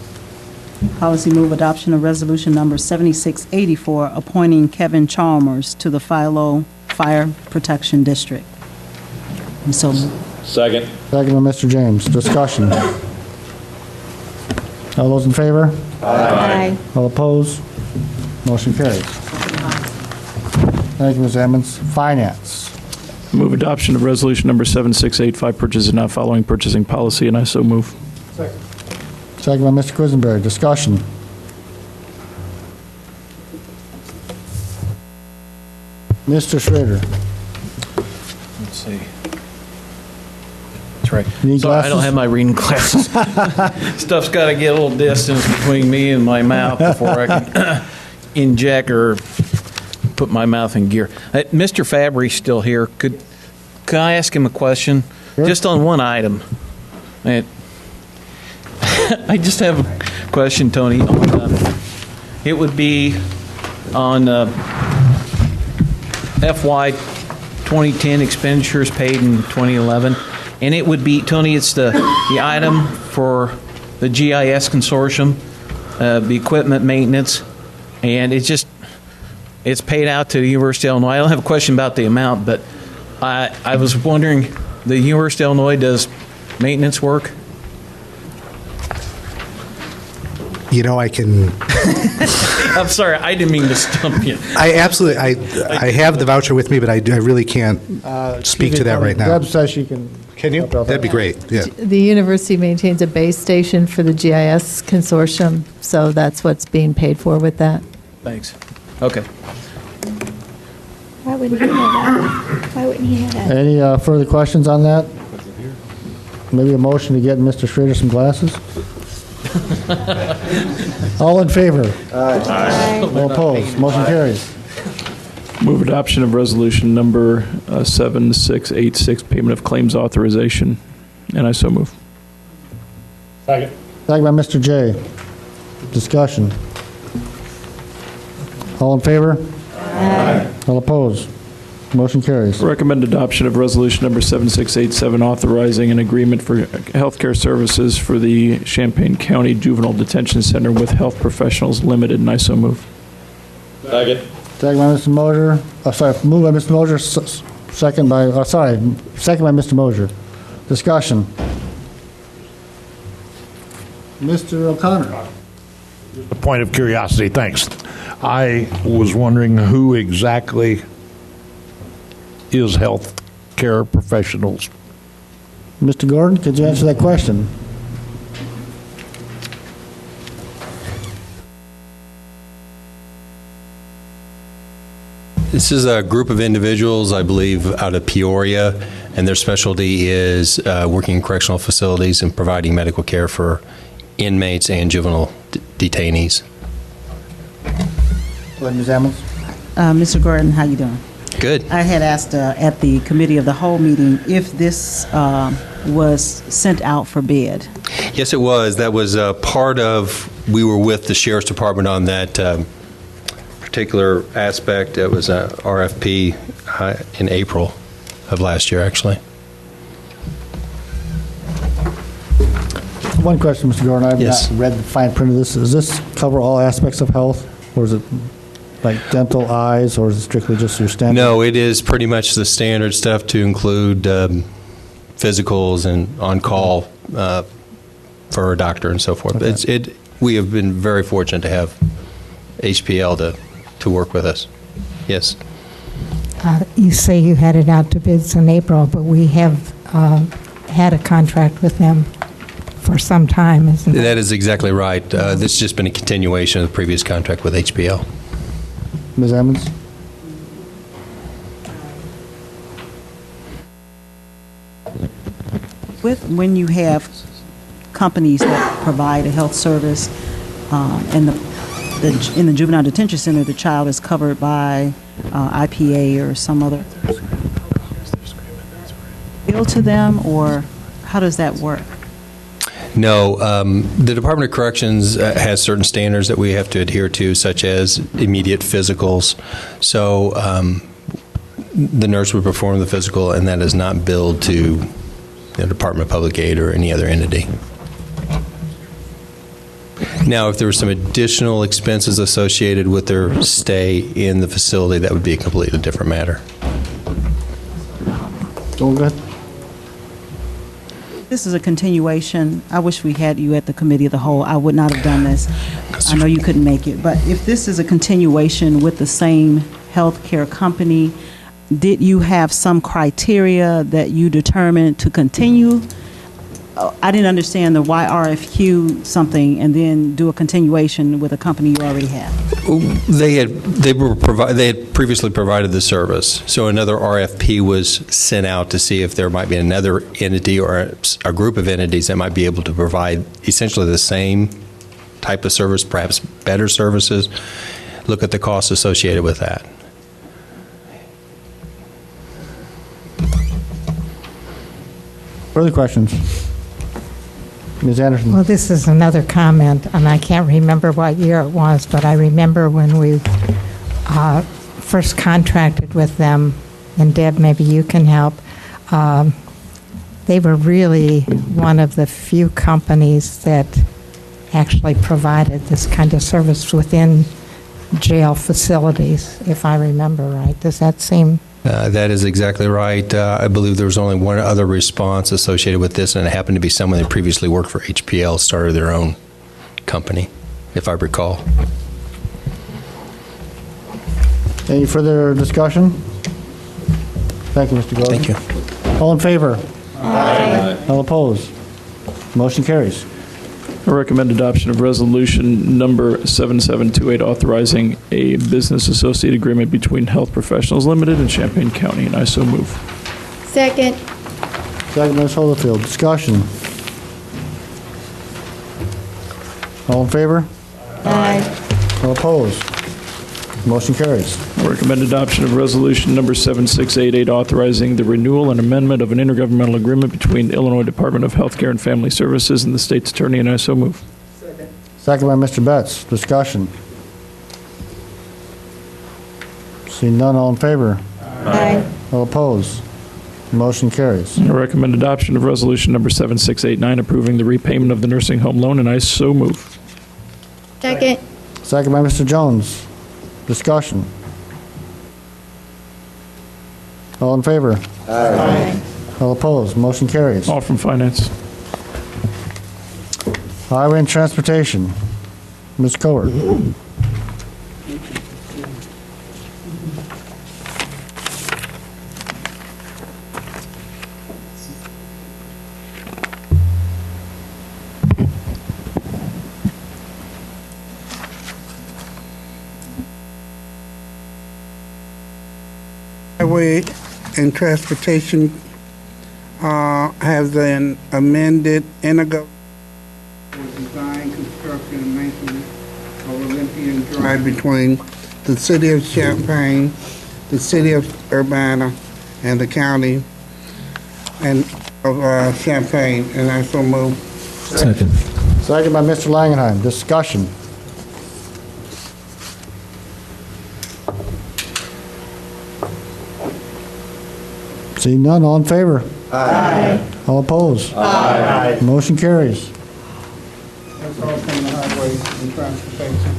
Policy move adoption of resolution number 7684, appointing Kevin Chalmers to the Philo Fire Protection District. And so Second. Second by Mr. James. Discussion. All those in favor? Aye. All opposed? Motion carries. Thank you, Ms. Emmons. Finance. Move adoption of resolution number 7685, purchases not following purchasing policy, and I so move. Second by Mr. Quisenberry. Discussion. Mr. Schrader. Let's see. That's right. You need Sorry, I glasses? don't have my reading glasses. Stuff's got to get a little distance between me and my mouth before I can inject or put my mouth in gear. Mr. Fabry's still here. Could I ask him a question? Sure. Just on one item. I just have a question, Tony. It would be on FY 2010 expenditures paid in 2011. And it would be, Tony, it's the item for the GIS consortium, the equipment maintenance, and it's paid out to the University of Illinois. I don't have a question about the amount, but I was wondering, the University of Illinois does maintenance work? You know, I can. I'm sorry, I didn't mean to stump you. I absolutely. I have the voucher with me, but I really can't speak to that right now. Deb says she can. Can you? That'd be great. Yeah. The university maintains a base station for the GIS consortium, so that's what's being paid for with that. Thanks. Okay. Why wouldn't he know that? Why wouldn't he know that? Any further questions on that? Maybe a motion to get Mr. Schrader some glasses? All in favor? Aye. All opposed? Motion carries. Move adoption of resolution number 7686, payment of claims authorization, and I so move. Second. Second by Mr. J. Discussion. All in favor? Aye. All opposed? Motion carries. Recommend adoption of resolution number 7687, authorizing an agreement for healthcare services for the Champaign County Juvenile Detention Center with Health Professionals Limited, and I so move. Second. Second by Mr. Mosier. Moved by Mr. Mosier, second by Mr. Mosier. Discussion. Mr. O'Connor. A point of curiosity, thanks. I was wondering who exactly is health care professionals? Mr. Gordon, could you answer that question? This is a group of individuals, I believe, out of Peoria, and their specialty is working in correctional facilities and providing medical care for inmates and juvenile detainees. Go ahead, Ms. Ammons. Mr. Gordon, how you doing? Good. I had asked at the committee of the whole meeting if this was sent out for bid. Yes, it was. That was part of, we were with the Sheriff's Department on that particular aspect, it was a RFP in April of last year, actually. One question, Mr. Gordon. I've Yes. not read the fine print of this. Does this cover all aspects of health, or is it like dental, eyes, or is it strictly just your standard? No, it is pretty much the standard stuff to include physicals and on-call for a doctor and so forth. Okay. We have been very fortunate to have HPL to work with us. Yes. You say you had it out to bids in April, but we have had a contract with them for some time, isn't it? That is exactly right. This has just been a continuation of the previous contract with HPL. Ms. Emmons? When you have companies that provide a health service, and in the juvenile detention center, the child is covered by IPA or some other bill to them, or how does that work? No, the Department of Corrections has certain standards that we have to adhere to, such as immediate physicals. So the nurse would perform the physical, and that is not billed to the Department of Public Aid or any other entity. Now, if there were some additional expenses associated with their stay in the facility, that would be a completely different matter. All good. This is a continuation. I wish we had you at the committee of the whole. I would not have done this. I know you couldn't make it, but if this is a continuation with the same healthcare company, did you have some criteria that you determined to continue? I didn't understand the why RFQ something and then do a continuation with a company you already had. They had previously provided the service, so another RFP was sent out to see if there might be another entity or a group of entities that might be able to provide essentially the same type of service, perhaps better services. Look at the costs associated with that. Further questions? Ms. Anderson? Well, this is another comment, and I can't remember what year it was, but I remember when we first contracted with them, and Deb, maybe you can help. They were really one of the few companies that actually provided this kind of service within jail facilities, if I remember right. Does that seem... That is exactly right. I believe there was only one other response associated with this, and it happened to be someone that previously worked for HPL, started their own company, if I recall. Any further discussion? Thank you, Mr. Gordon. Thank you. All in favor? Aye. All opposed? Motion carries. I recommend adoption of resolution number 7728, authorizing a business associate agreement between Health Professionals Limited and Champaign County, and I so move. Second. Second, Ms. Holyfield. Discussion. All in favor? Aye. All opposed? Motion carries. I recommend adoption of resolution number 7688, authorizing the renewal and amendment of an intergovernmental agreement between the Illinois Department of Health Care and Family Services and the state's attorney, and I so move. Second by Mr. Betts. Discussion. Seeing none, all in favor? Aye. All opposed? Motion carries. I recommend adoption of resolution number 7689, approving the repayment of the nursing home loan, and I so move. Second. Second by Mr. Jones. Discussion. All in favor? Aye. All opposed? Motion carries. All from finance. Highway and Transportation. Ms. Cowart. Highway and Transportation has an amended intergovernmental design, construction, and maintenance of Olympian Drive between the City of Champaign, the City of Urbana, and the County of Champaign, and I so move. Second. Second by Mr. Langenheim. Discussion. Seeing none, all in favor? Aye. All opposed? Aye. Motion carries. That's all from the highways and transportation.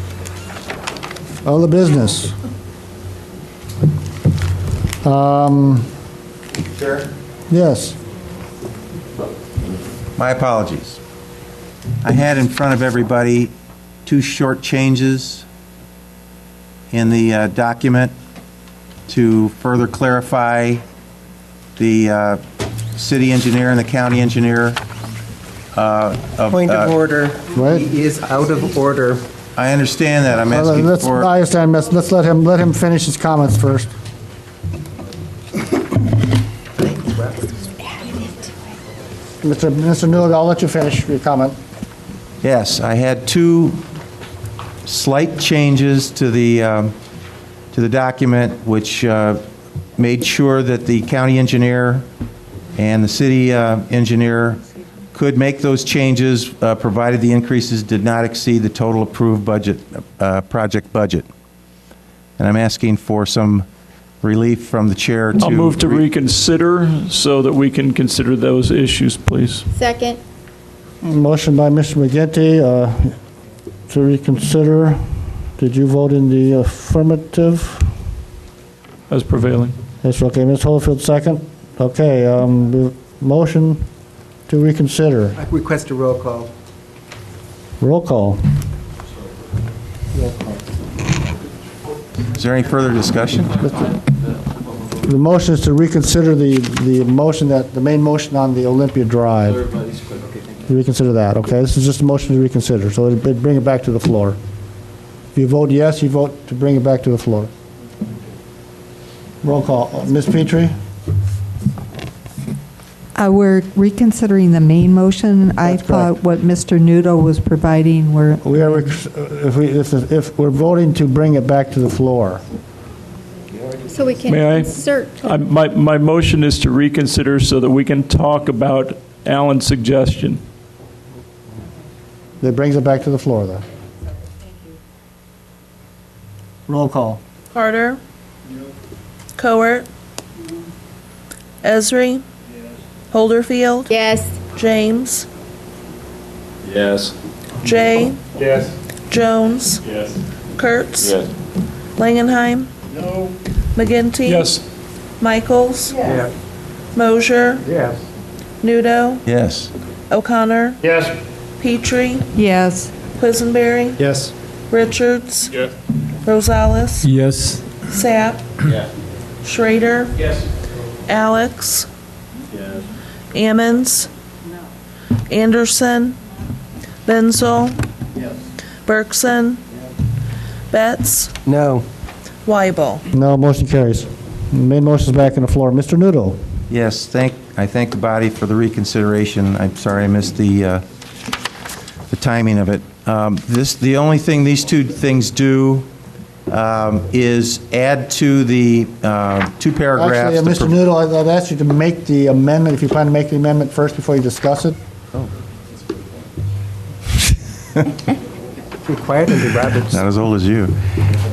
Other business. Chair? Yes. My apologies. I had in front of everybody 2 short changes in the document to further clarify the city engineer and the county engineer. Point of order. He is out of order. I understand that. I'm asking for... I understand. Let's let him finish his comments first. Mr. Newell, I'll let you finish your comment. Yes, I had 2 slight changes to the document, which made sure that the county engineer and the city engineer could make those changes, provided the increases did not exceed the total approved budget, project budget. And I'm asking for some relief from the chair to... I'll move to reconsider so that we can consider those issues, please. Second. Motion by Mr. McGinty to reconsider. Did you vote in the affirmative? As prevailing. Yes, okay. Ms. Holyfield, second. Okay, motion to reconsider. I request a roll call. Roll call. Is there any further discussion? The motion is to reconsider the motion the main motion on the Olympia Drive. Reconsider that, okay? This is just a motion to reconsider, so it'll bring it back to the floor. If you vote yes, you vote to bring it back to the floor. Roll call. Ms. Petrie? We're reconsidering the main motion. I thought what Mr. Nudo was providing were... We are, if we're voting to bring it back to the floor. So we can May I? insert. My motion is to reconsider so that we can talk about Alan's suggestion. That brings it back to the floor, though. Roll call. Carter. Cowart. Esri. Holderfield. Yes. James. Yes. Jay. Yes. Jones. Yes. Kurtz. Yes. Langenheim. No. McGinty. Yes. Michaels. Yes. Mosier. Yes. Nudo. Yes. O'Connor. Yes. Petrie. Yes. Quisenberry. Yes. Richards. Yes. Rosales. Yes. Sapp. Yes. Schrader. Yes. Alex. Yes. Ammons. Anderson. Benzel. Yes. Bergson. Betts. No. Weibel. No, motion carries. Main motion is back on the floor. Mr. Nudo? Yes, I thank the body for the reconsideration. I'm sorry I missed the timing of it. The only thing these 2 things do is add to the 2 paragraphs. Actually, Mr. Nudo, I'd ask you to make the amendment, if you plan to make the amendment first before you discuss it. Oh. Required under Roberts. Not as old as you.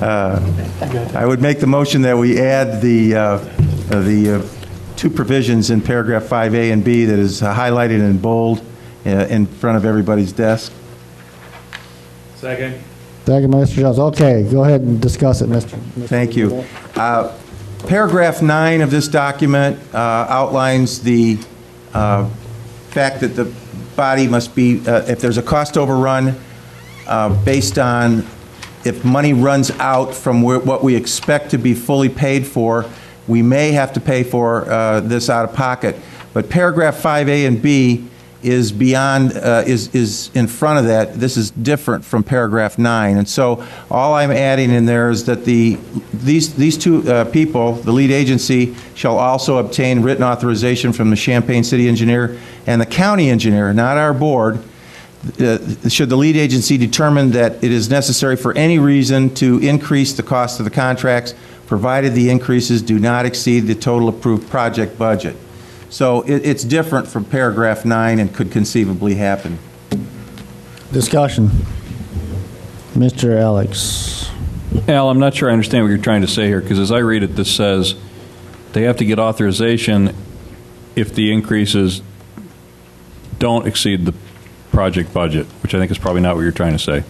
I would make the motion that we add the 2 provisions in paragraph 5A and B that is highlighted in bold in front of everybody's desk. Second. Second by Mr. Jones. Okay, go ahead and discuss it, Mr. Thank you. Paragraph 9 of this document outlines the fact that the body must be, if there's a cost overrun, based on if money runs out from what we expect to be fully paid for, we may have to pay for this out of pocket. But paragraph 5A and B is beyond, is in front of that. This is different from paragraph 9. And so all I'm adding in there is that these 2 people, the lead agency, shall also obtain written authorization from the Champaign city engineer and the county engineer, not our board, should the lead agency determine that it is necessary for any reason to increase the cost of the contracts, provided the increases do not exceed the total approved project budget. So it's different from paragraph 9 and could conceivably happen. Discussion. Mr. Alex. Al, I'm not sure I understand what you're trying to say here, because as I read it, this says they have to get authorization if the increases don't exceed the project budget, which I think is probably not what you're trying to say.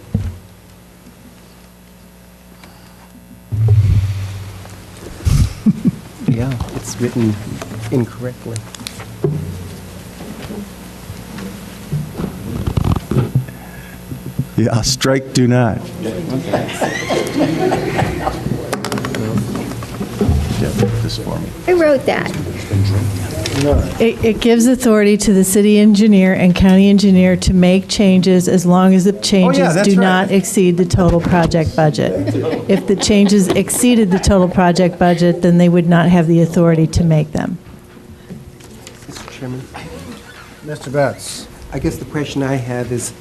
Yeah, it's written incorrectly. Yeah, strike do not. This for me. I wrote that. It gives authority to the city engineer and county engineer to make changes as long as the changes that's do right. not exceed the total project budget. If the changes exceeded the total project budget, then they would not have the authority to make them. Mr. Chairman? Mr. Betts. I guess the question I have is,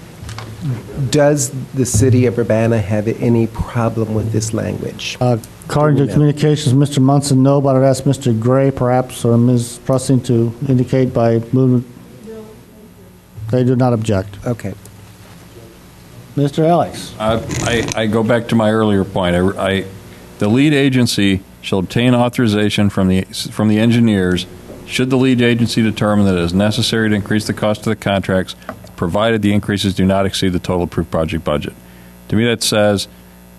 does the city of Urbana have any problem with this language? According to communications, Mr. Munson, no, but I'd ask Mr. Gray perhaps, or Ms. Pressing to indicate by movement. They do not object. Okay. Mr. Alex. I go back to my earlier point. The lead agency shall obtain authorization from the engineers should the lead agency determine that it is necessary to increase the cost of the contracts, provided the increases do not exceed the total approved project budget. To me, that says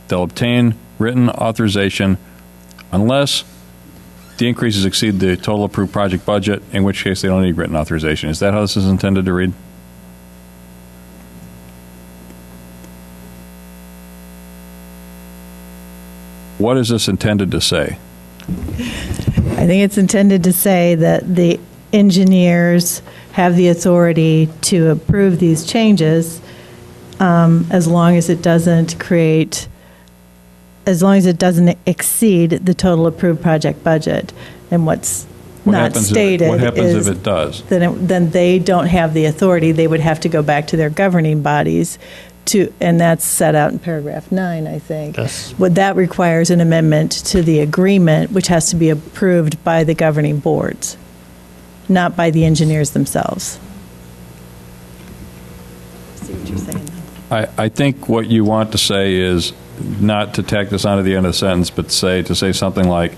they'll obtain written authorization unless the increases exceed the total approved project budget, in which case they don't need written authorization. Is that how this is intended to read? What is this intended to say? I think it's intended to say that the engineers have the authority to approve these changes as long as it doesn't exceed the total approved project budget. And what's not stated what happens is if it does? then they don't have the authority. They would have to go back to their governing bodies and that's set out in paragraph 9, I think. Yes. What that requires an amendment to the agreement, which has to be approved by the governing boards, not by the engineers themselves. See what you're saying? I think what you want to say is not to tack this on to the end of the sentence, but to say something like,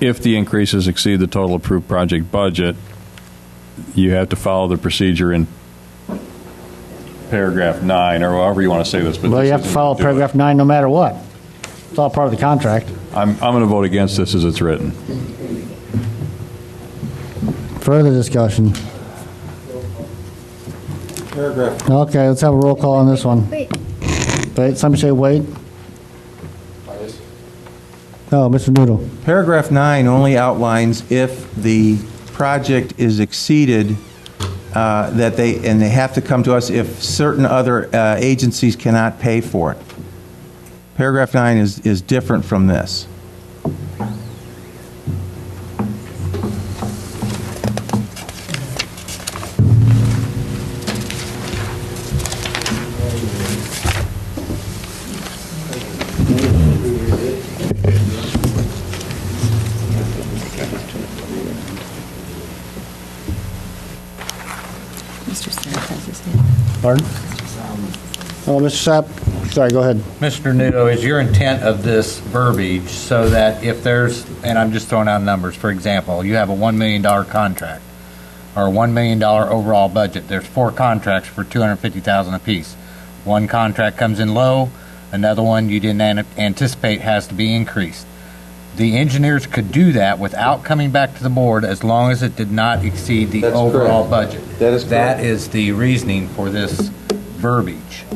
if the increases exceed the total approved project budget, you have to follow the procedure in paragraph 9, or however you want to say this. But Well, you have to follow paragraph 9 no matter what. It's all part of the contract. I'm going to vote against this as it's written. Further discussion. Paragraph. Okay, let's have a roll call on this one. Wait. Wait, somebody say wait. No, Mr. Noodle. Paragraph 9 only outlines if the project is exceeded, that they have to come to us if certain other agencies cannot pay for it. Paragraph 9 is different from this. Mr. Sapp has his hand. Pardon? Oh, Mr. Sapp, sorry, go ahead. Mr. Nudo, is your intent of this verbiage so that if there's, and I'm just throwing out numbers, for example, you have a $1 million contract or a $1 million overall budget, there's 4 contracts for $250,000 apiece. One contract comes in low, another one you didn't anticipate has to be increased. The engineers could do that without coming back to the board as long as it did not exceed the That's overall correct. budget. That is correct. That is the reasoning for this verbiage.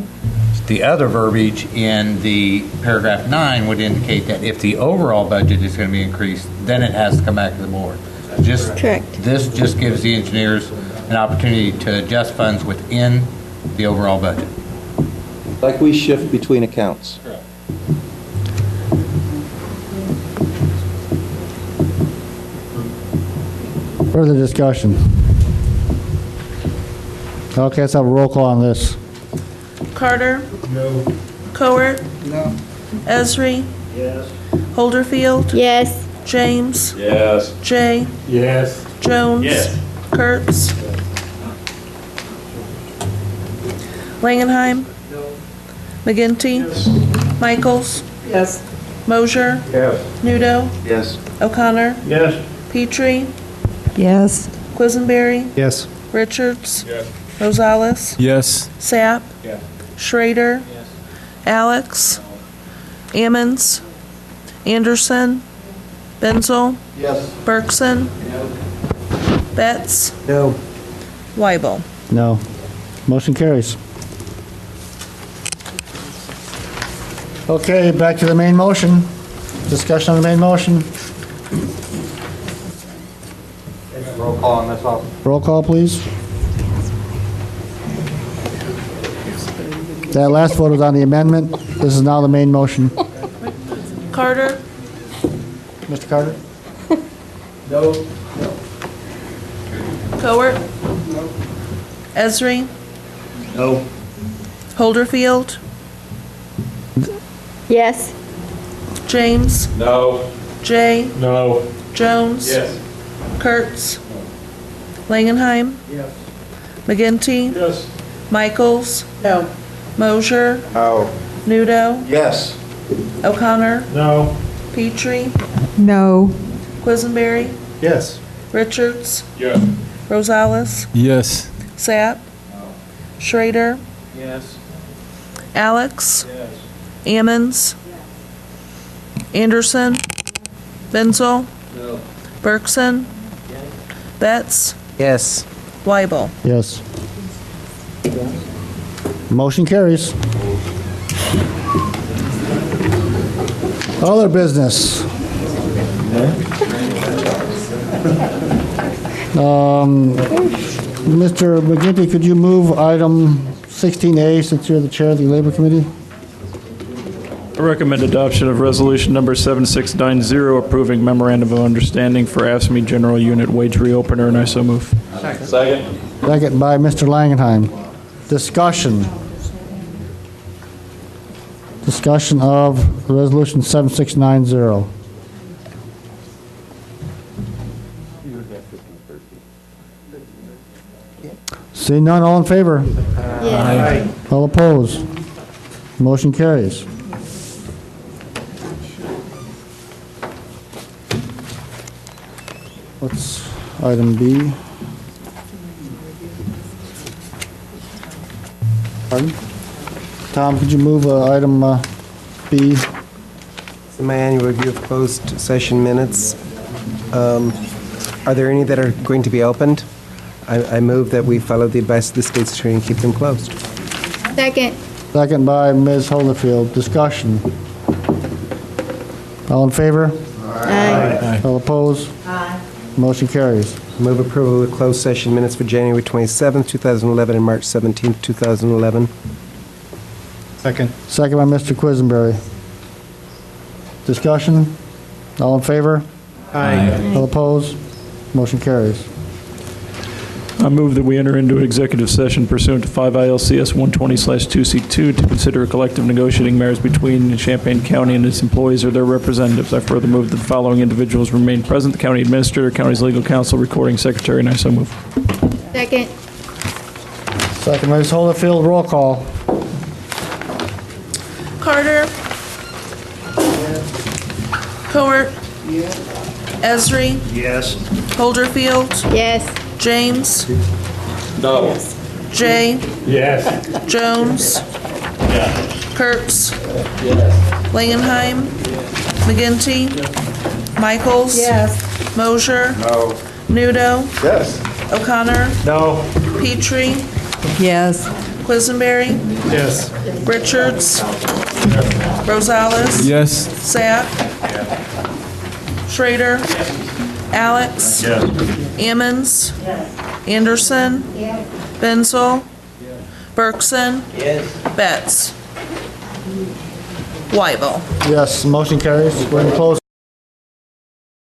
The other verbiage in the paragraph 9 would indicate that if the overall budget is going to be increased, then it has to come back to the board. Correct. This just gives the engineers an opportunity to adjust funds within the overall budget. Like we shift between accounts. Further discussion. Okay, let's have a roll call on this. Carter? No. Cowart? No. Esri? Yes. Holderfield? Yes. James? Yes. Jay? Yes. Jones? Yes. Kurtz? Langenheim? No. McGinty? Michaels? Yes. Mosher? Yes. Nudo? Yes. O'Connor? Yes. Petrie? Yes. Quisenberry? Yes. Richards? Rosales? Yes. Sapp? Yes. Schrader? Alex? Ammons? Anderson? Benzel? Yes. Bergson? Betts? No. Weibel? No. Motion carries. Okay, back to the main motion. Discussion on the main motion. Roll call on this all. Roll call, please. That last vote was on the amendment. This is now the main motion. Carter? Mr. Carter? No. Cowart? Esri? No. Holderfield? Yes. James? No. Jay? No. Jones? Yes. Kurtz? Langenheim? Yes. McGinty? Yes. Michaels? No. Mosher? No. Nudo? Yes. O'Connor? No. Petrie? No. Quisenberry? Yes. Richards? Yes. Rosales? Yes. Sapp? Schrader? Yes. Alex? Yes. Ammons? Anderson? Benzel? No. Bergson? Betts? Yes. Weibel? Yes. Motion carries. Other business. Mr. McGinty, could you move item 16A since you're the chair of the Labor Committee? I recommend adoption of resolution number 7690 approving memorandum of understanding for AFSCME General Unit wage reopener, and I so move. Second. Second by Mr. Langenheim. Discussion. Discussion of resolution 7690. Seeing none, all in favor? Yes. All opposed? Motion carries. What's item B? Pardon? Tom, could you move item B? So my annual review of closed session minutes. Are there any that are going to be opened? I move that we follow the advice of the state's attorney and keep them closed. Second. Second by Ms. Holderfield. Discussion. All in favor? Aye. All opposed? Aye. Motion carries. Move approval of the closed session minutes for January 27th, 2011 and March 17th, 2011. Second. Second by Mr. Quisenberry. Discussion? All in favor? Aye. All opposed? Motion carries. I move that we enter into an executive session pursuant to 5 ILCS 120/2C2 to consider collective negotiating matters between Champaign County and its employees or their representatives. I further move that the following individuals remain present: the county administrator, county's legal counsel, recording secretary, and I so move. Second. Second by Ms. Holderfield. Roll call. Carter? Cowart? Esri? Yes. Holderfield? Yes. James? No. Jay? Yes. Jones? Kurtz? Langenheim? McGinty? Michaels? Mosher? No. Nudo? Yes. O'Connor? No. Petrie? Yes. Quisenberry? Yes. Richards? Rosales? Yes. Sapp? Schrader? Alex? Yes. Ammons? Anderson? Benzel? Bergson? Betts? Weibel? Yes, motion carries. We're in closed.